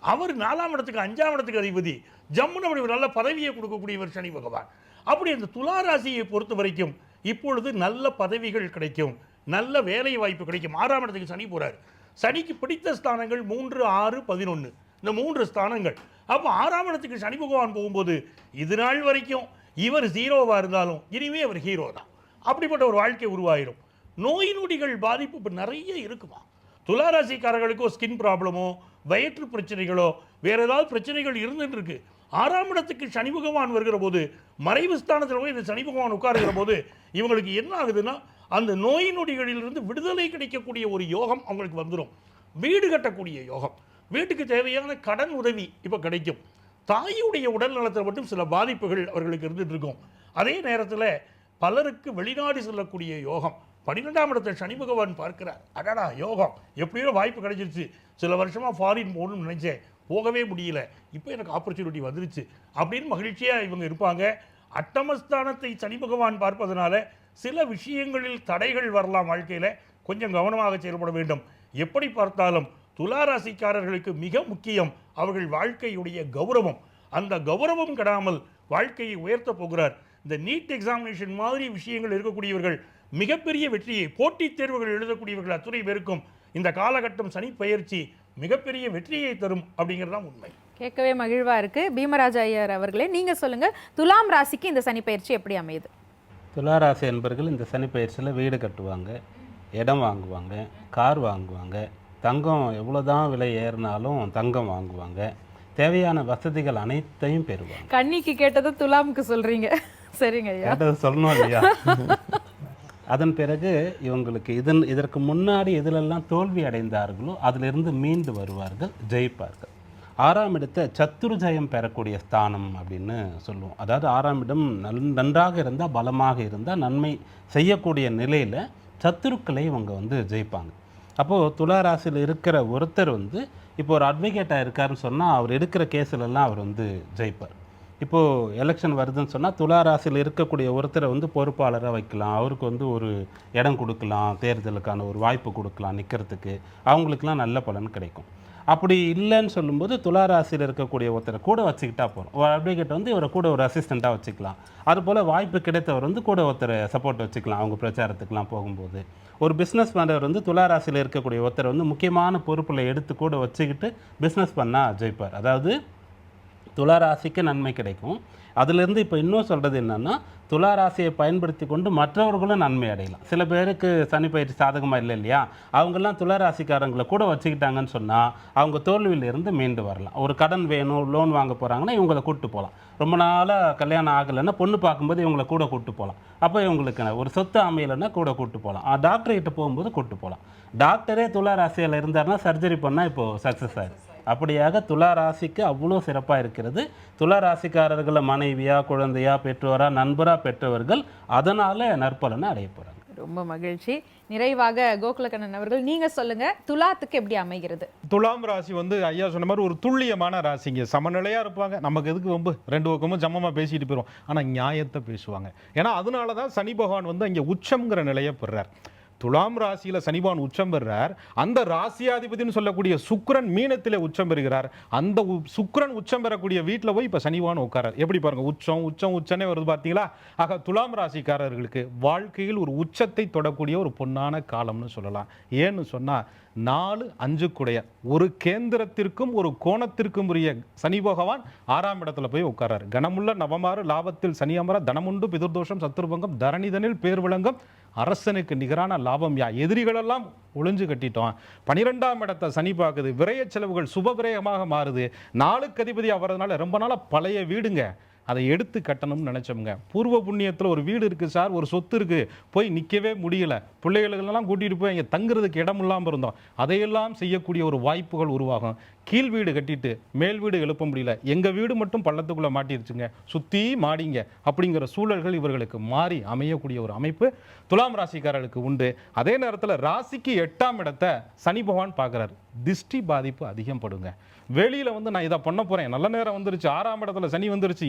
அவர் 4ஆம் இடத்துக்கு 5ஆம் இடத்துக்கு அதிபதி, ஜம்முன்னு அப்படி ஒரு நல்ல பதவியை கொடுக்கக்கூடியவர் சனி பகவான். அப்படி அந்த துலா ராசியை பொறுத்த வரைக்கும் இப்பொழுது நல்ல பதவிகள் கிடைக்கும், நல்ல வேலை வாய்ப்பு கிடைக்கும். 6ஆம் இடத்துக்கு சனி போகிறார். சனிக்கு பிடித்த ஸ்தானங்கள் 3, 6, 11 இந்த 3 ஸ்தானங்கள். அப்போ 6ஆம் இடத்துக்கு சனி பகவான் போகும்போது இது நாள் வரைக்கும் இவர் 0வா இருந்தாலும் இனிமே அவர் ஹீரோ தான். அப்படிப்பட்ட ஒரு வாழ்க்கை உருவாயிடும். நோய் நொடிகள் பாதிப்பு இப்போ நிறைய இருக்குமா. துளாராசிக்காரர்களுக்கோ ஸ்கின் ப்ராப்ளமோ வயிற்று பிரச்சனைகளோ வேற ஏதாவது பிரச்சனைகள் இருந்துட்டு இருக்கு. 6ஆம் இடத்துக்கு சனி பகவான் வருகிற போது மறைவு ஸ்தானத்தில் போய் இந்த சனி பகவான் உட்காருகிற போது இவங்களுக்கு என்ன ஆகுதுன்னா அந்த நோய் நொடிகளிலிருந்து விடுதலை கிடைக்கக்கூடிய ஒரு யோகம் அவங்களுக்கு வந்துடும். வீடு கட்டக்கூடிய யோகம், வீட்டுக்கு தேவையான கடன் உதவி இப்போ கிடைக்கும். தாயுடைய உடல் நலத்தில் மட்டும் சில பாதிப்புகள் அவர்களுக்கு இருந்துட்டு இருக்கும். அதே நேரத்தில் பலருக்கு வெளிநாடு செல்லக்கூடிய யோகம் 12ஆம் இடத்தை சனி பகவான் பார்க்கிறார். அடடா யோகம், எப்படியோ வாய்ப்பு கிடைச்சிருச்சு. சில வருஷமாக ஃபாரின் போகணும்னு நினச்சேன், போகவே முடியல, இப்போ எனக்கு ஆப்பர்ச்சுனிட்டி வந்துருச்சு அப்படின்னு மகிழ்ச்சியாக இவங்க இருப்பாங்க. அட்டமஸ்தானத்தை சனி பகவான் பார்ப்பதனால சில விஷயங்களில் தடைகள் வரலாம். வாழ்க்கையில் கொஞ்சம் கவனமாக செயல்பட வேண்டும். எப்படி பார்த்தாலும் துளாராசிக்காரர்களுக்கு மிக முக்கியம் அவர்கள் வாழ்க்கையுடைய கௌரவம். அந்த கௌரவம் கெடாமல் வாழ்க்கையை உயர்த்த போகிறார். இந்த நீட் எக்ஸாமினேஷன் மாதிரி விஷயங்கள் இருக்கக்கூடியவர்கள் மிகப்பெரிய வெற்றியை, போட்டித் தேர்வுகள் எழுதக்கூடியவர்கள் அத்துறை பேருக்கும் இந்த காலகட்டம் சனி பெயர்ச்சி மிகப்பெரிய வெற்றியை தரும் அப்படிங்கிறது தான் உண்மை. கேட்கவே மகிழ்வா இருக்கு. பீமராஜ் ஐயர் அவர்களே, நீங்க சொல்லுங்க, துலாம் ராசிக்கு இந்த சனி பெயர்ச்சி எப்படி அமையுது? துளாராசி என்பர்கள் இந்த சனி பயிற்சியில் வீடு கட்டுவாங்க, இடம் வாங்குவாங்க, கார் வாங்குவாங்க, தங்கம் எவ்வளோதான் விலை ஏறினாலும் தங்கம் வாங்குவாங்க, தேவையான வசதிகள் அனைத்தையும் பெறுவாங்க. கன்னிக்கு கேட்டது துலாமுக்கு சொல்றீங்க. சரிங்க ஐயா, கேட்டது சொல்லணும் இல்லையா? அதன் பிறகு இவங்களுக்கு இதற்கு முன்னாடி எதிலெல்லாம் தோல்வி அடைந்தார்களோ அதிலிருந்து மீண்டு வருவார்கள், ஜெயிப்பார்கள். 6ஆம் இடத்தை சத்துரு ஜெயம் பெறக்கூடிய ஸ்தானம் அப்படின்னு சொல்லுவோம். அதாவது 6ஆம் இடம் நன்றாக இருந்தால், பலமாக இருந்தால், நன்மை செய்யக்கூடிய நிலையில் சத்துருக்களை இவங்க வந்து ஜெயிப்பாங்க. அப்போது துளாராசியில் இருக்கிற ஒருத்தர் வந்து இப்போ ஒரு அட்வொகேட்டாக இருக்காருன்னு சொன்னால் அவர் எடுக்கிற கேஸிலெல்லாம் அவர் வந்து ஜெயிப்பார். இப்போது எலெக்ஷன் வருதுன்னு சொன்னால் துளாராசியில் இருக்கக்கூடிய ஒருத்தரை வந்து பொறுப்பாளராக வைக்கலாம், அவருக்கு வந்து ஒரு இடம் கொடுக்கலாம், தேர்தலுக்கான ஒரு வாய்ப்பு கொடுக்கலாம் நிற்கிறதுக்கு, அவங்களுக்கெல்லாம் நல்ல பலன் கிடைக்கும். அப்படி இல்லைன்னு சொல்லும்போது துளாராசியில் இருக்கக்கூடிய ஒருத்தரை கூட வச்சுக்கிட்டா போகிறோம். ஒரு அட்வொகேட் வந்து இவரை கூட ஒரு அசிஸ்டண்ட்டாக வச்சுக்கலாம். அதுபோல் வாய்ப்பு கிடைத்தவர் வந்து கூட ஒருத்தரை சப்போர்ட் வச்சுக்கலாம் அவங்க பிரச்சாரத்துக்கெலாம் போகும்போது. ஒரு பிஸ்னஸ் பண்ணுறவர் வந்து துளாராசியில் இருக்கக்கூடிய ஒருத்தரை வந்து முக்கியமான பொறுப்பில் எடுத்து கூட வச்சுக்கிட்டு பிஸ்னஸ் பண்ணால் ஜெயிப்பார். அதாவது துளாராசிக்கு நன்மை கிடைக்கும். அதிலிருந்து இப்போ இன்னும் சொல்கிறது என்னென்னா, துளாராசியை பயன்படுத்தி கொண்டு மற்றவர்களும் நன்மை அடையலாம். சில பேருக்கு சனி பயிற்சி சாதகமாக இல்லை இல்லையா, அவங்கெல்லாம் துளாராசிக்காரங்களை கூட வச்சுக்கிட்டாங்கன்னு சொன்னால் அவங்க தோல்வியிலிருந்து மீண்டு வரலாம். ஒரு கடன் வேணும், லோன் வாங்க போகிறாங்கன்னா இவங்களை கூப்பிட்டு போகலாம். ரொம்ப நாளாக கல்யாணம் ஆகலைன்னா பொண்ணு பார்க்கும்போது இவங்களை கூட கூப்பிட்டு போகலாம். அப்போ இவங்களுக்கு ஒரு சொத்து அமையலைன்னா கூட கூப்பிட்டு போகலாம். டாக்டர்கிட்ட போகும்போது கூப்பிட்டு போகலாம். டாக்டரே துளாராசியில் இருந்தாருன்னா சர்ஜரி பண்ணால் இப்போது சக்ஸஸ் ஆகிடும். அப்படியாக துளாராசிக்கு அவ்வளோ சிறப்பாக இருக்கிறது. துளாராசிக்காரர்களை மனைவியா, குழந்தையா, பெற்றோரா, நண்பராக பெற்றவர்கள் அதனால் நற்பலனை அடைய போகிறாங்க. ரொம்ப மகிழ்ச்சி. நிறைவாக கோகுலக்கண்ணன் அவர்கள், நீங்க சொல்லுங்க, துலாத்துக்கு எப்படி அமைகிறது? துலாம் ராசி வந்து ஐயா சொன்ன மாதிரி ஒரு துல்லியமான ராசிங்க. சமநிலையா இருப்பாங்க. நமக்கு எதுக்கு ரொம்ப ரெண்டு பக்கமும் சமமா பேசிட்டு போயிடும். ஆனா நியாயத்தை பேசுவாங்க. ஏன்னா அதனாலதான் சனி பகவான் வந்து அங்கே உச்சம்ங்கிற நிலையை பெறார். துலாம் ராசியில சனிபான் உச்சம் பெறுறார். அந்த ராசியாதிபதினு சொல்லக்கூடிய சுக்கிரன் மீனத்திலே உச்சம் பெறுகிறார். அந்த சுக்கிரன் உச்சம் பெறக்கூடிய வீட்டில் போய் இப்போ சனிபான் உட்காரார். எப்படி பாருங்க, உச்சனே வருது பார்த்தீங்களா? ஆக துலாம் ராசிக்காரர்களுக்கு வாழ்க்கையில் ஒரு உச்சத்தை தொடக்கூடிய ஒரு பொன்னான காலம்னு சொல்லலாம். ஏன்னு சொன்னா 4, 5 குடைய ஒரு கேந்திரத்திற்கும் ஒரு கோணத்திற்கும் உரிய சனி பகவான் 6ஆம் இடத்துல போய் உட்காரார். கனமுள்ள நவமாறு லாபத்தில் சனி அமர தனமுண்டு பிதுர்தோஷம் சத்துருபங்கம் தரணிதனில் பேர் விளங்கம் அரசனுக்கு நிகரான லாபம் யா. எதிரிகளெல்லாம் ஒளிஞ்சு கட்டிட்டோம். 12ஆம் இடத்தை சனி பார்க்குது. விரய செலவுகள் சுப விரயமாக மாறுது. 4க்கு அதிபதி ஆகிறதுனால ரொம்ப நாளாக பழைய வீடுங்க, அதை எடுத்து கட்டணும்னு நினச்சோம்ங்க. பூர்வ புண்ணியத்தில் ஒரு வீடு இருக்குது சார், ஒரு சொத்து இருக்குது, போய் நிற்கவே முடியல, பிள்ளைகளெல்லாம் கூட்டிகிட்டு போய் இங்கே தங்குறதுக்கு இடம் இல்லாமல் இருந்தோம், அதையெல்லாம் செய்யக்கூடிய ஒரு வாய்ப்புகள் உருவாகும். கீழ் வீடு கட்டிட்டு மேல் வீடு எழுப்ப முடியல, எங்கள் வீடு மட்டும் பள்ளத்துக்குள்ளே மாட்டிருச்சுங்க, சுற்றி மாடிங்க அப்படிங்கிற சூழல்கள் இவர்களுக்கு மாறி அமையக்கூடிய ஒரு அமைப்பு துலாம் ராசிக்காரர்களுக்கு உண்டு. அதே நேரத்தில் ராசிக்கு 8ஆம் இடத்தை சனி பகவான் பார்க்குறாரு. திஷ்டி பாதிப்பு அதிகம் படுங்க. வெளியில் வந்து நான் இதை பண்ண போகிறேன், நல்ல நேரம் வந்துருச்சு, 6ஆம் இடத்துல சனி வந்துருச்சு,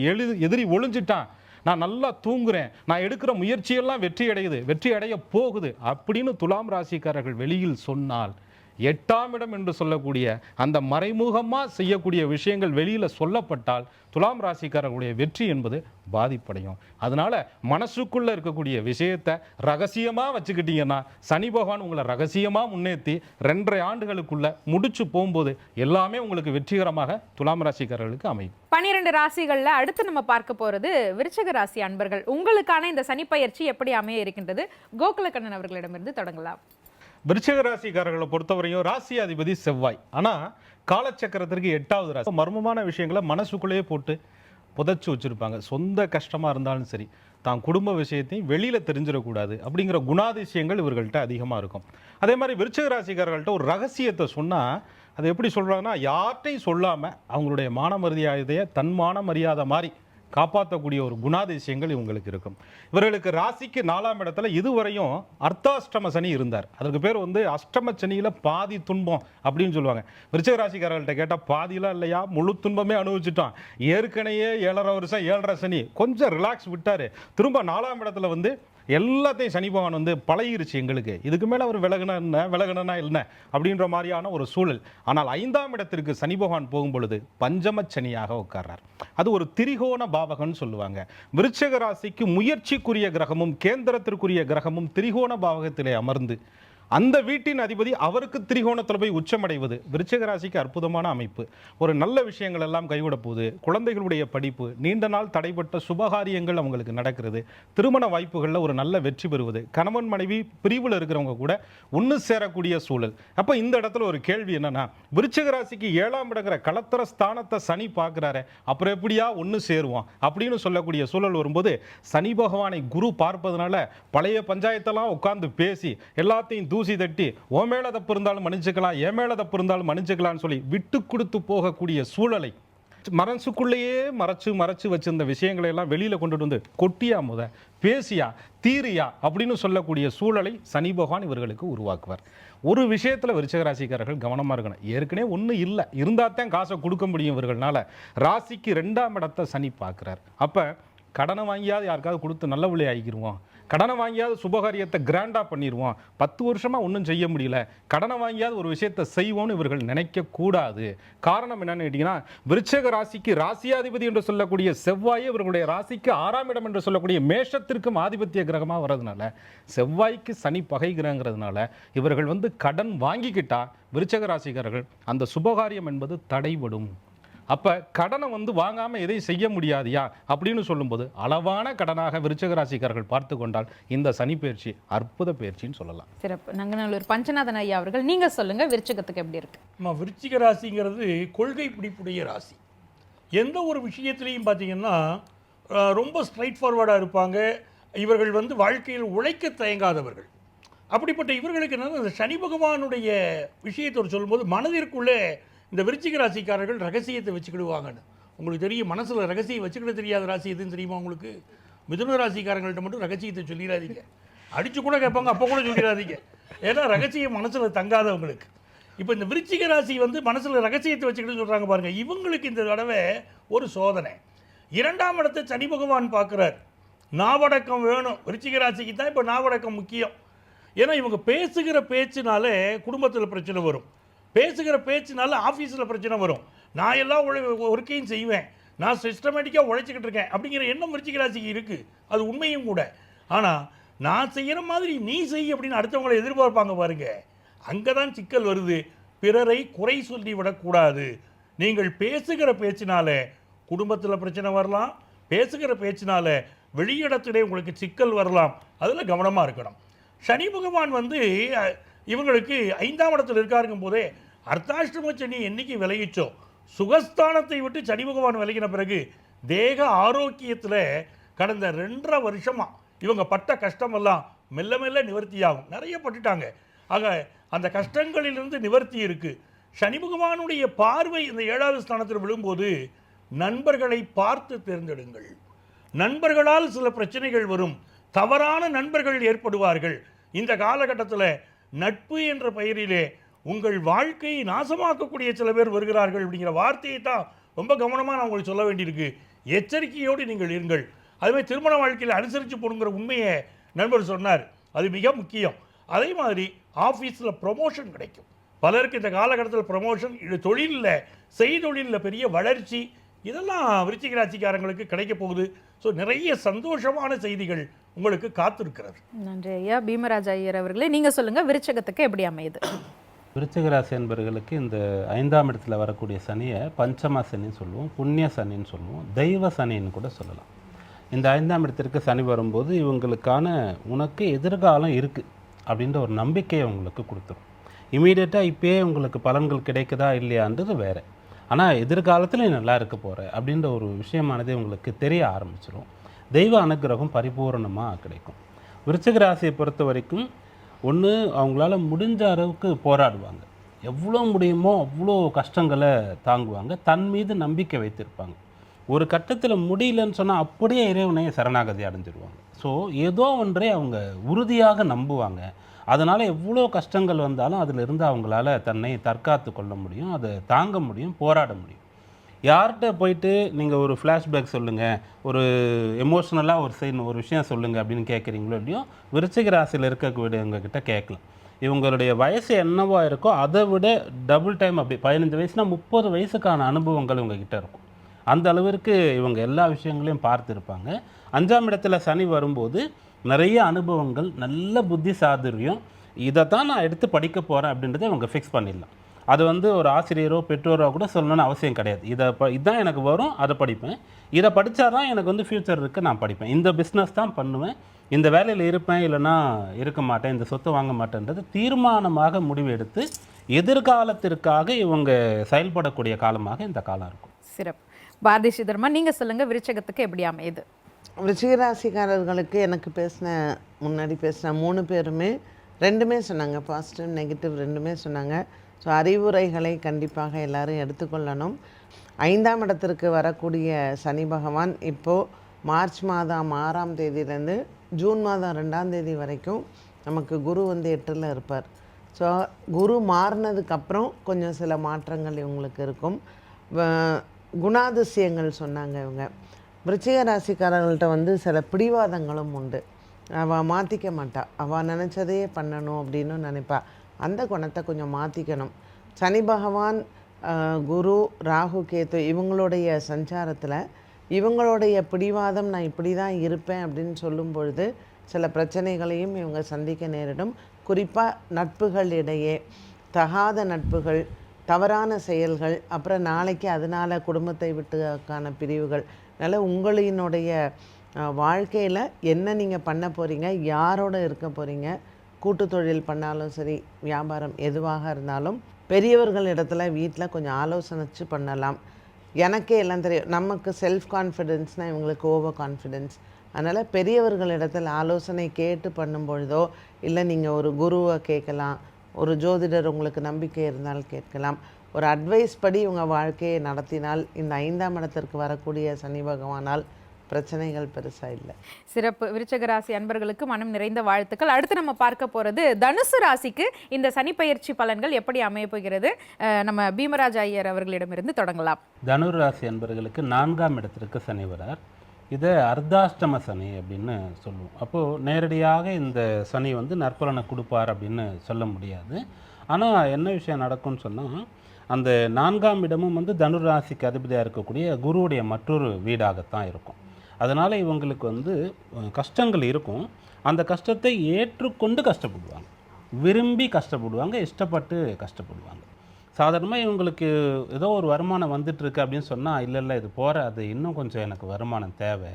எதிரி ஒளிஞ்சிட்டான், நான் நல்லா தூங்குறேன், நான் எடுக்கிற முயற்சியெல்லாம் வெற்றி அடையுது, வெற்றி அடைய போகுது அப்படின்னு துலாம் ராசிக்காரர்கள் வெளியில் சொன்னால் 8ஆம் இடம் என்று சொல்லக்கூடிய அந்த மறைமுகமாக செய்யக்கூடிய விஷயங்கள் வெளியில் சொல்லப்பட்டால் துலாம் ராசிக்காரர்களுடைய வெற்றி என்பது பாதிப்படையும். அதனால மனசுக்குள்ளே இருக்கக்கூடிய விஷயத்தை ரகசியமாக வச்சுக்கிட்டீங்கன்னா சனி பகவான் உங்களை ரகசியமாக முன்னேற்றி 2.5 ஆண்டுகளுக்குள்ள முடிச்சு போகும்போது எல்லாமே உங்களுக்கு வெற்றிகரமாக துலாம் ராசிக்காரர்களுக்கு அமையும். 12 ராசிகள்ல அடுத்து நம்ம பார்க்க போறது விருச்சிக ராசி அன்பர்கள். உங்களுக்கான இந்த சனிப்பெயர்ச்சி எப்படி அமைய இருக்கின்றது? கோகுலக்கண்ணன் அவர்களிடமிருந்து தொடங்கலாம். விருச்சிக ராசிக்காரர்களை பொறுத்தவரையும் ராசி அதிபதி செவ்வாய். ஆனால் காலச்சக்கரத்திற்கு 8வது ராசி. மர்மமான விஷயங்களை மனசுக்குள்ளேயே போட்டு புதைச்சி வச்சுருப்பாங்க. சொந்த கஷ்டமாக இருந்தாலும் சரி, தான் குடும்ப விஷயத்தையும் வெளியில் தெரிஞ்சிடக்கூடாது அப்படிங்கிற குணாதிசயங்கள் இவர்கள்ட்ட அதிகமாக இருக்கும். அதே மாதிரி விருச்சிக ராசிக்காரர்கள்ட்ட ஒரு ரகசியத்தை சொன்னால் அதை எப்படி சொல்கிறாங்கன்னா, யார்கிட்டையும் சொல்லாமல் அவங்களுடைய மான மரியாதையை தன் மான மரியாதை மாதிரி காப்பாற்றக்கூடிய ஒரு குணாதிசயங்கள் இவங்களுக்கு இருக்கும். இவர்களுக்கு ராசிக்கு 4ஆம் இடத்துல இதுவரையும் அர்த்தாஷ்டம சனி இருந்தார். அதற்கு பேர் வந்து அஷ்டம சனியில் பாதி துன்பம் அப்படின்னு சொல்லுவாங்க. விருச்சிக ராசிக்காரர்கள்ட்ட கேட்டால் பாதியெலாம் இல்லையா, முழு துன்பமே அனுபவிச்சுட்டான், ஏற்கனவே 7.5 வருஷம் 7.5 சனி, கொஞ்சம் ரிலாக்ஸ் விட்டார், திரும்ப 4ஆம் இடத்துல வந்து எல்லாத்தையும் சனி பகவான் வந்து பழகிருச்சு எங்களுக்கு, இதுக்கு மேலே அவர் விலகுனா என்ன அப்படின்ற மாதிரியான ஒரு சூழல். ஆனால் 5ஆம் இடத்திற்கு சனி பகவான் போகும் பொழுது பஞ்சம சனியாக உட்கார்றார். அது ஒரு திரிகோண பாவகம்னு சொல்லுவாங்க. விருச்சிக ராசிக்கு முயற்சிக்குரிய கிரகமும் கேந்திரத்திற்குரிய கிரகமும் திரிகோண பாவகத்திலே அமர்ந்து அந்த வீட்டின் அதிபதி அவருக்கு திரிகோணத்தில் போய் உச்சமடைவது விருச்சிக ராசிக்கு அற்புதமான அமைப்பு. ஒரு நல்ல விஷயங்கள் எல்லாம் கைவிட போகுது, குழந்தைகளுடைய படிப்பு, நீண்ட நாள் தடைப்பட்ட சுபகாரியங்கள் அவங்களுக்கு நடக்கிறது, திருமண வாய்ப்புகளில் ஒரு நல்ல வெற்றி பெறுவது, கணவன் மனைவி பிரிவில் இருக்கிறவங்க கூட ஒன்று சேரக்கூடிய சூழல். அப்போ இந்த இடத்துல ஒரு கேள்வி என்னன்னா, விருச்சிக ராசிக்கு 7ஆம் இடங்கிற களத்திர ஸ்தானத்தை சனி பார்க்குறாரு, அப்புறம் எப்படியா ஒன்று சேருவான் அப்படின்னு சொல்லக்கூடிய சூழல் வரும்போது சனி பகவானை குரு பார்ப்பதனால பழைய பஞ்சாயத்தெல்லாம் உட்கார்ந்து பேசி எல்லாத்தையும் தூசி தட்டி ஓ மேல தப்பு இருந்தாலும் மன்னிச்சுக்கலாம், ஏ மேல தப்பு இருந்தாலும் மன்னிச்சுக்கலாம்னு சொல்லி விட்டு கொடுத்து போகக்கூடிய சூழலை மனசுக்குள்ளேயே மறைச்சு வச்சிருந்த விஷயங்களை எல்லாம் வெளியில கொண்டுட்டு வந்து கொட்டியா பேசியா தீரியா அப்படின்னு சொல்லக்கூடிய சூழலை சனி பகவான் இவர்களுக்கு உருவாக்குவார். ஒரு விஷயத்தில் விருச்சிக ராசிக்காரர்கள் கவனமாக இருக்கணும். ஏற்கனவே ஒன்றும் இல்லை, இருந்தால் தான் காசை கொடுக்க முடியும் இவர்களால். ராசிக்கு 2ஆம் இடத்தை சனி பார்க்குறார். அப்போ கடனை வாங்கியாவது யாருக்காவது கொடுத்து நல்ல விலை ஆகிக்கிடுவோம், கடனை வாங்கியாவது சுபகாரியத்தை கிராண்டாக பண்ணிடுவோம், 10 வருஷமாக ஒன்றும் செய்ய முடியல, கடனை வாங்கியாவது ஒரு விஷயத்தை செய்வோம்னு இவர்கள் நினைக்கக்கூடாது. காரணம் என்னன்னு கேட்டிங்கன்னா, விருச்சிக ராசிக்கு ராசியாதிபதி என்று சொல்லக்கூடிய செவ்வாய் இவர்களுடைய ராசிக்கு 6ஆம் இடம் என்று சொல்லக்கூடிய மேஷத்திற்கும் ஆதிபத்திய கிரகமாக வர்றதுனால, செவ்வாய்க்கு சனி பகை கிரகங்கிறதுனால இவர்கள் வந்து கடன் வாங்கிக்கிட்டா விருச்சிக ராசிக்காரர்கள் அந்த சுபகாரியம் என்பது தடைபடும். அப்போ கடனை வந்து வாங்காமல் எதையும் செய்ய முடியாதியா அப்படின்னு சொல்லும்போது அளவான கடனாக விருச்சிக ராசிக்காரர்கள் பார்த்து கொண்டால் இந்த சனி பயிற்சி அற்புத பயிற்சின்னு சொல்லலாம். சிறப்பு. நங்கநல்லூர் பஞ்சநாதன் ஐயா அவர்கள் நீங்க சொல்லுங்க, விருச்சிகத்துக்கு எப்படி இருக்கு? விருச்சிக ராசிங்கிறது கொள்கை பிடிப்புடைய ராசி. எந்த ஒரு விஷயத்திலையும் பார்த்தீங்கன்னா ரொம்ப ஸ்ட்ரைட் ஃபார்வர்டாக இருப்பாங்க. இவர்கள் வந்து வாழ்க்கையில் உழைக்க தயங்காதவர்கள். அப்படிப்பட்ட இவர்களுக்கு என்னன்னா, இந்த சனி பகவானுடைய விஷயத்தை சொல்லும்போது மனதிற்குள்ளே இந்த விருச்சிக ராசிக்காரர்கள் ரகசியத்தை வச்சுக்கிடுவாங்கன்னு உங்களுக்கு தெரியும். மனசில் ரகசியம் வச்சுக்கிட தெரியாத ராசி எதுன்னு தெரியுமா உங்களுக்கு? மிதுன ராசிக்காரங்கள்ட்ட மட்டும் ரகசியத்தை சொல்லிடாதீங்க. அடித்து கூட கேட்பாங்க, அப்போ கூட சொல்லிடாதீங்க. ஏன்னா ரகசியம் மனசில் தங்காதவங்களுக்கு. இப்போ இந்த விருச்சிக ராசி வந்து மனசில் ரகசியத்தை வச்சுக்கிட்டு சொல்கிறாங்க பாருங்கள், இவங்களுக்கு இந்த தடவை ஒரு சோதனை. 2ஆம் இடத்தை சனி பகவான் பார்க்குறார். நாவடக்கம் வேணும். விருச்சிக ராசிக்கு தான் இப்போ நாவடக்கம் முக்கியம். ஏன்னா இவங்க பேசுகிற பேச்சுனாலே குடும்பத்தில் பிரச்சனை வரும், பேசுகிற பேச்சுனால ஆஃபீஸில் பிரச்சனை வரும். நான் எல்லாம் ஒர்க்கையும் செய்வேன், நான் சிஸ்டமேட்டிக்காக உழைச்சிக்கிட்டு இருக்கேன் அப்படிங்கிற எண்ணம் விருச்சிக ராசிக்கு இருக்குது. அது உண்மையும் கூட. ஆனால் நான் செய்கிற மாதிரி நீ செய் அப்படின்னு அடுத்தவங்களை எதிர்பார்ப்பாங்க பாருங்க, அங்கே தான் சிக்கல் வருது. பிறரை குறை சொல்லி விடக்கூடாது. நீங்கள் பேசுகிற பேச்சினால குடும்பத்தில் பிரச்சனை வரலாம், பேசுகிற பேச்சினால வெளியிடத்திலே உங்களுக்கு சிக்கல் வரலாம். அதில் கவனமாக இருக்கணும். சனி பகவான் வந்து இவங்களுக்கு 5ஆம் இடத்தில் இருக்காருங்கும் போதே அர்த்தாஷ்டம சனி என்னைக்கு விலகிச்சோ, சுகஸ்தானத்தை விட்டு சனி பகவான் விலகின பிறகு தேக ஆரோக்கியத்தில் கடந்த 2.5 வருஷமாக இவங்க பட்ட கஷ்டமெல்லாம் மெல்ல மெல்ல நிவர்த்தியாகும். நிறைய பட்டுட்டாங்க. ஆக அந்த கஷ்டங்களிலிருந்து நிவர்த்தி இருக்குது. சனி பகவானுடைய பார்வை இந்த 7வது ஸ்தானத்தில் விழும்போது நண்பர்களை பார்த்து தேர்ந்தெடுங்கள். நண்பர்களால் சில பிரச்சனைகள் வரும், தவறான நண்பர்கள் ஏற்படுவார்கள். இந்த காலகட்டத்தில் நட்பு என்ற பெயரிலே உங்கள் வாழ்க்கையை நாசமாக்கக்கூடிய சில பேர் வருகிறார்கள் அப்படிங்கிற வார்த்தையை தான் ரொம்ப கவனமாக நான் உங்களுக்கு சொல்ல வேண்டியிருக்கு. எச்சரிக்கையோடு நீங்கள் இருங்கள். அதுமாதிரி திருமண வாழ்க்கையில் அனுசரித்து போகணுங்கிற உண்மையை நண்பர் சொன்னார், அது மிக முக்கியம். அதே மாதிரி ஆஃபீஸில் ப்ரொமோஷன் கிடைக்கும். பலருக்கு இந்த காலகட்டத்தில் ப்ரமோஷன், தொழிலில் செய்தொழிலில் பெரிய வளர்ச்சி, இதெல்லாம் விருச்சிக ராசிக்காரங்களுக்கு கிடைக்க போகுது. ஸோ நிறைய சந்தோஷமான செய்திகள் உங்களுக்கு காத்திருக்கிறது. நன்றி ஐயா. பீமராஜ் ஐயர் அவர்களே, நீங்கள் சொல்லுங்கள், விருச்சகத்துக்கு எப்படி அமையுது? விருச்சிக ராசி என்பவர்களுக்கு இந்த 5ஆம் இடத்துல வரக்கூடிய சனியை பஞ்சம சனின்னு சொல்லுவோம், புண்ணிய சனின்னு சொல்லுவோம், தெய்வ சனின்னு கூட சொல்லலாம். இந்த 5ஆம் இடத்திற்கு சனி வரும்போது இவங்களுக்கான உனக்கு எதிர்காலம் இருக்குது அப்படின்ற ஒரு நம்பிக்கையை உங்களுக்கு கொடுத்துரும். இமீடியட்டாக இப்போயே உங்களுக்கு பலன்கள் கிடைக்குதா இல்லையான்றது வேறு, ஆனால் எதிர்காலத்தில் நீ நல்லா இருக்க போகிற அப்படின்ற ஒரு விஷயமானது உங்களுக்கு தெரிய ஆரம்பிச்சிடும். தெய்வ அனுக்கிரகம் பரிபூரணமாக கிடைக்கும். விருச்சிக ராசியை பொறுத்த வரைக்கும் ஒன்று, அவங்களால முடிஞ்ச அளவுக்கு போராடுவாங்க, எவ்வளோ முடியுமோ அவ்வளோ கஷ்டங்களை தாங்குவாங்க, தன் மீது நம்பிக்கை வைத்திருப்பாங்க. ஒரு கட்டத்தில் முடியலன்னு சொன்னால் அப்படியே இறைவனை சரணாகதி அடைஞ்சிருவாங்க. ஸோ ஏதோ ஒன்றை அவங்க உறுதியாக நம்புவாங்க. அதனால் எவ்வளோ கஷ்டங்கள் வந்தாலும் அதிலிருந்து அவங்களால தன்னை தற்காத்து கொள்ள முடியும், அதை தாங்க முடியும், போராட முடியும். யார்கிட்ட போயிட்டு நீங்கள் ஒரு ஃப்ளாஷ்பேக் சொல்லுங்கள், ஒரு எமோஷ்னலாக ஒரு விஷயம் சொல்லுங்கள் அப்படின்னு கேட்குறீங்களோ இல்லையோ, விருச்சிக ராசியில் இருக்கக்கூடியவங்க கிட்ட கேட்கலாம். இவங்களுடைய வயசு என்னவோ இருக்கோ அதை விட டபுள் டைம், அப்படி 15 வயசுனா 30 வயசுக்கான அனுபவங்கள் இவங்ககிட்ட இருக்கும். அந்த அளவிற்கு இவங்க எல்லா விஷயங்களையும் பார்த்துருப்பாங்க. 5ஆம் இடத்துல சனி வரும்போது நிறைய அனுபவங்கள், நல்ல புத்தி சாதுரியம், இதை தான் நான் எடுத்து படிக்க போகிறேன் அப்படின்றத இவங்க ஃபிக்ஸ் பண்ணிடலாம். அது ஒரு ஆசிரியரோ பெற்றோரோ கூட சொல்லணும்னு அவசியம் கிடையாது. இதுதான் எனக்கு வரும், அதை படிப்பேன், இதை படித்தா தான் எனக்கு ஃப்யூச்சர் இருக்குது, நான் படிப்பேன், இந்த பிஸ்னஸ் தான் பண்ணுவேன், இந்த வேலையில் இருப்பேன், இல்லைனா இருக்க மாட்டேன், இந்த சொத்தை வாங்க மாட்டேன்றது தீர்மானமாக முடிவு எடுத்து எதிர்காலத்திற்காக இவங்க செயல்படக்கூடிய காலமாக இந்த காலம் இருக்கும். சிறப்பு. பாரதி ஸ்ரீதர்மா, நீங்கள் சொல்லுங்கள், விருச்சகத்துக்கு எப்படி அமையுது? விருச்சிக ராசிக்காரர்களுக்கு எனக்கு முன்னாடி பேசின 3 பேருமே 2மே சொன்னாங்க, பாசிட்டிவ் நெகட்டிவ் 2மே சொன்னாங்க. ஸோ அறிவுரைகளை கண்டிப்பாக எல்லாரும் எடுத்துக்கொள்ளணும். 5ஆம் இடத்திற்கு வரக்கூடிய சனி பகவான் இப்போது மார்ச் மாதம் 6ஆம் தேதியிலேருந்து ஜூன் மாதம் 2ஆம் தேதி வரைக்கும் நமக்கு குரு 8ல் இருப்பார். ஸோ குரு மாறினதுக்கப்புறம் கொஞ்சம் சில மாற்றங்கள் இவங்களுக்கு இருக்கும். குணாதிசயங்கள் சொன்னாங்க இவங்க. விருச்சிக ராசிக்காரர்கள்ட்ட சில பிடிவாதங்களும் உண்டு. அவள் மாற்றிக்க மாட்டா, அவள் நினச்சதையே பண்ணணும் அப்படின்னு நினைப்பா. அந்த குணத்தை கொஞ்சம் மாற்றிக்கணும். சனி பகவான், குரு, ராகு, கேது இவங்களுடைய சஞ்சாரத்தில் இவங்களுடைய பிடிவாதம், நான் இப்படி தான் இருப்பேன் அப்படின்னு சொல்லும் பொழுது சில பிரச்சனைகளையும் இவங்க சந்திக்க நேரிடும். குறிப்பாக நட்புகள் இடையே தகாத நட்புகள், தவறான செயல்கள், அப்புறம் நாளைக்கு அதனால் குடும்பத்தை விட்டுக்கான பிரிவுகள். அதனால் உங்களினுடைய வாழ்க்கையில் என்ன நீங்கள் பண்ண போகிறீங்க, யாரோட இருக்க போகிறீங்க, கூட்டு தொழில் பண்ணாலும் சரி, வியாபாரம் எதுவாக இருந்தாலும் பெரியவர்கள் இடத்துல வீட்டில் கொஞ்சம் ஆலோசனைச்சு பண்ணலாம். எனக்கே எல்லாம் தெரியும், நமக்கு செல்ஃப் கான்ஃபிடென்ஸ்னால் இவங்களுக்கு ஓவர் கான்ஃபிடென்ஸ். அதனால் பெரியவர்களிடத்தில் ஆலோசனை கேட்டு பண்ணும்பொழுதோ, இல்லை நீங்கள் ஒரு குருவை கேட்கலாம், ஒரு ஜோதிடர் உங்களுக்கு நம்பிக்கை இருந்தால் கேட்கலாம். ஒரு அட்வைஸ் படி இவங்க வாழ்க்கையை நடத்தினால் இந்த 5ஆம் இடத்திற்கு வரக்கூடிய சனி பகவானால் பிரச்சனைகள் பெருசாக இல்லை. சிறப்பு. விருச்சிக ராசி அன்பர்களுக்கு மனம் நிறைந்த வாழ்த்துக்கள். அடுத்து நம்ம பார்க்க போகிறது தனுசு ராசிக்கு இந்த சனி பயிற்சி பலன்கள் எப்படி அமைய போகிறது. நம்ம பீமராஜ் ஐயர் அவர்களிடமிருந்து தொடங்கலாம். தனுர் ராசி அன்பர்களுக்கு 4ஆம் இடத்திற்கு சனி வரார். இதை அர்த்தாஷ்டம சனி அப்படின்னு சொல்லுவோம். அப்போது நேரடியாக இந்த சனி நற்பலனை கொடுப்பார் அப்படின்னு சொல்ல முடியாது. ஆனால் என்ன விஷயம் நடக்கும்னு சொன்னால், அந்த 4ஆம் இடமும் தனுர் ராசிக்கு அதிபதியாக இருக்கக்கூடிய குருவுடைய மற்றொரு வீடாகத்தான் இருக்கும். அதனால் இவங்களுக்கு கஷ்டங்கள் இருக்கும். அந்த கஷ்டத்தை ஏற்றுக்கொண்டு கஷ்டப்படுவாங்க, விரும்பி கஷ்டப்படுவாங்க, இஷ்டப்பட்டு கஷ்டப்படுவாங்க. சாதாரணமாக இவங்களுக்கு ஏதோ ஒரு வருமானம் வந்துட்டுருக்கு அப்படின்னு சொன்னால், இல்லை இது போகாது, இன்னும் கொஞ்சம் எனக்கு வருமானம் தேவை,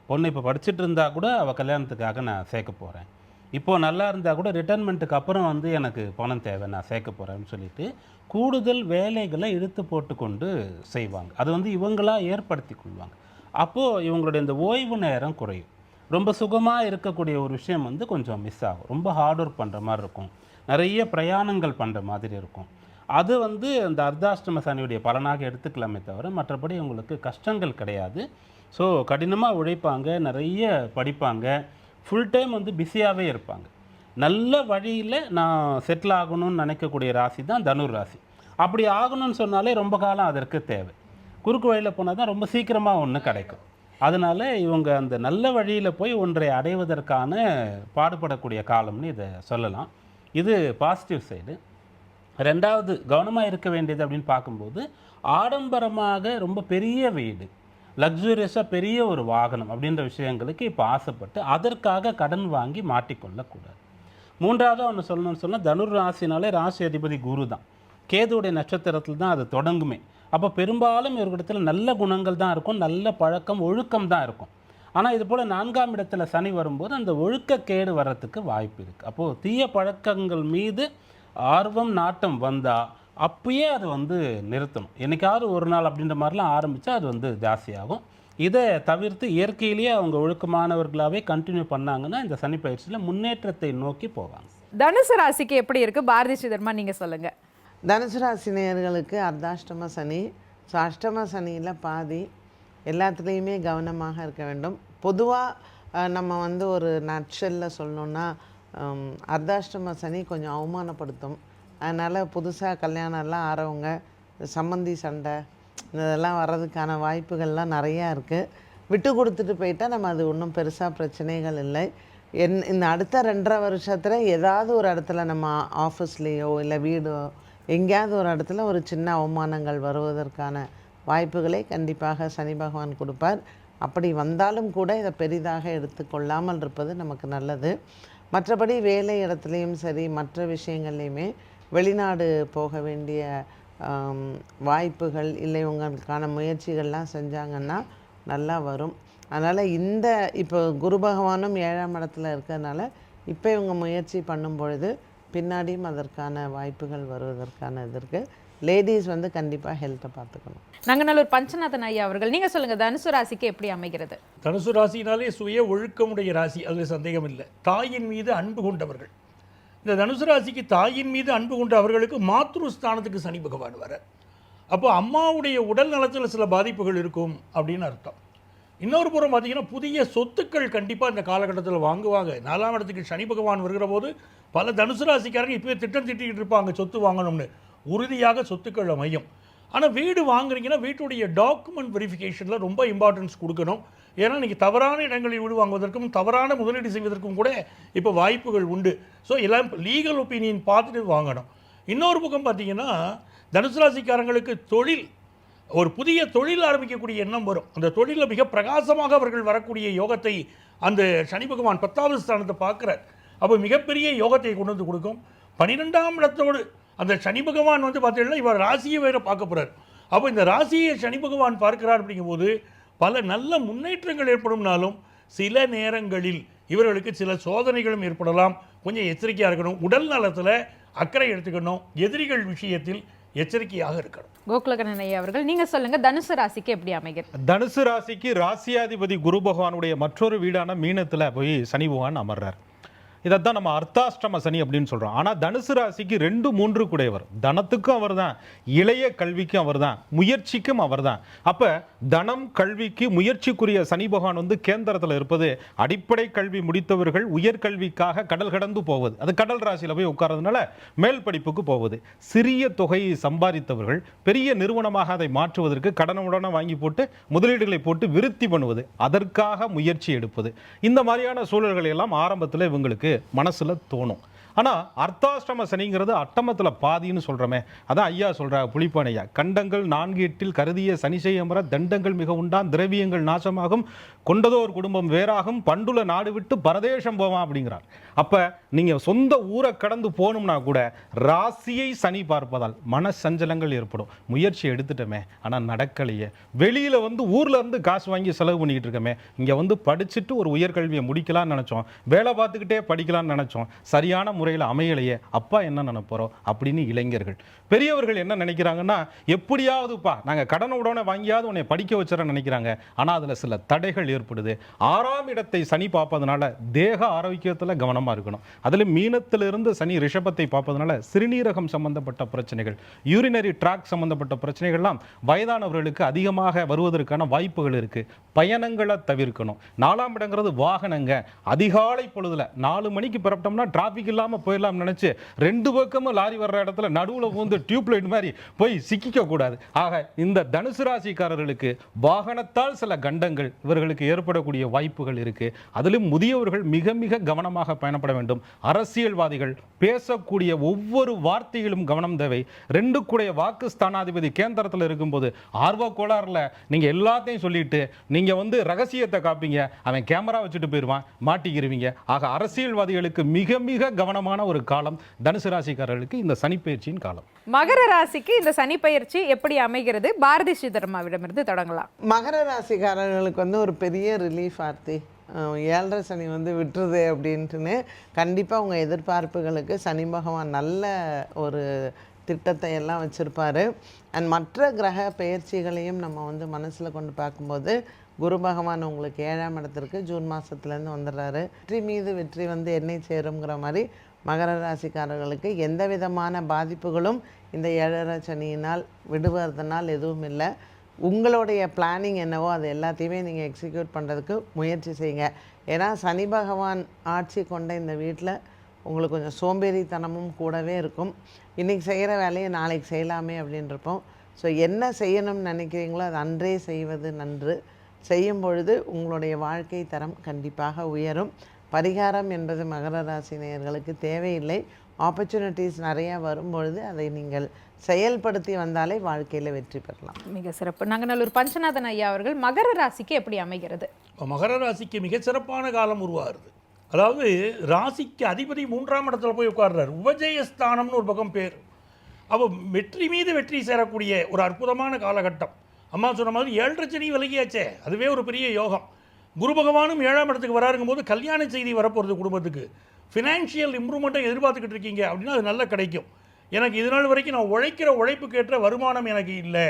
பொண்ணு இப்போ படிச்சுட்டு இருந்தால் கூட அவள் கல்யாணத்துக்காக நான் சேர்க்க போகிறேன், இப்போது நல்லா இருந்தால் கூட ரிட்டைர்மெண்ட்டுக்கு அப்புறம் எனக்கு பணம் தேவை, நான் சேர்க்க போகிறேன்னு சொல்லிட்டு கூடுதல் வேலைகளை இழுத்து போட்டுக்கொண்டு செய்வாங்க. அது இவங்களாக ஏற்படுத்தி கொள்வாங்க. அப்போது இவங்களுடைய இந்த ஓய்வு நேரம் குறையும். ரொம்ப சுகமாக இருக்கக்கூடிய ஒரு விஷயம் கொஞ்சம் மிஸ் ஆகும். ரொம்ப ஹார்ட் ஒர்க் பண்ணுற மாதிரி இருக்கும், நிறைய பிரயாணங்கள் பண்ணுற மாதிரி இருக்கும். அது வந்து அந்த அர்த்தாஷ்டம சனியுடைய பலனாக எடுத்துக்கலாமே தவிர மற்றபடி உங்களுக்கு கஷ்டங்கள் கிடையாது. ஸோ கடினமாக உழைப்பாங்க, நிறைய படிப்பாங்க, ஃபுல் டைம் வந்து பிஸியாகவே இருப்பாங்க. நல்ல வழியில் நான் செட்டில் ஆகணும்னு நினைக்கக்கூடிய ராசி தான் தனுர் ராசி. அப்படி ஆகணும்னு சொன்னாலே ரொம்ப காலம் அதற்கு தேவை. குறுக்கு வழியில் போனால் தான் ரொம்ப சீக்கிரமாக ஒன்று கிடைக்கும். அதனால் இவங்க அந்த நல்ல வழியில் போய் ஒன்றை அடைவதற்கான பாடுபடக்கூடிய காலம்னு இதை சொல்லலாம். இது பாசிட்டிவ் சைடு. ரெண்டாவது கவனமாக இருக்க வேண்டியது அப்படின்னு பார்க்கும்போது, ஆடம்பரமாக ரொம்ப பெரிய வீடு, லக்ஸூரியஸாக பெரிய ஒரு வாகனம் அப்படின்ற விஷயங்களுக்கு இப்போ ஆசைப்பட்டு அதற்காக கடன் வாங்கி மாட்டிக்கொள்ளக்கூடாது. மூன்றாவதாக ஒன்று சொல்லணும்னு சொன்னால், தனுர் ராசினாலே ராசி அதிபதி குரு தான். கேதுவுடைய நட்சத்திரத்தில் தான் அது தொடங்குமே. அப்போ பெரும்பாலும் இவர்களிடத்தில் நல்ல குணங்கள் தான் இருக்கும், நல்ல பழக்கம் ஒழுக்கம் தான் இருக்கும். ஆனால் இது போல் 4ஆம் இடத்துல சனி வரும்போது அந்த ஒழுக்கக்கேடு வர்றதுக்கு வாய்ப்பு இருக்குது. அப்போது தீய பழக்கங்கள் மீது ஆர்வம் நாட்டம் வந்தால் அப்பயே அது வந்து நிறுத்தணும். என்னைக்காவது ஒரு நாள் அப்படின்ற மாதிரிலாம் ஆரம்பித்தா அது வந்து ஜாஸ்தியாகும். இதை தவிர்த்து இயற்கையிலேயே அவங்க ஒழுக்கமானவர்களாகவே கண்டினியூ பண்ணாங்கன்னா இந்த சனி பயிற்சியில் முன்னேற்றத்தை நோக்கி போவாங்க. தனுசு ராசிக்கு எப்படி இருக்கு பாரதி ஸ்ரீதர்மா, நீங்க சொல்லுங்க. தனுசு ராசி நேயர்களுக்கு அர்த்தாஷ்டம சனி. ஸோ அஷ்டம சனியில் பாதி. எல்லாத்துலேயுமே கவனமாக இருக்க வேண்டும். பொதுவாக நம்ம வந்து ஒரு நட்ஷெல்ல சொல்லணுன்னா, அர்த்தாஷ்டம சனி கொஞ்சம் அவமானப்படுத்தும். அதனால் புதுசாக கல்யாணம்லாம் ஆறவங்க சம்மந்தி சண்டை இதெல்லாம் வர்றதுக்கான வாய்ப்புகள்லாம் நிறையா இருக்குது. விட்டு கொடுத்துட்டு போயிட்டால் நம்ம அது ஒன்றும் பெருசாக பிரச்சனைகள் இல்லை. இந்த அடுத்த 2.5 வருஷத்தில் ஏதாவது ஒரு இடத்துல நம்ம ஆஃபீஸ்லேயோ இல்லை வீடோ எங்கேயாவது ஒரு இடத்துல ஒரு சின்ன அவமானங்கள் வருவதற்கான வாய்ப்புகளை கண்டிப்பாக சனி பகவான் கொடுப்பார். அப்படி வந்தாலும் கூட இதை பெரிதாக எடுத்துக்கொள்ளாமல் இருப்பது நமக்கு நல்லது. மற்றபடி வேலை இடத்துலையும் சரி, மற்ற விஷயங்கள்லையுமே வெளிநாடு போக வேண்டிய வாய்ப்புகள் இல்லை, உங்களுக்கான முயற்சிகள்லாம் செஞ்சாங்கன்னா நல்லா வரும். அதனால் இப்போ குரு பகவானும் 7ஆம் இடத்துல இருக்கிறதுனால இப்போ இவங்க முயற்சி பண்ணும் பொழுது பின்னாடியும் அதற்கான வாய்ப்புகள் வருவதற்கான இது இருக்குது. லேடிஸ் வந்து கண்டிப்பாக ஹெல்த்தை பார்த்துக்கணும். நங்கநல்லூர் பஞ்சநாதன் ஐயா அவர்கள், நீங்கள் சொல்லுங்கள், தனுசு ராசிக்கு எப்படி அமைகிறது? தனுசு ராசினாலே சுய ஒழுக்கமுடைய ராசி, அதில் சந்தேகம் இல்லை. தாயின் மீது அன்பு கொண்டவர்கள். இந்த தனுசு ராசிக்கு தாயின் மீது அன்பு கொண்ட அவர்களுக்கு மாத்ருஸ்தானத்துக்கு சனி பகவான் வர, அப்போ அம்மாவுடைய உடல் நலத்தில் சில பாதிப்புகள் இருக்கும் அப்படின்னு அர்த்தம். இன்னொரு புறம் பார்த்தீங்கன்னா, புதிய சொத்துக்கள் கண்டிப்பாக இந்த காலகட்டத்தில் வாங்குவாங்க. 4ஆம் இடத்துக்கு சனி பகவான் வருகிற போது பல தனுசு ராசிக்காரங்க இப்போயே திட்டம் திட்டிக்கிட்டு இருப்பாங்க சொத்து வாங்கணும்னு. உறுதியாக சொத்துக்கள் அமையும். ஆனால் வீடு வாங்குறீங்கன்னா வீட்டுடைய டாக்குமெண்ட் வெரிஃபிகேஷனில் ரொம்ப இம்பார்ட்டன்ஸ் கொடுக்கணும். ஏன்னா நீங்கள் தவறான இடங்களில் வீடு வாங்குவதற்கும் தவறான முதலீடு செய்வதற்கும் கூட இப்போ வாய்ப்புகள் உண்டு. ஸோ எல்லாம் லீகல் ஒப்பீனியன் பார்த்துட்டு வாங்கணும். இன்னொரு பக்கம் பார்த்தீங்கன்னா, தனுசு ராசிக்காரங்களுக்கு ஒரு புதிய தொழில் ஆரம்பிக்கக்கூடிய எண்ணம் வரும். அந்த தொழிலில் மிக பிரகாசமாக அவர்கள் வரக்கூடிய யோகத்தை அந்த சனி பகவான் 10வது ஸ்தானத்தை பார்க்குறார். அப்போ மிகப்பெரிய யோகத்தை கொண்டு வந்து கொடுக்கும். 12ஆம் இடத்தோடு அந்த சனி பகவான் வந்து பார்த்தீங்கன்னா இவர் ராசியை வேறு பார்க்க போகிறார். அப்போ இந்த ராசியை சனி பகவான் பார்க்கிறார். அப்படிங்கும்போது பல நல்ல முன்னேற்றங்கள் ஏற்படும்னாலும் சில நேரங்களில் இவர்களுக்கு சில சோதனைகளும் ஏற்படலாம். கொஞ்சம் எச்சரிக்கையாக இருக்கணும். உடல் நலத்தில் அக்கறை எடுத்துக்கணும். எதிரிகள் விஷயத்தில் எச்சரிக்கையாக இருக்கணும். கோகுலகண்ணன் ஐயா அவர்கள், நீங்கள் சொல்லுங்கள், தனுசு ராசிக்கு எப்படி அமைகிறது? தனுசு ராசிக்கு ராசியாதிபதி குரு பகவானுடைய மற்றொரு வீடான மீனத்தில் போய் சனி பகவான் அமர்றார். இதைத்தான் நம்ம அர்த்தாஷ்டம சனி அப்படின்னு சொல்கிறோம். ஆனால் தனுசு ராசிக்கு 2, 3 கூடையவர். தனத்துக்கும் அவர் தான், இளைய கல்விக்கும் அவர் தான், முயற்சிக்கும் அவர் தான். அப்போ தனம் கல்விக்கு முயற்சிக்குரிய சனி பகவான் வந்து கேந்திரத்தில் இருப்பது, அடிப்படை கல்வி முடித்தவர்கள் உயர்கல்விக்காக கடல் கடந்து போவது, அது கடல் ராசியில் போய் உட்கார்றதுனால மேல் படிப்புக்கு போவது. சிறிய தொகையை சம்பாதித்தவர்கள் பெரிய நிறுவனமாக அதை மாற்றுவதற்கு கடனுடனே வாங்கி போட்டு முதலீடுகளை போட்டு விருத்தி பண்ணுவது, அதற்காக முயற்சி எடுப்பது. இந்த மாதிரியான சூழல்களை எல்லாம் ஆரம்பத்தில் இவங்களுக்கு மனசுல தோணும். ஆனா அர்த்தாஷ்டம சனிங்கிறது அட்டமத்துல பாதின்னு சொல்றமே, அதான் ஐயா சொல்றாங்க, புலிப்பான் ஐயா, கண்டங்கள் 4-8 கருதிய சனி செய்யமர தண்டங்கள் மிக உண்டான், திரவியங்கள் நாசமாகும், கொண்டதோர் குடும்பம் வேறாகும், பண்டுல நாடு விட்டு பரதேசம் போவான் அப்படிங்கிறார். அப்ப நீங்க சொந்த ஊரை கடந்து போகணும்னா கூட ராசியை சனி பார்ப்பதால் மன சஞ்சலங்கள் ஏற்படும். முயற்சி எடுத்துட்டோமே ஆனா நடக்கலையே, வெளியில வந்து ஊர்ல இருந்து காசு வாங்கி செலவு பண்ணிக்கிட்டு இருக்கமே, இங்க வந்து படிச்சுட்டு ஒரு உயர்கல்வியை முடிக்கலாம்னு நினைச்சோம், வேலை பார்த்துக்கிட்டே படிக்கலாம்னு நினைச்சோம், சரியான முறையில் அமையலையே, அப்பா என்ன நினைப்போறோம் அப்படின்னு இளைஞர்கள். பெரியவர்கள் என்ன நினைக்கிறாங்கன்னா, எப்படியாவதுப்பா நாங்கள் கடனை உடனே வாங்கியாவது உன்னை படிக்க வச்சுற நினைக்கிறாங்க. ஆனால் அதில் சில தடைகள் ஏற்படுது. 6ஆம் இடத்தை சனி பார்ப்பதனால தேக ஆரோக்கியத்தில் கவனமாக இருக்கணும். அதில் மீனத்திலிருந்து சனி ரிஷபத்தை பார்ப்பதனால சிறுநீரகம் சம்பந்தப்பட்ட பிரச்சனைகள், யூரினரி ட்ராக் சம்பந்தப்பட்ட பிரச்சனைகள்லாம் வயதானவர்களுக்கு அதிகமாக வருவதற்கான வாய்ப்புகள் இருக்கு. பயணங்களை தவிர்க்கணும். 4ஆம் இடங்கிறது வாகனங்க. அதிகாலை பொழுதுல 4 மணிக்கு புறப்பட்டோம்னா டிராபிக் இல்லாமல் போயிடலாம் நினைச்சு 2 பக்கமும் லாரி வர்ற இடத்துல நடுவில் வந்து டியூப் லைட் மாதிரி போய் சிக்கிக்க கூடாது. ஆக இந்த தனுசு ராசிக்காரர்களுக்கு வாகனத்தால் சில கண்டங்கள் இவர்களுக்கு ஏற்படக்கூடிய வாய்ப்புகள் இருக்கு. அதிலும் முதியவர்கள் மிக மிக கவனமாக பயணப்பட வேண்டும். அரசியல்வாதிகள் பேசக்கூடிய ஒவ்வொரு வார்த்தையிலும் கவனம் தேவை. 2 கூடைய வாக்கு ஸ்தானாதிபதி கேந்திரத்தில் இருக்கும்போது ஆர்வ கோளாறுல நீங்க எல்லாத்தையும் சொல்லிட்டு நீங்க வந்து ரகசியத்தை காப்பீங்க, அவன் கேமரா வச்சுட்டு போயிடுவான், மாட்டிக்கிருவீங்க. ஆக அரசியல்வாதிகளுக்கு மிக மிக கவனமான ஒரு காலம் தனுசு ராசிக்காரர்களுக்கு இந்த சனிப்பெயர்ச்சியின் காலம். மகர ராசிக்கு இந்த சனி பெயர்ச்சி எப்படி அமைகிறது? பாரதி ஸ்ரீதர்மாவிடமிருந்து தொடங்கலாம். மகர ராசிக்காரர்களுக்கு வந்து ஒரு பெரிய ரிலீஃப் ஆர்த்தி. 7.5 சனி வந்து விட்டுருது அப்படின்ட்டுன்னு கண்டிப்பாக உங்கள் எதிர்பார்ப்புகளுக்கு சனி பகவான் நல்ல ஒரு திட்டத்தை எல்லாம் வச்சுருப்பார். அண்ட் மற்ற கிரக பெயர்ச்சிகளையும் நம்ம வந்து மனசில் கொண்டு பார்க்கும்போது குரு பகவான் உங்களுக்கு 7ஆம் இடத்திற்கு ஜூன் மாதத்துலேருந்து வந்துடுறாரு. வெற்றி மீது வெற்றி வந்து என்னை சேருங்கிற மாதிரி மகர ராசிக்காரர்களுக்கு எந்த விதமான பாதிப்புகளும் இந்த 7.5 சனியினால் விடுவதனால் எதுவும் இல்லை. உங்களுடைய பிளானிங் என்னவோ அது எல்லாத்தையுமே நீங்கள் எக்ஸிக்யூட் பண்ணுறதுக்கு முயற்சி செய்யுங்க. ஏன்னா சனி பகவான் ஆட்சி கொண்ட இந்த வீட்டில் உங்களுக்கு கொஞ்சம் சோம்பேறித்தனமும் கூடவே இருக்கும். இன்றைக்கி செய்கிற வேலையை நாளைக்கு செய்யலாமே அப்படின்றப்போம். ஸோ என்ன செய்யணும்னு நினைக்கிறீங்களோ அது அன்றே செய்வது நன்று. செய்யும் பொழுது உங்களுடைய வாழ்க்கை தரம் கண்டிப்பாக உயரும். பரிகாரம் என்பது மகர ராசி நேயர்களுக்கு தேவையில்லை. ஆப்பர்ச்சுனிட்டிஸ் நிறையா வரும்பொழுது அதை நீங்கள் செயல்படுத்தி வந்தாலே வாழ்க்கையில் வெற்றி பெறலாம். மிக சிறப்பு. நாங்கநல்லூர் பஞ்சநாதன் ஐயா அவர்கள் மகர ராசிக்கு எப்படி அமைகிறது? மகர ராசிக்கு மிகச்சிறப்பான காலம் உருவாகுது. அதாவது ராசிக்கு அதிபதி 3ஆம் இடத்துல போய் உட்கார்றாரு. உபஜயஸ்தானம்னு ஒரு பக்கம் பேர். அப்போ வெற்றி மீது வெற்றி சேரக்கூடிய ஒரு அற்புதமான காலகட்டம். அம்மா சொன்ன மாதிரி 7.5 சனி விலகியாச்சே, அதுவே ஒரு பெரிய யோகம். குரு பகவானும் 7ஆம் இடத்துக்கு வராருங்கும் போது கல்யாண செய்தி வரப்போகிறது குடும்பத்துக்கு. ஃபினான்ஷியல் இம்ப்ரூவ்மெண்ட்டை எதிர்பார்த்துக்கிட்டு இருக்கீங்க அப்படின்னா அது நல்லா கிடைக்கும். எனக்கு இது நாள் வரைக்கும் நான் உழைக்கிற உழைப்புக்கு ஏற்ற வருமானம் எனக்கு இல்லை,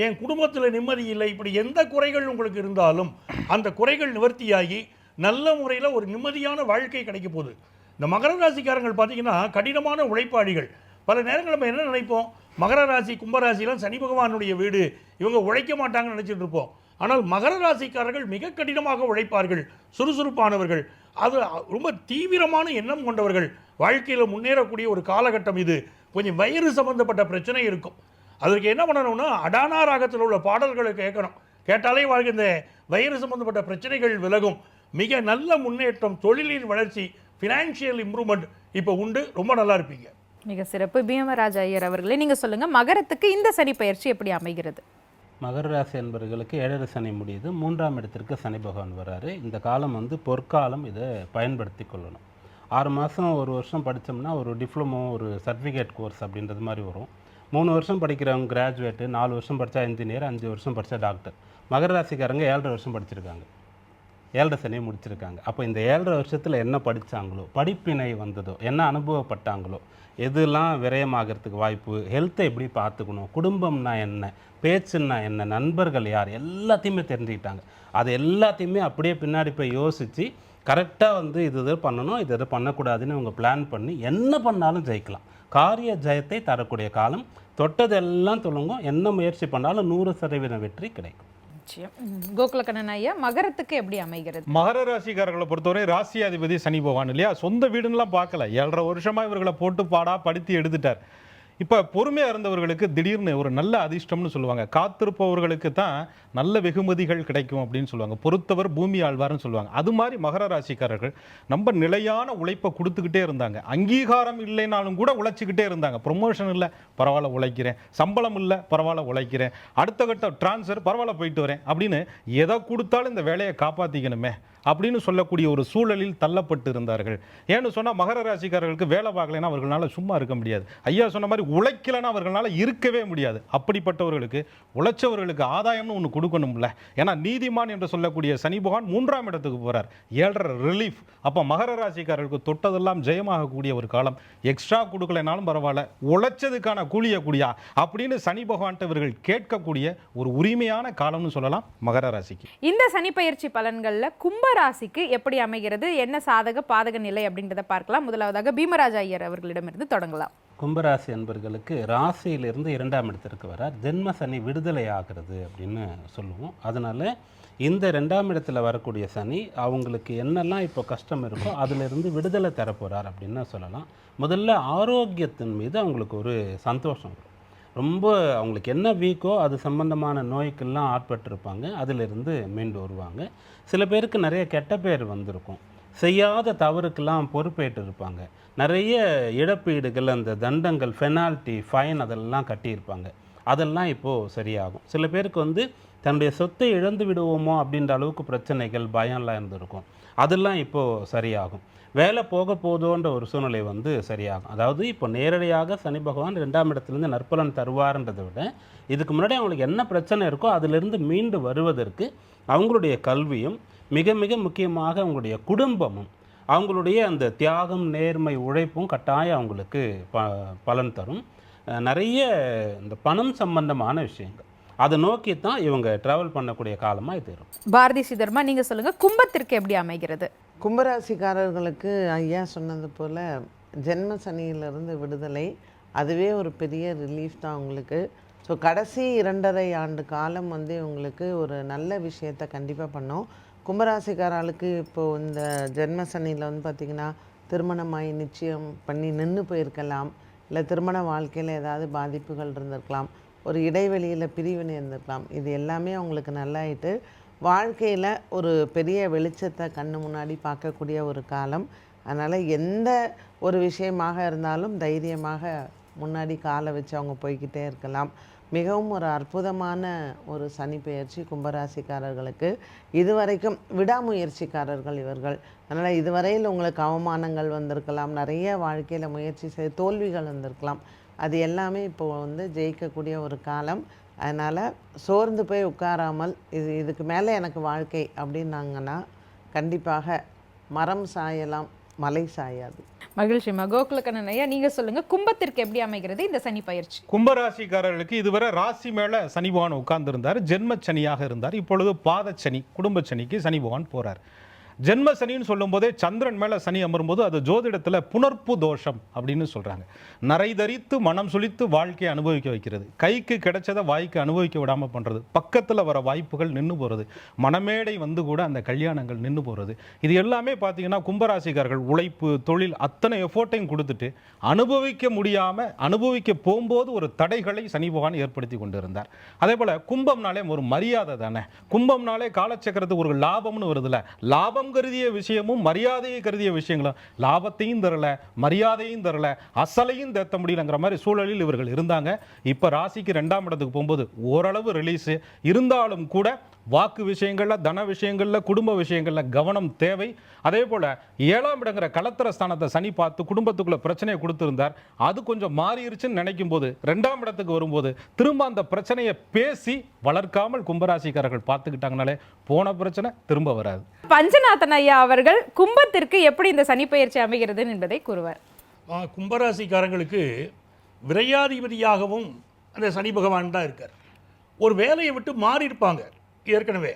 என் குடும்பத்தில் நிம்மதி இல்லை, இப்படி எந்த குறைகள் உங்களுக்கு இருந்தாலும் அந்த குறைகள் நிவர்த்தியாகி நல்ல முறையில் ஒரு நிம்மதியான வாழ்க்கை கிடைக்க போகுது. இந்த மகர ராசிக்காரங்கள் பார்த்தீங்கன்னா கடினமான உழைப்பாளிகள். பல நேரங்கள் நம்ம என்ன நினைப்போம், மகர ராசி கும்பராசிலாம் சனி பகவானுடைய வீடு, இவங்க உழைக்க மாட்டாங்கன்னு நினச்சிட்டு இருப்போம். ஆனால் மகர ராசிக்காரர்கள் மிக கடினமாக உழைப்பார்கள், சுறுசுறுப்பானவர்கள், அது ரொம்ப தீவிரமான எண்ணம் கொண்டவர்கள், வாழ்க்கையில் முன்னேறக்கூடிய ஒரு காலகட்டம் இது. கொஞ்சம் வயிறு சம்பந்தப்பட்ட பிரச்சனை இருக்கும். அதற்கு என்ன பண்ணணும்னா அடானா ராகத்தில் உள்ள பாடல்களை கேட்கணும். கேட்டாலே வாழ்க்கை இந்த வயிறு சம்பந்தப்பட்ட பிரச்சனைகள் விலகும். மிக நல்ல முன்னேற்றம், தொழிலின் வளர்ச்சி, ஃபினான்ஷியல் இம்ப்ரூவ்மெண்ட் இப்போ உண்டு. ரொம்ப நல்லா இருப்பீங்க. மிக சிறப்பு. பீமராஜ் ஐயர் அவர்களே, நீங்கள் சொல்லுங்கள், மகரத்துக்கு இந்த சனி பெயர்ச்சி எப்படி அமைகிறது? மகர ராசி என்பவர்களுக்கு 7.5 சனி முடியுது. 3ஆம் இடத்திற்கு சனி பகவான் வர்றாரு. இந்த காலம் வந்து பொற்காலம். இதை பயன்படுத்தி கொள்ளணும். 6 மாதம் 1 வருஷம் படித்தோம்னா ஒரு டிப்ளமோ, ஒரு சர்டிஃபிகேட் கோர்ஸ் அப்படின்றது மாதிரி வரும். 3 வருஷம் படிக்கிறவங்க கிராஜுவேட்டு, 4 வருஷம் படித்தா இன்ஜினியர், 5 வருஷம் படித்தா டாக்டர். மகர ராசிக்காரங்க 7.5 வருஷம் படிச்சிருக்காங்க, 7.5 சனியை முடிச்சிருக்காங்க. அப்போ இந்த 7.5 வருஷத்தில் என்ன படித்தாங்களோ, படிப்பினை வந்ததோ, என்ன அனுபவப்பட்டாங்களோ, எதெல்லாம் விரயமாகிறதுக்கு வாய்ப்பு, ஹெல்த்தை எப்படி பார்த்துக்கணும், குடும்பம்னா என்ன, பேச்சுன்னா என்ன, நண்பர்கள் யார், எல்லாத்தையுமே தெரிஞ்சுக்கிட்டாங்க. அது எல்லாத்தையுமே அப்படியே பின்னாடி போய் யோசித்து கரெக்டாக வந்து இது பண்ணணும், இது பண்ணக்கூடாதுன்னு அவங்க பிளான் பண்ணி என்ன பண்ணாலும் ஜெயிக்கலாம். காரிய ஜெயத்தை தரக்கூடிய காலம். தொட்டதெல்லாம் தொடங்கும். என்ன முயற்சி பண்ணாலும் 100% வெற்றி கிடைக்கும். கோகுலக்கண்ணன் ஐயா, மகரத்துக்கு எப்படி அமைகிறது? மகர ராசிக்காரர்களை பொறுத்தவரை ராசியாதிபதி சனி பகவான் இல்லையா, சொந்த வீடுன்னெலாம் பார்க்கல. 7.5 வருஷமாக இவர்களை போட்டு பாடா படுத்தி எடுத்துட்டார். இப்போ பொறுமையாக இருந்தவர்களுக்கு திடீர்னு ஒரு நல்ல அதிர்ஷ்டம்னு சொல்லுவாங்க. காத்திருப்பவர்களுக்கு தான் நல்ல வெகுமதிகள் கிடைக்கும் அப்படின்னு சொல்லுவாங்க. பொறுத்தவர் பூமி ஆழ்வார்னு சொல்லுவாங்க. அது மாதிரி மகர ராசிக்காரர்கள் நம்ம நிலையான உழைப்பை கொடுத்துக்கிட்டே இருந்தாங்க. அங்கீகாரம் இல்லைனாலும் கூட உழைச்சிக்கிட்டே இருந்தாங்க. ப்ரொமோஷன் இல்லை, பரவாயில்ல உழைக்கிறேன், சம்பளம் இல்லை, பரவாயில்ல உழைக்கிறேன், அடுத்த கட்ட டிரான்ஸ்ஃபர், பரவாயில்ல போயிட்டு வரேன் அப்படின்னு எதை கொடுத்தாலும் இந்த வேலையை காப்பாற்றிக்கணுமே அப்படின்னு சொல்லக்கூடிய ஒரு சூழலில் தள்ளப்பட்டு இருந்தார்கள். ஏன்னு சொன்னால் மகர ராசிக்காரர்களுக்கு வேலை பார்க்கலைன்னா அவர்களால் சும்மா இருக்க முடியாது. ஐயா சொன்ன மாதிரி உழைக்கலைன்னா அவர்களால் இருக்கவே முடியாது. அப்படிப்பட்டவர்களுக்கு உழைச்சவர்களுக்கு ஆதாயம்னு ஒன்று கொடுக்கணும்ல. ஏன்னா நீதிமான் என்று சொல்லக்கூடிய சனி பகவான் 3ஆம் இடத்துக்கு போகிறார், 7.5 ரிலீஃப். அப்போ மகர ராசிக்காரர்களுக்கு தொட்டதெல்லாம் ஜெயமாகக்கூடிய ஒரு காலம். எக்ஸ்ட்ரா கொடுக்கலைனாலும் பரவாயில்ல, உழைச்சதுக்கான கூலிய கூடியா அப்படின்னு சனி பகவான்கிட்ட இவர்கள் கேட்கக்கூடிய ஒரு உரிமையான காலம்னு சொல்லலாம் மகர ராசிக்கு. இந்த சனிப்பெயர்ச்சி பலன்கள்ல கும்ப ராசிக்கு எப்படி அமைகிறது, என்ன சாதக பாதக நிலை அப்படின்றத பார்க்கலாம். முதலாவதாக பீமராஜ ஐயர் அவர்களிடமிருந்து தொடங்கலாம். கும்பராசி என்பர்களுக்கு ராசியிலிருந்து 2ஆம் இடத்திற்கு வரார். ஜென்ம சனி விடுதலை ஆகிறது அப்படின்னு சொல்லுவோம். அதனால் இந்த 2ஆம் இடத்துல வரக்கூடிய சனி அவங்களுக்கு என்னெல்லாம் இப்போ கஷ்டம் இருக்கோ அதிலிருந்து விடுதலை தரப்போகிறார் அப்படின்னு சொல்லலாம். முதல்ல ஆரோக்கியத்தின் மீது அவங்களுக்கு ஒரு சந்தோஷம் வரும். ரொம்ப அவங்களுக்கு என்ன வீக்கோ அது சம்பந்தமான நோய்க்கெல்லாம் ஆட்பட்டிருப்பாங்க, அதிலிருந்து மீண்டு வருவாங்க. சில பேருக்கு நிறைய கெட்ட பேர் வந்திருக்கும், செய்யாத தவறுக்கெல்லாம் பொறுப்பேற்று இருப்பாங்க, நிறைய இழப்பீடுகள், அந்த தண்டங்கள், பெனால்ட்டி, ஃபைன் அதெல்லாம் கட்டியிருப்பாங்க. அதெல்லாம் இப்போது சரியாகும். சில பேருக்கு தன்னுடைய சொத்தை இழந்து விடுவோமோ அப்படின்ற அளவுக்கு பிரச்சனைகள், பயம்லாம் இருந்திருக்கும். அதெல்லாம் இப்போது சரியாகும். வேலை போக போதோன்ற ஒரு சூழ்நிலை சரியாகும். அதாவது இப்போ நேரடியாக சனி பகவான் 2ஆம் இடத்துலேருந்து நற்பலன் தருவார்ன்றதை விட இதுக்கு முன்னாடி அவங்களுக்கு என்ன பிரச்சனை இருக்கோ அதிலிருந்து மீண்டு வருவதற்கு அவங்களுடைய கல்வியும், மிக மிக முக்கியமாக அவங்களுடைய குடும்பமும், அவங்களுடைய அந்த தியாகம், நேர்மை, உழைப்பும் கட்டாயம் அவங்களுக்கு பலன் தரும். நிறைய இந்த பணம் சம்பந்தமான விஷயங்கள் அதை நோக்கி தான் இவங்க ட்ராவல் பண்ணக்கூடிய காலமாக இது இருக்கும். பாரதி சிதர்மா, நீங்கள் சொல்லுங்கள், கும்பத்திற்கு எப்படி அமைகிறது? கும்பராசிக்காரர்களுக்கு ஐயா சொன்னது போல் ஜென்ம சனியிலிருந்து விடுதலை, அதுவே ஒரு பெரிய ரிலீஃப் தான் உங்களுக்கு. ஸோ கடைசி 2.5 ஆண்டு காலம் உங்களுக்கு ஒரு நல்ல விஷயத்தை கண்டிப்பாக பண்ணோம். கும்பராசிக்காரர்களுக்கு இப்போது இந்த ஜென்ம சனியில் பார்த்திங்கன்னா திருமணமாகி நிச்சயம் பண்ணி நின்று போயிருக்கலாம், இல்லை திருமண வாழ்க்கையில் ஏதாவது பாதிப்புகள் இருந்திருக்கலாம், ஒரு இடைவெளியில் பிரிவினை இருந்திருக்கலாம். இது எல்லாமே அவங்களுக்கு நல்லாயிட்டு வாழ்க்கையில் ஒரு பெரிய வெளிச்சத்தை கண்ணு முன்னாடி பார்க்கக்கூடிய ஒரு காலம். அதனால் எந்த ஒரு விஷயமாக இருந்தாலும் தைரியமாக முன்னாடி காலை வச்சு அவங்க போய்கிட்டே இருக்கலாம். மிகவும் ஒரு அற்புதமான ஒரு சனி பெயர்ச்சி கும்பராசிக்காரர்களுக்கு. இதுவரைக்கும் விடாமுயற்சிக்காரர்கள் இவர்கள். அதனால் இதுவரையில் உங்களுக்கு அவமானங்கள் வந்திருக்கலாம், நிறைய வாழ்க்கையில் முயற்சி செய்து தோல்விகள் வந்திருக்கலாம். அது எல்லாமே இப்போது ஜெயிக்கக்கூடிய ஒரு காலம். அதனால் சோர்ந்து போய் உட்காராமல் இதுக்கு மேலே எனக்கு வாழ்க்கை அப்படின்னாங்கன்னா கண்டிப்பாக மரம் சாயலாம், மலை சாயாது. மகிழ்ச்சி. கோகுலக்கண்ணன் ஐயா, நீங்கள் சொல்லுங்கள், கும்பத்திற்கு எப்படி அமைகிறது இந்த சனி பயிற்சி? கும்பராசிக்காரர்களுக்கு இதுவரை ராசி மேலே சனி பகவான் உட்கார்ந்துருந்தார், ஜென்ம சனியாக இருந்தார். இப்பொழுது பாத சனி, குடும்ப சனிக்கு சனி பகவான் போகிறார். ஜென்ம சனின்னு சொல்லும் போதே சந்திரன் மேலே சனி அமரும்போது அது ஜோதிடத்தில் புனர்ப்பு தோஷம் அப்படின்னு சொல்கிறாங்க. நரைதரித்து மனம் சுளித்து வாழ்க்கையை அனுபவிக்க வைக்கிறது, கைக்கு கிடைச்சதை வாய்க்கு அனுபவிக்க விடாமல் பண்ணுறது, பக்கத்தில் வர வாய்ப்புகள் நின்று போகிறது, மனமேடை கூட அந்த கல்யாணங்கள் நின்று போகிறது. இது எல்லாமே பார்த்தீங்கன்னா கும்பராசிக்காரர்கள் உழைப்பு, தொழில் அத்தனை எஃபோர்ட்டையும் கொடுத்துட்டு அனுபவிக்க முடியாமல் அனுபவிக்க போகும்போது ஒரு தடைகளை சனி பகவான் ஏற்படுத்தி கொண்டு இருந்தார். அதே போல் கும்பம்னாலே ஒரு மரியாதை தானே. கும்பம்னாலே காலச்சக்கரத்துக்கு ஒரு லாபம்னு வருதுல்ல, லாபம் கருதிய விஷயமும் மரியாதையை கருதிய விஷயங்களும் லாபத்தையும் தரல, மரியாதையும் தரல, அசலையும் தேத்த முடியலங்கிற மாதிரி சூழலில் இவர்கள் இருந்தாங்க. இப்போ ராசிக்கு 2ஆம் இடத்துக்கு போகும்போது ஓரளவு ரிலீஸ் இருந்தாலும் கூட வாக்கு விஷயங்கள்ல, தன விஷயங்கள்ல, குடும்ப விஷயங்கள்ல கவனம் தேவை. அதே போல 7ஆம் இடங்கிற கலத்திர ஸ்தானத்தை சனி பார்த்து குடும்பத்துக்குள்ள பிரச்சனையை கொடுத்திருந்தார். அது கொஞ்சம் மாறிடுச்சுன்னு நினைக்கும் போது 2ஆம் இடத்துக்கு வரும்போது திரும்ப அந்த பிரச்சனையை பேசி வளர்க்காமல் கும்பராசிக்காரர்கள் பார்த்துக்கிட்டாங்கனாலே போன பிரச்சனை திரும்ப வராது. பஞ்சநாதன் ஐயா அவர்கள் கும்பத்திற்கு எப்படி இந்த சனி பெயர்ச்சி அமைகிறது என்பதை கூறுவார். கும்பராசிக்காரங்களுக்கு விரையாதிபதியாகவும் அந்த சனி பகவான் தான் இருக்கார். ஒரு வேலையை விட்டு மாறி இருப்பாங்க. ஏற்கனவே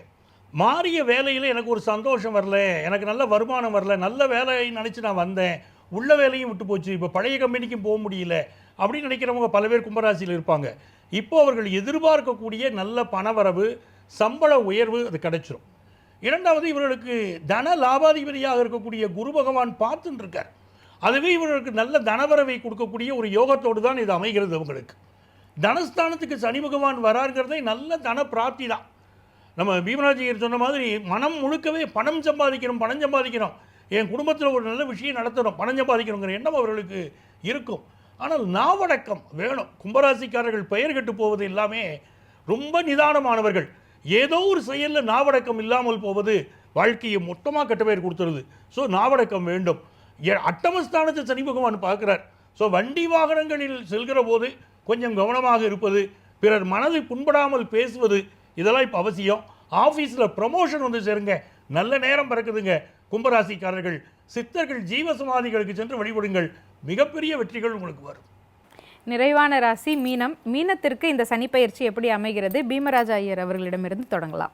மாறிய வேலையில் எனக்கு ஒரு சந்தோஷம் வரல, எனக்கு நல்ல வருமானம் வரல, நல்ல வேலையை நினச்சி நான் வந்தேன், உள்ள வேலையும் விட்டு போச்சு, இப்போ பழைய கம்பெனிக்கும் போக முடியல அப்படின்னு நினைக்கிறவங்க பல பேர் கும்பராசியில் இருப்பாங்க. இப்போ அவர்கள் எதிர்பார்க்கக்கூடிய நல்ல பணவரவு, சம்பள உயர்வு அது கிடைச்சிரும். இரண்டாவது, இவர்களுக்கு தன லாபாதிபதியாக இருக்கக்கூடிய குரு பகவான் பார்த்துட்டு இருக்கார். அதுவே இவர்களுக்கு நல்ல தனவரவை கொடுக்கக்கூடிய ஒரு யோகத்தோடு தான் இது அமைகிறது. அவங்களுக்கு தனஸ்தானத்துக்கு சனி பகவான் வராருங்கிறதே நல்ல தன பிராப்தி தான். நம்ம பீமராஜியர் சொன்ன மாதிரி மனம் முழுக்கவே பணம் சம்பாதிக்கணும், என் குடும்பத்தில் ஒரு நல்ல விஷயம் நடத்தணும், பணம் சம்பாதிக்கணுங்கிற எண்ணம் அவர்களுக்கு இருக்கும். ஆனால் நாவடக்கம் வேணும். கும்பராசிக்காரர்கள் பெயர் கெட்டு போவது எல்லாமே ரொம்ப நிதானமானவர்கள். ஏதோ ஒரு செயலில் நாவடக்கம் இல்லாமல் போவது வாழ்க்கையை மொத்தமாக கெட்ட பெயர் கொடுத்துருது. ஸோ நாவடக்கம் வேண்டும். அட்டமஸ்தானத்தை சனி பகவான் பார்க்குறார். ஸோ வண்டி வாகனங்களில் செல்கிற போது கொஞ்சம் கவனமாக இருப்பது, பிறர் மனதை புண்படாமல் பேசுவது, இதெல்லாம் இப்போ அவசியம். ஆஃபீஸில் ப்ரமோஷன் வந்து சேருங்க, நல்ல நேரம் பிறக்குதுங்க. கும்பராசிக்காரர்கள் சித்தர்கள் ஜீவசமாதிகளுக்கு சென்று வழிபடுங்கள், மிகப்பெரிய வெற்றிகள் உங்களுக்கு வரும். நிறைவான ராசி மீனம். மீனத்திற்கு இந்த சனிப்பெயர்ச்சி எப்படி அமைகிறது? பீமராஜா ஐயர் அவர்களிடமிருந்து தொடங்கலாம்.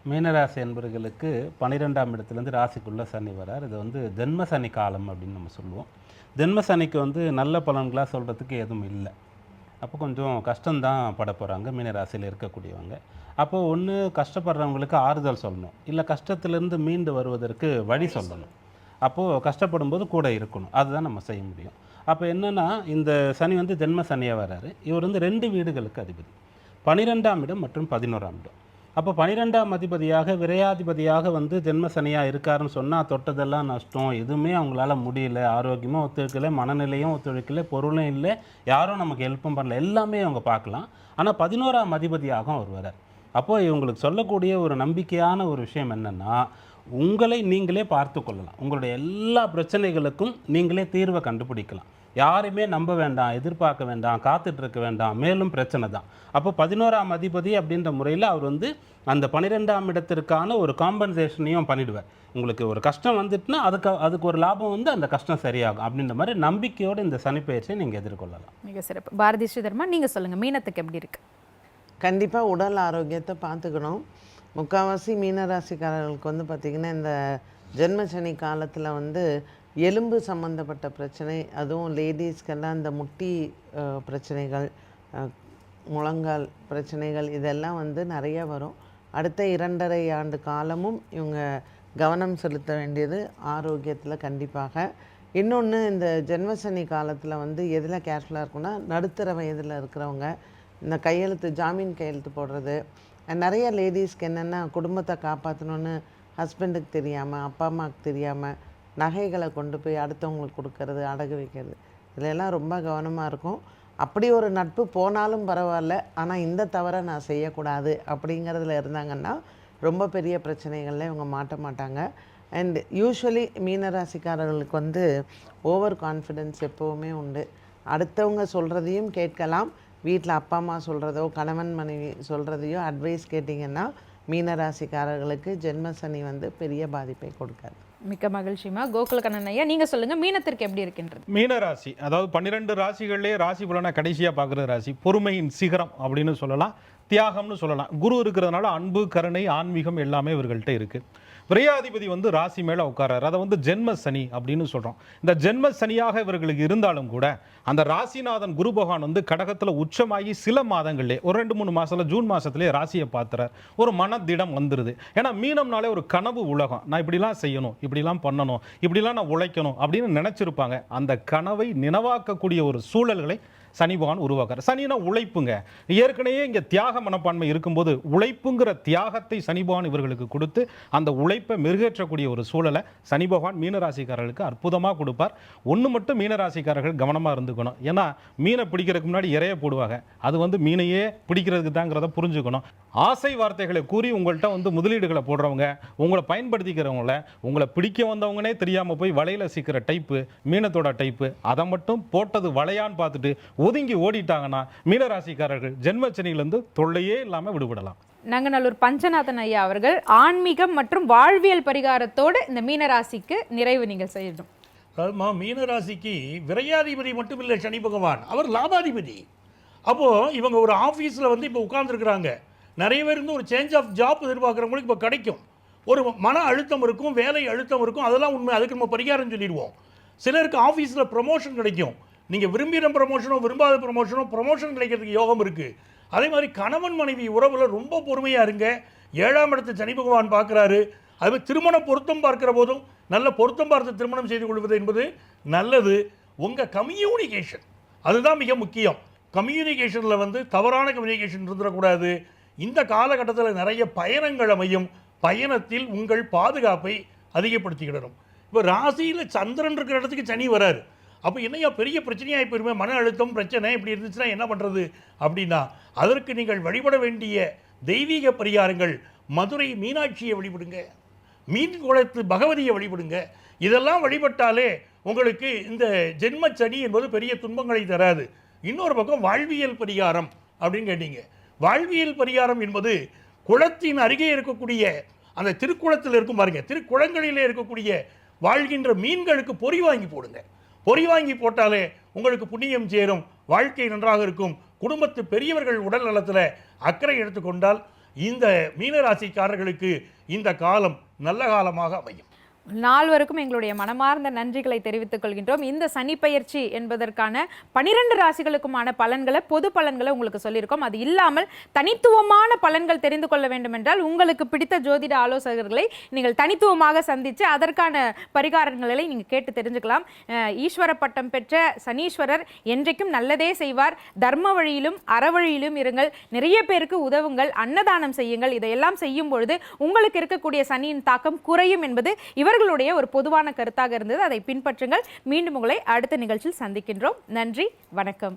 மீனராசி என்பவர்களுக்கு 12ஆம் இடத்துலேருந்து ராசிக்குள்ளே சனி வரார். இது வந்து ஜென்ம சனி காலம் அப்படின்னு நம்ம சொல்லுவோம். ஜென்ம சனிக்கு வந்து நல்ல பலன்களாக சொல்கிறதுக்கு எதுவும் இல்லை. அப்போ கொஞ்சம் கஷ்டம்தான் பட போகிறாங்க மீனராசியில் இருக்கக்கூடியவங்க. அப்போது ஒன்று கஷ்டப்படுறவங்களுக்கு ஆறுதல் சொல்லணும், இல்லை கஷ்டத்திலேருந்து மீண்டு வருவதற்கு வழி சொல்லணும். அப்போது கஷ்டப்படும்போது கூட இருக்கணும், அதுதான் நம்ம செய்ய முடியும். அப்போ என்னென்னா, இந்த சனி வந்து ஜென்ம சனியாக வராரு. இவர் வந்து 2 வீடுகளுக்கு அதிபதி, 12ஆம் இடம் மற்றும் 11ஆம் இடம். அப்போ 12ஆம் அதிபதியாக விரையாதிபதியாக வந்து ஜென்ம சனியாக இருக்காருன்னு சொன்னால் தொட்டதெல்லாம் நஷ்டம், எதுவுமே அவங்களால முடியல, ஆரோக்கியமாக ஒத்துழைக்கலை, மனநிலையும் ஒத்துழைக்கலை, பொருளும் இல்லை, யாரும் நமக்கு ஹெல்ப்பும் பண்ணல, எல்லாமே அவங்க பார்க்கலாம். ஆனால் 11ஆம் அதிபதியாக அவர் வரார். அப்போது இவங்களுக்கு சொல்லக்கூடிய ஒரு நம்பிக்கையான ஒரு விஷயம் என்னென்னா, உங்களை நீங்களே பார்த்து கொள்ளலாம், உங்களுடைய எல்லா பிரச்சனைகளுக்கும் நீங்களே தீர்வை கண்டுபிடிக்கலாம். யாரையுமே நம்ப வேண்டாம், எதிர்பார்க்க வேண்டாம், காத்துட்டு இருக்க வேண்டாம், மேலும் பிரச்சனை தான். அப்போ 11ஆம் அதிபதி அப்படின்ற முறையில் அவர் வந்து அந்த 12ஆம் இடத்திற்கான ஒரு காம்பன்சேஷனையும் பண்ணிடுவார். உங்களுக்கு ஒரு கஷ்டம் வந்துட்டுனா அதுக்கு ஒரு லாபம் வந்து அந்த கஷ்டம் சரியாகும் அப்படின்ற மாதிரி நம்பிக்கையோடு இந்த சனிப்பெயர்ச்சியை நீங்கள் எதிர்கொள்ளலாம். மிக சிறப்பு. பாரதி ஸ்ரீதர்மா, நீங்கள் சொல்லுங்கள், மீனத்துக்கு எப்படி இருக்குது? கண்டிப்பாக உடல் ஆரோக்கியத்தை பார்த்துக்கணும். முக்கால்வாசி மீனராசிக்காரர்களுக்கு வந்து பார்த்திங்கன்னா இந்த ஜென்மசனி காலத்தில் வந்து எலும்பு சம்மந்தப்பட்ட பிரச்சனை, அதுவும் லேடிஸ்க்கெல்லாம் இந்த முட்டி பிரச்சனைகள், முழங்கால் பிரச்சனைகள், இதெல்லாம் வந்து நிறைய வரும். அடுத்த 2.5 ஆண்டு காலமும் இவங்க கவனம் செலுத்த வேண்டியது ஆரோக்கியத்தில் கண்டிப்பாக. இன்னொன்று, இந்த ஜென்மசனி காலத்தில் வந்து எதில் கேர்ஃபுல்லாக இருக்குன்னா, நடுத்தர வயதில் இருக்கிறவங்க இந்த கையெழுத்து, ஜாமீன் கையெழுத்து போடுறது, நிறைய லேடிஸ்க்கு என்னென்னா குடும்பத்தை காப்பாற்றணுன்னு ஹஸ்பண்டுக்கு தெரியாமல், அப்பா அம்மாவுக்கு தெரியாமல் நகைகளை கொண்டு போய் அடுத்தவங்களுக்கு கொடுக்கறது, அடகு வைக்கிறது, இதிலெல்லாம் ரொம்ப கவனமாக இருக்கும். அப்படி ஒரு நட்பு போனாலும் பரவாயில்ல, ஆனால் இந்த தவறை நான் செய்யக்கூடாது அப்படிங்கிறதுல இருந்தாங்கன்னா ரொம்ப பெரிய பிரச்சனைகளில் இவங்க மாட்ட மாட்டாங்க. அண்ட் யூஸ்வலி மீனராசிக்காரர்களுக்கு வந்து ஓவர் கான்ஃபிடென்ஸ் எப்போவுமே உண்டு. அடுத்தவங்க சொல்கிறதையும் கேட்கலாம், வீட்டில் அப்பா அம்மா சொல்கிறதோ கணவன் மனைவி சொல்கிறதையோ அட்வைஸ் கேட்டிங்கன்னா மீனராசிக்காரர்களுக்கு ஜென்மசனி வந்து பெரிய பாதிப்பை கொடுக்காது. மிக்க மகிழ்ச்சிமா. கோகுலகண்ணன் ஐயா, நீங்கள் சொல்லுங்கள், மீனத்திற்கு எப்படி இருக்கின்றது? மீனராசி அதாவது 12 ராசிகள்லேயே ராசி பலனை கடைசியாக பார்க்குற ராசி, பொறுமையின் சிகரம் அப்படின்னு சொல்லலாம், தியாகம்னு சொல்லலாம். குரு இருக்கிறதுனால அன்பு, கருணை, ஆன்மீகம் எல்லாமே இவர்கள்ட்ட இருக்குது. விரையாதிபதி வந்து ராசி மேலே உட்காராரு, அதை வந்து ஜென்ம சனி அப்படின்னு சொல்கிறோம். இந்த ஜென்ம சனியாக இவர்களுக்கு இருந்தாலும் கூட அந்த ராசிநாதன் குரு பகவான் வந்து கடகத்தில் உச்சமாகி சில மாதங்களே, ஒரு 2-3 மாதத்தில், ஜூன் மாதத்துலேயே ராசியை பார்த்துறார். ஒரு மனதிடம் வந்துடுது. ஏன்னா மீனம்னாலே ஒரு கனவு உலகம், நான் இப்படிலாம் செய்யணும், இப்படிலாம் பண்ணணும், இப்படிலாம் நான் உழைக்கணும் அப்படின்னு நினச்சிருப்பாங்க. அந்த கனவை நினைவாக்கக்கூடிய ஒரு சூழல்களை சனி பகவான் உருவாக்குறார். சனினா உழைப்புங்க. ஏற்கனவே இங்கே தியாக மனப்பான்மை இருக்கும்போது உழைப்புங்கிற தியாகத்தை சனி பகவான் இவர்களுக்கு கொடுத்து அந்த உழைப்பை மெருகேற்றக்கூடிய ஒரு சூழலை சனி பகவான் மீனராசிக்காரர்களுக்கு அற்புதமாக கொடுப்பார். ஒன்று மட்டும் மீனராசிக்காரர்கள் கவனமாக இருந்துக்கணும். ஏன்னா மீனை பிடிக்கிறதுக்கு முன்னாடி இறைய போடுவாங்க, அது வந்து மீனையே பிடிக்கிறதுக்கு தாங்கிறத புரிஞ்சுக்கணும். ஆசை வார்த்தைகளை கூறி உங்கள்கிட்ட வந்து முதலீடுகளை போடுறவங்க, உங்களை பயன்படுத்திக்கிறவங்கள, உங்களை பிடிக்க வந்தவங்கனே தெரியாமல் போய் வலையில் சிக்கிற டைப்பு மீனத்தோட டைப்பு, அதை மட்டும் போட்டது வலையான்னு பார்த்துட்டு ஒதுங்கி ஓடிட்டாங்கன்னா மீனராசிக்காரர்கள் ஜென்மச்சனியிலிருந்து தொல்லையே இல்லாமல் விடுபடலாம். நங்கநல்லூர் பஞ்சநாதன் ஐயா அவர்கள் ஆன்மீகம் மற்றும் வாழ்வியல் பரிகாரத்தோடு இந்த மீனராசிக்கு நிறைவு நீங்கள் செய்யணும். அதாவதுமா, மீனராசிக்கு விரையாதிபதி மட்டும் இல்லை சனி பகவான், அவர் லாபாதிபதி. அப்போது இவங்க ஒரு ஆஃபீஸில் வந்து இப்போ உட்கார்ந்துருக்குறாங்க. நிறைய பேர் இருந்து ஒரு சேஞ்ச் ஆஃப் ஜாப் எதிர்பார்க்குறவங்களுக்கு இப்போ கிடைக்கும். ஒரு மன அழுத்தம் இருக்கும், வேலை அழுத்தம் இருக்கும், அதெல்லாம் உண்மை. அதுக்கு நம்ம பரிகாரம் சொல்லிடுவோம். சிலருக்கு ஆஃபீஸில் ப்ரமோஷன் கிடைக்கும். நீங்கள் விரும்பின ப்ரமோஷனோ விரும்பாத ப்ரமோஷன் கிடைக்கிறதுக்கு யோகம் இருக்குது. அதே மாதிரி கணவன் மனைவி உறவில் ரொம்ப பொறுமையாக இருங்க. 7ஆம் இடத்தை சனி பகவான் பார்க்குறாரு. அதுமாதிரி திருமண பொருத்தம் பார்க்குற போதும் நல்ல பொருத்தம் பார்த்து திருமணம் செய்து கொள்வது என்பது நல்லது. உங்கள் கம்யூனிகேஷன் அதுதான் மிக முக்கியம். கம்யூனிகேஷனில் வந்து தவறான கம்யூனிகேஷன் இருந்துடக்கூடாது. இந்த காலகட்டத்தில் நிறைய பயணங்கள் அமையும். பயணத்தில் உங்கள் பாதுகாப்பை அதிகப்படுத்திக்கிடணும். இப்போ ராசியில் சந்திரன் இருக்கிற இடத்துக்கு சனி வராரு. அப்போ என்னையா பெரிய பிரச்சனையாக போயிருமே, மன அழுத்தம் பிரச்சனை இப்படி இருந்துச்சுன்னா என்ன பண்ணுறது அப்படின்னா, அதற்கு நீங்கள் வழிபட வேண்டிய தெய்வீக பரிகாரங்கள், மதுரை மீனாட்சியை வழிபடுங்க. மீன் குளத்து பகவதியை வழிபடுங்க. இதெல்லாம் வழிபட்டாலே உங்களுக்கு இந்த ஜென்ம சனி என்பது பெரிய துன்பங்களை தராது. இன்னொரு பக்கம் வாழ்வியல் பரிகாரம் அப்படின்னு கேட்டீங்க. வாழ்வியல் பரிகாரம் என்பது குளத்தின் அருகே இருக்கக்கூடிய அந்த திருக்குளத்தில் இருக்கும் பாருங்க, திருக்குளங்களிலே இருக்கக்கூடிய வாழ்கின்ற மீன்களுக்கு பொறி வாங்கி போடுங்க. பொறி வாங்கி போட்டாலே உங்களுக்கு புண்ணியம் சேரும், வாழ்க்கை நன்றாக இருக்கும். குடும்பத்து பெரியவர்கள் உடல் நலத்தில் அக்கறை எடுத்துக்கொண்டால் இந்த மீனராசிக்காரர்களுக்கு இந்த காலம் நல்ல காலமாக அமையும். நால்வருக்கும் எங்களுடைய மனமார்ந்த நன்றிகளை தெரிவித்துக் கொள்கின்றோம். இந்த சனி பெயர்ச்சி என்பதற்கான 12 ராசிகளுக்குமான பலன்களை, பொது பலன்களை உங்களுக்கு சொல்லியிருக்கோம். அது இல்லாமல் தனித்துவமான பலன்கள் தெரிந்து கொள்ள வேண்டும் என்றால் உங்களுக்கு பிடித்த ஜோதிட ஆலோசகர்களை நீங்கள் தனித்துவமாக சந்தித்து அதற்கான பரிகாரங்களை நீங்கள் கேட்டு தெரிஞ்சுக்கலாம். ஈஸ்வர பட்டம் பெற்ற சனீஸ்வரர் என்றைக்கும் நல்லதே செய்வார். தர்ம வழியிலும் அறவழியிலும் இருங்கள், நிறைய பேருக்கு உதவுங்கள், அன்னதானம் செய்யுங்கள். இதையெல்லாம் செய்யும் பொழுது உங்களுக்கு இருக்கக்கூடிய சனியின் தாக்கம் குறையும் என்பது இவர்களுடைய ஒரு பொதுவான கருத்தாக இருந்தது. அதை பின்பற்றுங்கள். மீண்டும் உங்களை அடுத்த நிகழ்ச்சியில் சந்திக்கின்றோம். நன்றி, வணக்கம்.